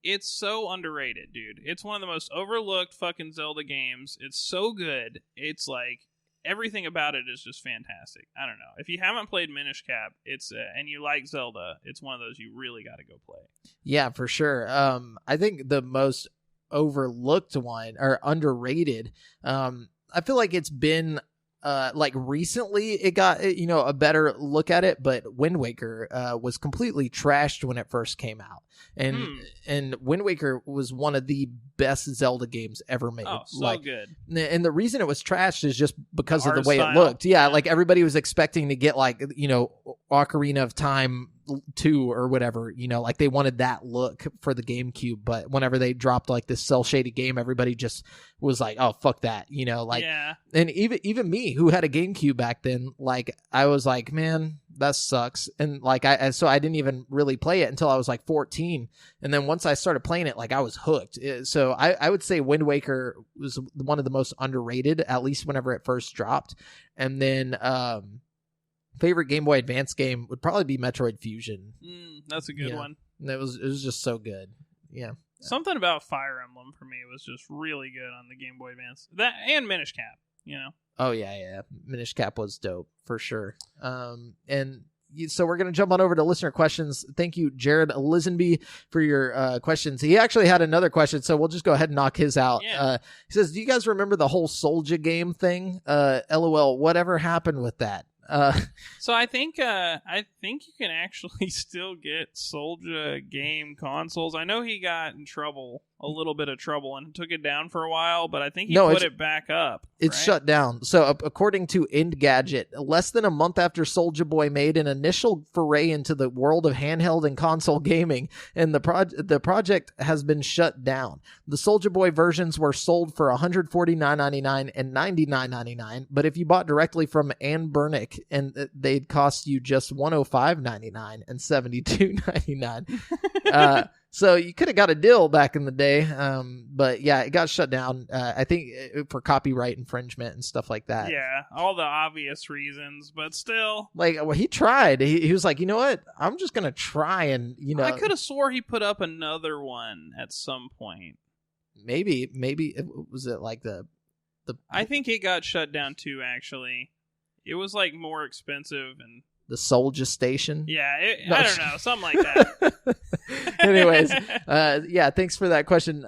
[SPEAKER 2] it's so underrated, dude. It's one of the most overlooked fucking Zelda games. It's so good. It's like everything about it is just fantastic. I don't know. If you haven't played Minish Cap, it's and you like Zelda, it's one of those you really got to go play.
[SPEAKER 1] Yeah, for sure. I think the most overlooked one or underrated, I feel like it's been like recently it got, you know, a better look at it, but Wind Waker was completely trashed when it first came out, and Wind Waker was one of the best Zelda games ever made.
[SPEAKER 2] Oh, so
[SPEAKER 1] like,
[SPEAKER 2] good.
[SPEAKER 1] And the reason it was trashed is just because of the way
[SPEAKER 2] style.
[SPEAKER 1] It looked. Yeah, like everybody was expecting to get like, you know, Ocarina of Time 2 or whatever, you know, like they wanted that look for the GameCube, but whenever they dropped like this cell shaded game, everybody just was like, oh fuck that, you know, like,
[SPEAKER 2] yeah.
[SPEAKER 1] And even me who had a GameCube back then, like I was like, man, that sucks. And like so I didn't even really play it until I was like 14, and then once I started playing it, like I was hooked. So I would say Wind Waker was one of the most underrated, at least whenever it first dropped. And then favorite Game Boy Advance game would probably be Metroid Fusion.
[SPEAKER 2] That's a good one.
[SPEAKER 1] It was just so good. Yeah.
[SPEAKER 2] Something about Fire Emblem for me was just really good on the Game Boy Advance. That and Minish Cap, you know.
[SPEAKER 1] Oh yeah. Minish Cap was dope for sure. So we're going to jump on over to listener questions. Thank you, Jared Lisenby, for your questions. He actually had another question, so we'll just go ahead and knock his out.
[SPEAKER 2] Yeah.
[SPEAKER 1] He says, do you guys remember the whole Soulja game thing? LOL, whatever happened with that?
[SPEAKER 2] So I think you can actually still get Soulja game consoles. I know he got in trouble, a little bit of trouble, and took it down for a while, but I think he put it back up.
[SPEAKER 1] It's
[SPEAKER 2] right?
[SPEAKER 1] shut down. So according to Engadget, less than a month after Soulja Boy made an initial foray into the world of handheld and console gaming, and the project has been shut down. The Soulja Boy versions were sold for $149.99 and $99.99, but if you bought directly from Ann Bernick, and they'd cost you just $105.99 and $72.99. So you could have got a deal back in the day, but yeah, it got shut down. I think for copyright infringement and stuff like that.
[SPEAKER 2] Yeah, all the obvious reasons, but still.
[SPEAKER 1] Like, well, he tried. He was like, you know what? I'm just gonna try and
[SPEAKER 2] I could have swore he put up another one at some point.
[SPEAKER 1] Maybe was it like the.
[SPEAKER 2] I think it got shut down too. Actually, it was like more expensive and.
[SPEAKER 1] The Soldier Station?
[SPEAKER 2] Yeah, I don't know. Something like that.
[SPEAKER 1] Anyways, yeah, thanks for that question.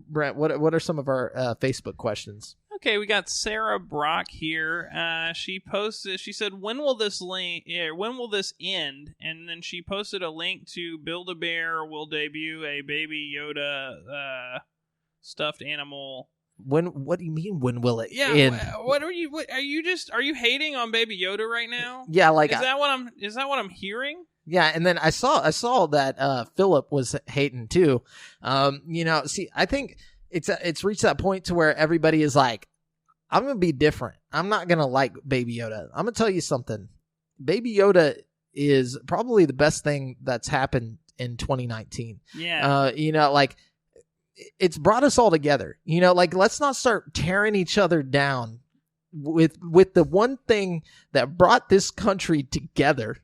[SPEAKER 1] Brent, what are some of our Facebook questions?
[SPEAKER 2] Okay, we got Sarah Brock here. She posted, she said, when will this end? And then she posted a link to Build-A-Bear will debut a Baby Yoda stuffed animal.
[SPEAKER 1] What do you mean? When will it end?
[SPEAKER 2] Yeah, what are you hating on Baby Yoda right now?
[SPEAKER 1] Yeah, like
[SPEAKER 2] is that what I'm hearing?
[SPEAKER 1] Yeah, and then I saw that Philip was hating too. See, I think it's reached that point to where everybody is like, I'm gonna be different. I'm not gonna like Baby Yoda. I'm gonna tell you something. Baby Yoda is probably the best thing that's happened in 2019.
[SPEAKER 2] Yeah.
[SPEAKER 1] It's brought us all together. Let's not start tearing each other down with the one thing that brought this country together.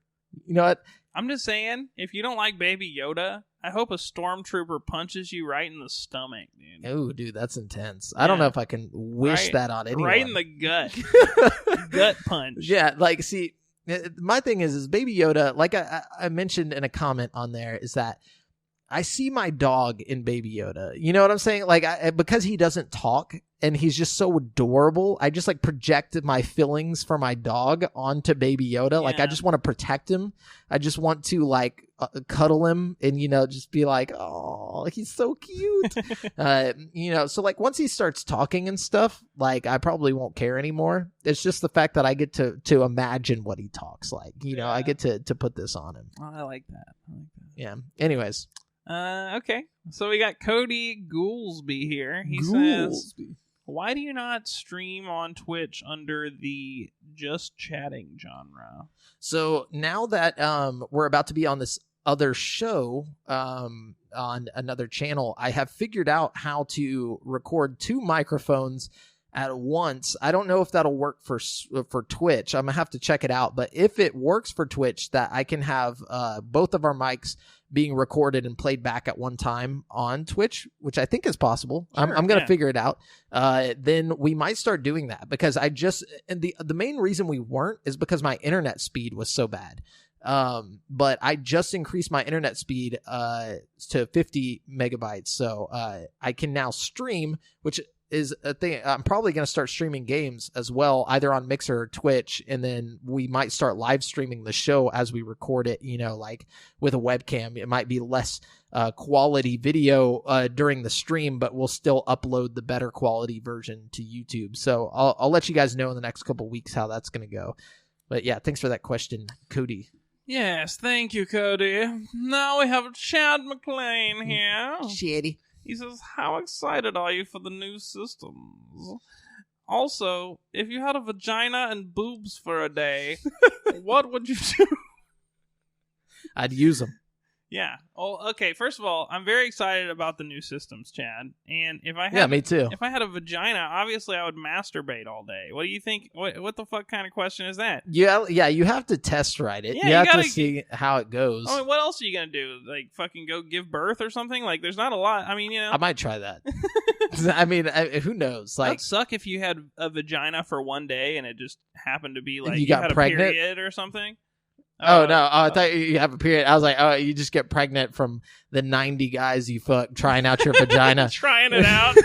[SPEAKER 1] You know what?
[SPEAKER 2] I'm just saying, if you don't like Baby Yoda, I hope a stormtrooper punches you right in the stomach, dude.
[SPEAKER 1] Oh, dude, that's intense. Yeah. I don't know if I can wish that on anyone.
[SPEAKER 2] Right in the gut. Gut punch.
[SPEAKER 1] Yeah, see, my thing is Baby Yoda, like I mentioned in a comment on there, is that I see my dog in Baby Yoda. You know what I'm saying? Because he doesn't talk and he's just so adorable, I just projected my feelings for my dog onto Baby Yoda. Yeah. I just want to protect him. I just want to cuddle him and, just be like, oh, he's so cute. So once he starts talking and stuff, I probably won't care anymore. It's just the fact that I get to imagine what he talks like. I get to put this on him.
[SPEAKER 2] Oh, I like that.
[SPEAKER 1] Yeah. Anyways.
[SPEAKER 2] Okay. So we got Cody Goolsby here. He says, why do you not stream on Twitch under the just chatting genre?
[SPEAKER 1] So now that we're about to be on this other show on another channel, I have figured out how to record 2 microphones at once. I don't know if that'll work for Twitch. I'm gonna have to check it out. But if it works for Twitch, that I can have both of our mics being recorded and played back at one time on Twitch, which I think is possible. Sure, I'm going to figure it out. Then we might start doing that, because and the main reason we weren't is because my internet speed was so bad. But I just increased my internet speed to 50 megabytes. So I can now stream, which is a thing. I'm probably going to start streaming games as well, either on Mixer or Twitch, and then we might start live streaming the show as we record it, with a webcam. It might be less quality video during the stream, but we'll still upload the better quality version to YouTube. So I'll let you guys know in the next couple weeks how that's going to go. But yeah, thanks for that question, Cody.
[SPEAKER 2] Yes, thank you, Cody. Now we have Chad McLean here.
[SPEAKER 1] Shitty.
[SPEAKER 2] He says, how excited are you for the new systems? Also, if you had a vagina and boobs for a day, what would you do?
[SPEAKER 1] I'd use them.
[SPEAKER 2] Yeah. Oh, okay. First of all, I'm very excited about the new systems, Chad. And if I had,
[SPEAKER 1] yeah, me too.
[SPEAKER 2] If I had a vagina, obviously I would masturbate all day. What do you think? What the fuck kind of question is that?
[SPEAKER 1] Yeah. You have to test ride it.
[SPEAKER 2] Yeah,
[SPEAKER 1] you have to see how it goes.
[SPEAKER 2] I mean, what else are you gonna do? Fucking go give birth or something? There's not a lot. I mean,
[SPEAKER 1] I might try that. I mean, who knows?
[SPEAKER 2] That'd suck if you had a vagina for one day and it just happened to be
[SPEAKER 1] you got
[SPEAKER 2] had
[SPEAKER 1] pregnant?
[SPEAKER 2] A period or something.
[SPEAKER 1] Oh, no. I thought you have a period. I was like, oh, you just get pregnant from the 90 guys you fuck trying out your vagina.
[SPEAKER 2] Trying it out.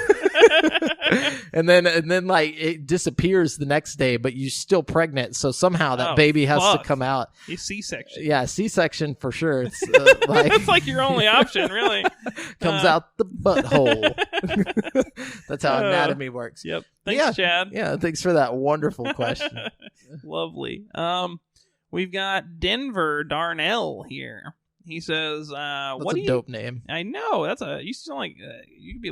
[SPEAKER 1] and then it disappears the next day, but you're still pregnant. So somehow that baby has to come out.
[SPEAKER 2] A C-section.
[SPEAKER 1] Yeah, C-section for sure. It's
[SPEAKER 2] it's your only option, really.
[SPEAKER 1] Comes out the butthole. That's how anatomy works.
[SPEAKER 2] Yep. Thanks, Chad.
[SPEAKER 1] Yeah, thanks for that wonderful question.
[SPEAKER 2] Lovely. We've got Denver Darnell here. He says, "What a
[SPEAKER 1] dope name."
[SPEAKER 2] I know you sound like you could be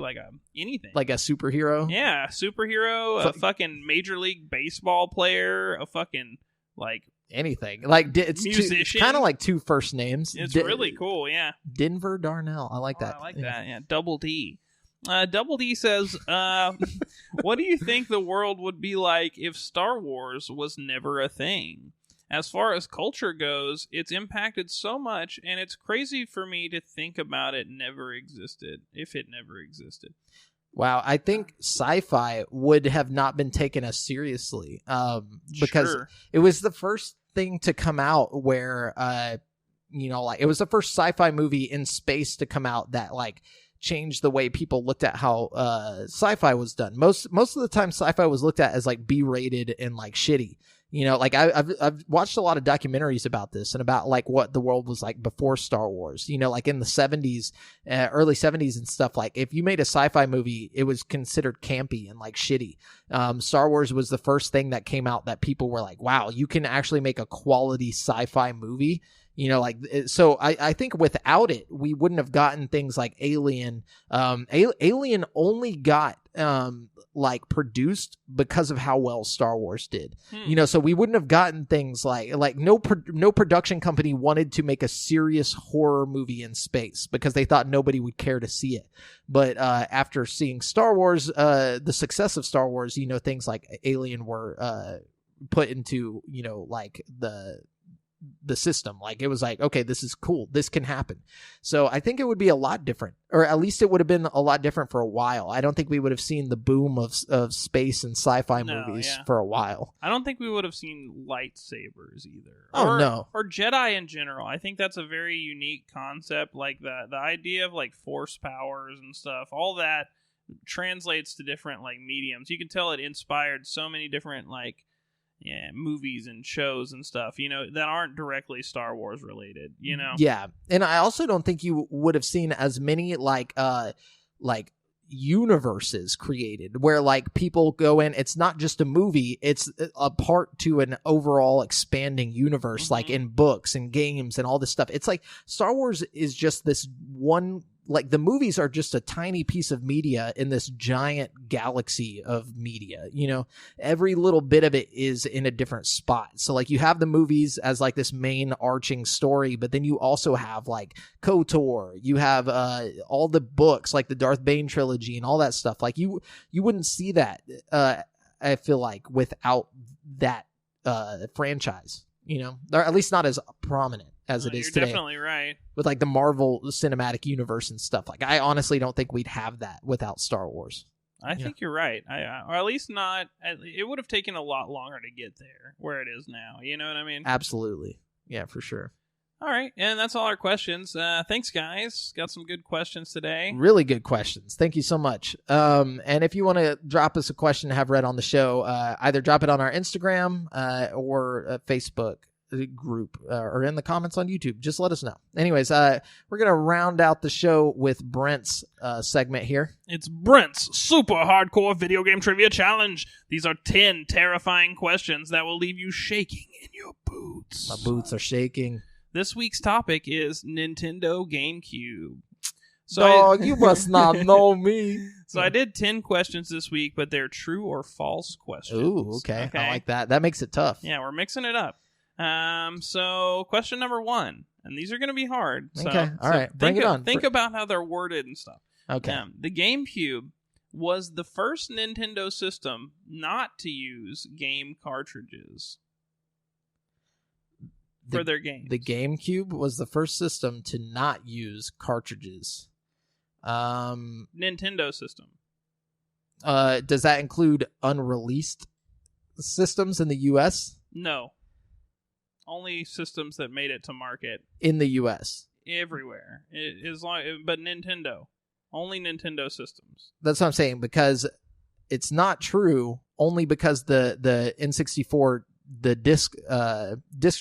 [SPEAKER 2] anything,
[SPEAKER 1] like a superhero.
[SPEAKER 2] Yeah, superhero, a fucking Major League Baseball player, a fucking
[SPEAKER 1] anything. Like it's kind of like two first names.
[SPEAKER 2] It's really cool. Yeah,
[SPEAKER 1] Denver Darnell. I like that.
[SPEAKER 2] I like that. Yeah, Double D. Double D says, "What do you think the world would be like if Star Wars was never a thing? As far as culture goes, it's impacted so much, and it's crazy for me to think about it never existed, if it never existed."
[SPEAKER 1] Wow, I think sci-fi would have not been taken as seriously because it was the first thing to come out where, like it was the first sci-fi movie in space to come out that like changed the way people looked at how sci-fi was done. Most of the time, sci-fi was looked at as like B-rated and like shitty. Like I've watched a lot of documentaries about this and about like what the world was like before Star Wars. Like in the 70s, early 70s and stuff. Like if you made a sci-fi movie, it was considered campy and like shitty. Star Wars was the first thing that came out that people were like, wow, you can actually make a quality sci-fi movie. So I think without it, we wouldn't have gotten things like Alien. Alien only got like produced because of how well Star Wars did. So we wouldn't have gotten things like no production company wanted to make a serious horror movie in space because they thought nobody would care to see it. But after seeing Star Wars, the success of Star Wars, things like Alien were put into like the system. Like it was like, okay, this is cool, this can happen. So I think it would be a lot different, or at least it would have been a lot different for a while. I don't think we would have seen the boom of space and sci-fi movies for a while.
[SPEAKER 2] I don't think we would have seen lightsabers either. Or Jedi in general. I think that's a very unique concept. Like the idea of like force powers and stuff, all that translates to different like mediums. You can tell it inspired so many different like movies and shows and stuff, that aren't directly Star Wars related,
[SPEAKER 1] Yeah. And I also don't think you would have seen as many like universes created where like people go in. It's not just a movie, it's a part to an overall expanding universe, like in books and games and all this stuff. It's like Star Wars is just this one, like the movies are just a tiny piece of media in this giant galaxy of media. Every little bit of it is in a different spot. So like you have the movies as like this main arching story, but then you also have like KOTOR, you have all the books like the Darth Bane trilogy and all that stuff. Like you wouldn't see that I feel like without that franchise, or at least not as prominent as it is today.
[SPEAKER 2] You're definitely right.
[SPEAKER 1] With like the Marvel Cinematic Universe and stuff. Like I honestly don't think we'd have that without Star Wars.
[SPEAKER 2] I think you're right. Or at least not. It would have taken a lot longer to get there where it is now. You know what I mean?
[SPEAKER 1] Absolutely. Yeah, for sure.
[SPEAKER 2] All right. And that's all our questions. Thanks, guys. Got some good questions today.
[SPEAKER 1] Really good questions. Thank you so much. And if you want to drop us a question to have read on the show, either drop it on our Instagram or Facebook group or in the comments on YouTube. Just let us know. Anyways, we're going to round out the show with Brent's segment here.
[SPEAKER 2] It's Brent's Super Hardcore Video Game Trivia Challenge. These are 10 terrifying questions that will leave you shaking in your boots.
[SPEAKER 1] My boots are shaking.
[SPEAKER 2] This week's topic is Nintendo GameCube.
[SPEAKER 1] You must not know me.
[SPEAKER 2] So I did 10 questions this week, but they're true or false questions.
[SPEAKER 1] Ooh, okay. I like that. That makes it tough.
[SPEAKER 2] Yeah, we're mixing it up. So question number 1, and these are going to be hard. So,
[SPEAKER 1] okay, all right, bring it on.
[SPEAKER 2] Think about how they're worded and stuff.
[SPEAKER 1] Okay.
[SPEAKER 2] The GameCube was the first Nintendo system not to use game cartridges for their games.
[SPEAKER 1] The GameCube was the first system to not use cartridges.
[SPEAKER 2] Nintendo system.
[SPEAKER 1] Does that include unreleased systems in the U.S.?
[SPEAKER 2] No. Only systems that made it to market
[SPEAKER 1] in the U.S.
[SPEAKER 2] Everywhere, but Nintendo, only Nintendo systems.
[SPEAKER 1] That's what I'm saying, because it's not true. Only because the N64, the disc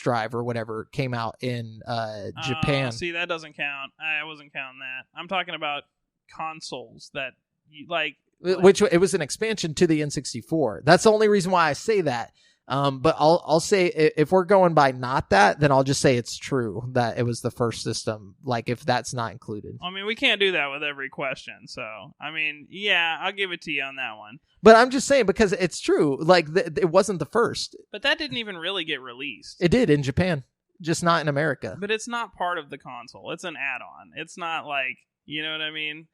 [SPEAKER 1] drive or whatever, came out in Japan.
[SPEAKER 2] See, that doesn't count. I wasn't counting that. I'm talking about consoles that which it was an expansion to the N64. That's the only reason why I say that.
[SPEAKER 1] But I'll say if we're going by not that, then I'll just say it's true that it was the first system. Like if that's not included.
[SPEAKER 2] I mean, we can't do that with every question. So, I mean, yeah, I'll give it to you on that one.
[SPEAKER 1] But I'm just saying because it's true. Like it wasn't the first.
[SPEAKER 2] But that didn't even really get released.
[SPEAKER 1] It did in Japan, just not in America.
[SPEAKER 2] But it's not part of the console. It's an add-on. It's not like, you know what I mean?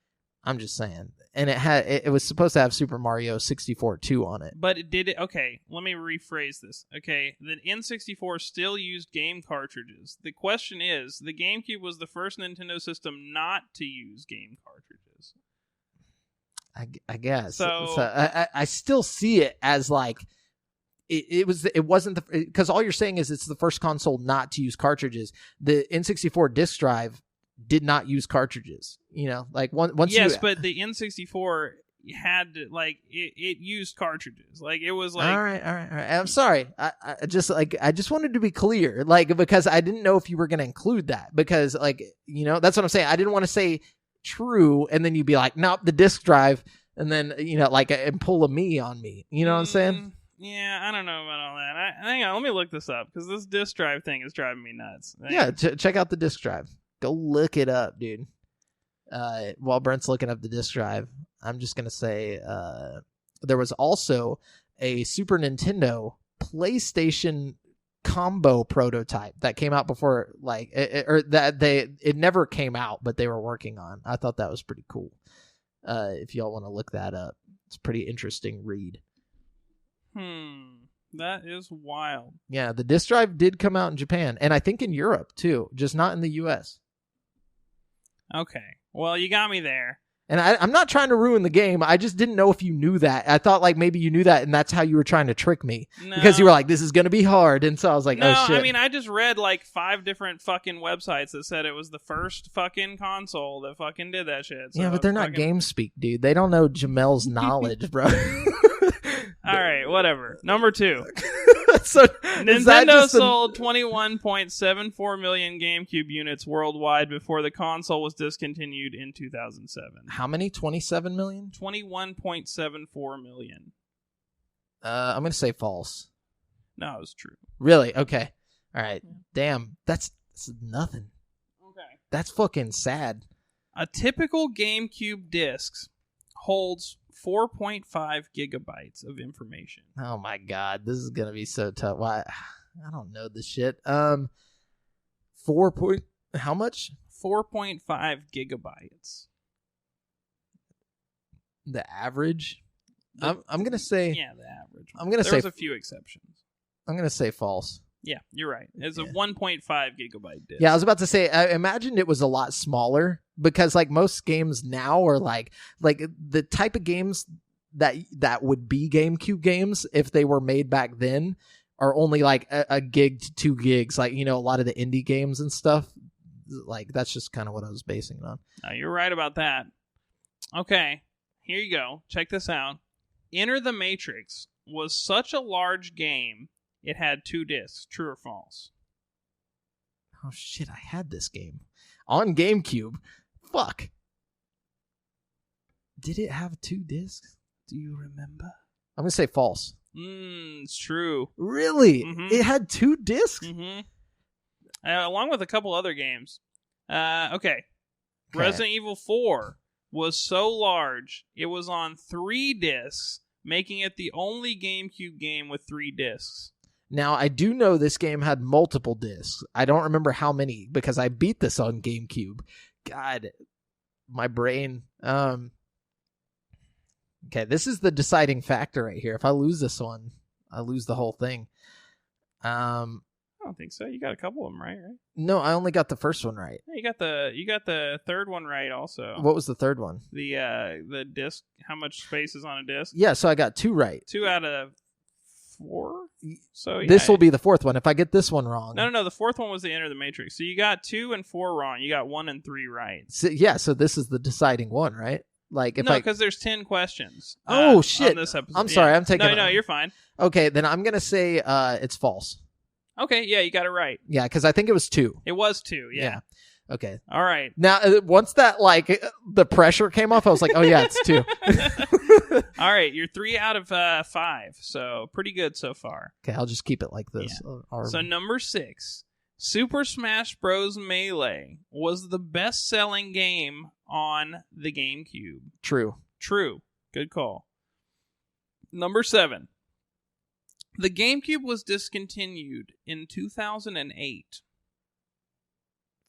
[SPEAKER 1] I'm just saying. And it was supposed to have Super Mario 64 2 on it.
[SPEAKER 2] But it did it. Okay, let me rephrase this. Okay, the N64 still used game cartridges. The question is, the GameCube was the first Nintendo system not to use game cartridges.
[SPEAKER 1] I guess.
[SPEAKER 2] So
[SPEAKER 1] I still see it as like it wasn't because all you're saying is it's the first console not to use cartridges. The N64 disc drive did not use cartridges, you know, like once
[SPEAKER 2] yes, but the N64 had to, like it used cartridges, like it was like
[SPEAKER 1] all right. I'm sorry, I just wanted to be clear, like because I didn't know if you were going to include that because like you know that's what I'm saying. I didn't want to say true and then you'd be like nope, the disc drive, and then you know like and pull a me on me, you know what I'm saying?
[SPEAKER 2] Yeah, I don't know about all that. Hang on, let me look this up because this disc drive thing is driving me nuts.
[SPEAKER 1] Yeah, check out the disc drive. Go look it up, dude. While Brent's looking up the disc drive, I'm just going to say there was also a Super Nintendo PlayStation combo prototype that came out before, like, it never came out, but they were working on. I thought that was pretty cool. If y'all want to look that up, it's a pretty interesting read.
[SPEAKER 2] That is wild.
[SPEAKER 1] Yeah, the disc drive did come out in Japan, and I think in Europe, too, just not in the U.S.
[SPEAKER 2] Okay. Well, you got me there.
[SPEAKER 1] And I'm not trying to ruin the game. I just didn't know if you knew that. I thought like maybe you knew that, and that's how you were trying to trick me.
[SPEAKER 2] No.
[SPEAKER 1] Because you were like, this is going to be hard. And so I was like,
[SPEAKER 2] no,
[SPEAKER 1] oh, shit.
[SPEAKER 2] I mean, I just read like 5 different fucking websites that said it was the first fucking console that fucking did that shit. So
[SPEAKER 1] yeah, but they're not GameSpeak, dude. They don't know Jamel's knowledge, bro.
[SPEAKER 2] All right, whatever. Number 2.
[SPEAKER 1] So
[SPEAKER 2] Nintendo sold 21.74 million GameCube units worldwide before the console was discontinued in 2007.
[SPEAKER 1] How many? 27 million?
[SPEAKER 2] 21.74 million.
[SPEAKER 1] I'm going to say false.
[SPEAKER 2] No, it's true.
[SPEAKER 1] Really? Okay. All right. Yeah. Damn. That's nothing.
[SPEAKER 2] Okay.
[SPEAKER 1] That's fucking sad.
[SPEAKER 2] A typical GameCube disc holds 4.5 gigabytes of information.
[SPEAKER 1] Oh my god, this is gonna be so tough. Why? I don't know this shit. How much?
[SPEAKER 2] 4.5 gigabytes.
[SPEAKER 1] The average? I'm gonna say.
[SPEAKER 2] Yeah, the average.
[SPEAKER 1] I'm gonna say.
[SPEAKER 2] There's a few exceptions.
[SPEAKER 1] I'm gonna say false.
[SPEAKER 2] Yeah, you're right. It's a 1.5 gigabyte disc.
[SPEAKER 1] Yeah, I was about to say, I imagined it was a lot smaller because like most games now are like the type of games that would be GameCube games if they were made back then are only like a gig to 2 gigs. Like, you know, a lot of the indie games and stuff. Like that's just kind of what I was basing it on.
[SPEAKER 2] You're right about that. Okay, here you go. Check this out. Enter the Matrix was such a large game. It had 2 discs. True or false?
[SPEAKER 1] Oh, shit. I had this game on GameCube. Fuck. Did it have 2 discs? Do you remember? I'm going to say false.
[SPEAKER 2] It's true.
[SPEAKER 1] Really?
[SPEAKER 2] Mm-hmm.
[SPEAKER 1] It had 2 discs?
[SPEAKER 2] Mm-hmm. Along with a couple other games. Okay. Resident Evil 4 was so large, it was on 3 discs, making it the only GameCube game with 3 discs.
[SPEAKER 1] Now, I do know this game had multiple discs. I don't remember how many because I beat this on GameCube. God, my brain. Okay, this is the deciding factor right here. If I lose this one, I lose the whole thing.
[SPEAKER 2] I don't think so. You got a couple of them right?
[SPEAKER 1] No, I only got the first one right.
[SPEAKER 2] Yeah, you got the third one right also.
[SPEAKER 1] What was the third one?
[SPEAKER 2] The disc. How much space is on a disc?
[SPEAKER 1] Yeah, so I got 2 right.
[SPEAKER 2] 2 out of 4. So yeah.
[SPEAKER 1] This will be the 4th one. If I get this one wrong,
[SPEAKER 2] no. The 4th one was the Enter the Matrix. So you got 2 and 4 wrong. You got 1 and 3 right.
[SPEAKER 1] So, yeah. So this is the deciding one, right? Like if
[SPEAKER 2] because there's 10 questions.
[SPEAKER 1] Oh shit!
[SPEAKER 2] On this episode.
[SPEAKER 1] I'm sorry. I'm taking.
[SPEAKER 2] No, you're fine.
[SPEAKER 1] Okay, then I'm gonna say it's false.
[SPEAKER 2] Okay, yeah, you got it right.
[SPEAKER 1] Yeah, because I think it was 2.
[SPEAKER 2] It was 2. Yeah.
[SPEAKER 1] Okay.
[SPEAKER 2] All right.
[SPEAKER 1] Now, once that, like, the pressure came off, I was like, oh, yeah, it's 2.
[SPEAKER 2] All right. You're 3 out of 5. So pretty good so far.
[SPEAKER 1] Okay, I'll just keep it like this.
[SPEAKER 2] Yeah. So number 6, Super Smash Bros. Melee was the best-selling game on the GameCube.
[SPEAKER 1] True.
[SPEAKER 2] Good call. Number 7, the GameCube was discontinued in 2008.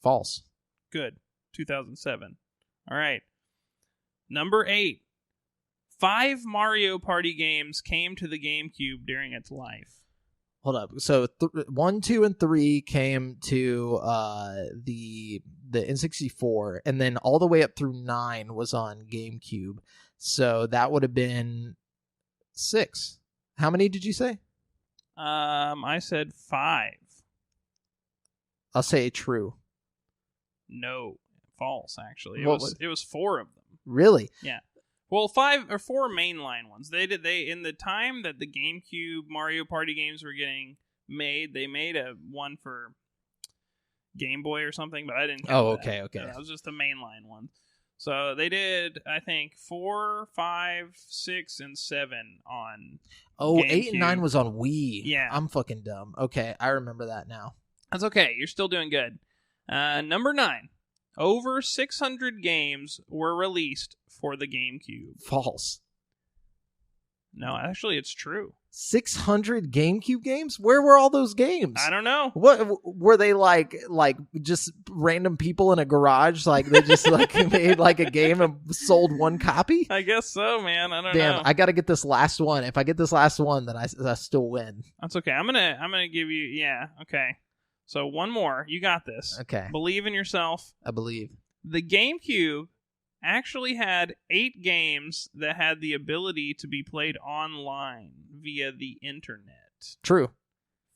[SPEAKER 1] False.
[SPEAKER 2] Good. 2007. All right. Number 8, 5 Mario Party games came to the GameCube during its life.
[SPEAKER 1] Hold up. So 1, 2, and 3 came to the N64, and then all the way up through 9 was on GameCube. So that would have been 6. How many did you say?
[SPEAKER 2] I said 5.
[SPEAKER 1] I'll say true.
[SPEAKER 2] No, false. Actually, it was 4 of them.
[SPEAKER 1] Really?
[SPEAKER 2] Yeah. Well, 5 or 4 mainline ones. They in the time that the GameCube Mario Party games were getting made, they made a one for Game Boy or something, but I didn't count that.
[SPEAKER 1] Okay.
[SPEAKER 2] That was just the mainline one. So they did, I think, 4, 5, 6, and 7 on.
[SPEAKER 1] Oh,
[SPEAKER 2] GameCube.
[SPEAKER 1] 8 and 9 was on Wii.
[SPEAKER 2] Yeah.
[SPEAKER 1] I'm fucking dumb. Okay, I remember that now.
[SPEAKER 2] That's okay. You're still doing good. Number 9. Over 600 games were released for the GameCube.
[SPEAKER 1] False.
[SPEAKER 2] No, actually, it's true.
[SPEAKER 1] 600 GameCube games? Where were all those games?
[SPEAKER 2] I don't know.
[SPEAKER 1] What were they like just random people in a garage? Like they just like made like a game and sold one copy?
[SPEAKER 2] I guess so, man. I don't know.
[SPEAKER 1] Damn, I got to get this last one. If I get this last one, then I still win.
[SPEAKER 2] That's okay. I'm gonna give you. Yeah. Okay. So one more. You got this.
[SPEAKER 1] Okay.
[SPEAKER 2] Believe in yourself.
[SPEAKER 1] I believe.
[SPEAKER 2] The GameCube actually had 8 games that had the ability to be played online via the internet.
[SPEAKER 1] True.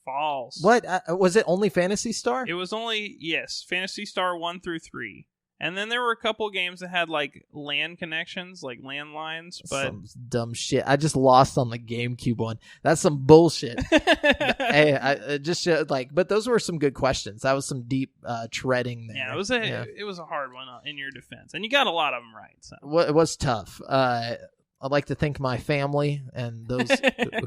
[SPEAKER 2] False.
[SPEAKER 1] What? Was it only Phantasy Star?
[SPEAKER 2] It was only, yes, Phantasy Star 1 through 3. And then there were a couple games that had like LAN connections, like landlines, but
[SPEAKER 1] some dumb shit. I just lost on the GameCube one. That's some bullshit. Hey, I just like, but those were some good questions. That was some deep treading there.
[SPEAKER 2] Yeah, it was a hard one in your defense, and you got a lot of them right. So.
[SPEAKER 1] It was tough. I'd like to thank my family and those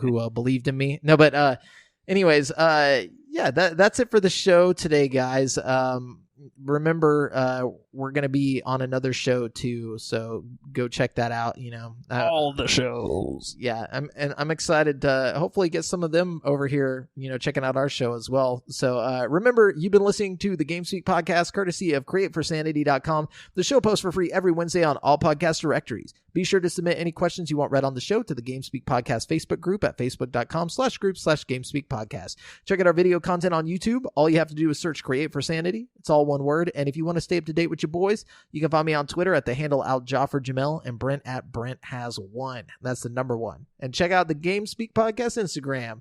[SPEAKER 1] who believed in me. No, but anyways, yeah, that's it for the show today, guys. Remember, we're going to be on another show too, so go check that out,
[SPEAKER 2] all the shows.
[SPEAKER 1] Yeah, I'm excited to hopefully get some of them over here, checking out our show as well. So remember, you've been listening to the GameSpeak podcast, courtesy of createforsanity.com. The show posts for free every Wednesday on all podcast directories. Be sure to submit any questions you want read on the show to the GameSpeak Podcast Facebook group at facebook.com/group/GameSpeak Podcast. Check out our video content on YouTube. All you have to do is search Create for Sanity. It's all one word. And if you want to stay up to date with your boys, you can find me on Twitter at the handle @JafferJamel and Brent at BrentHas1. That's the number 1. And check out the GameSpeak Podcast Instagram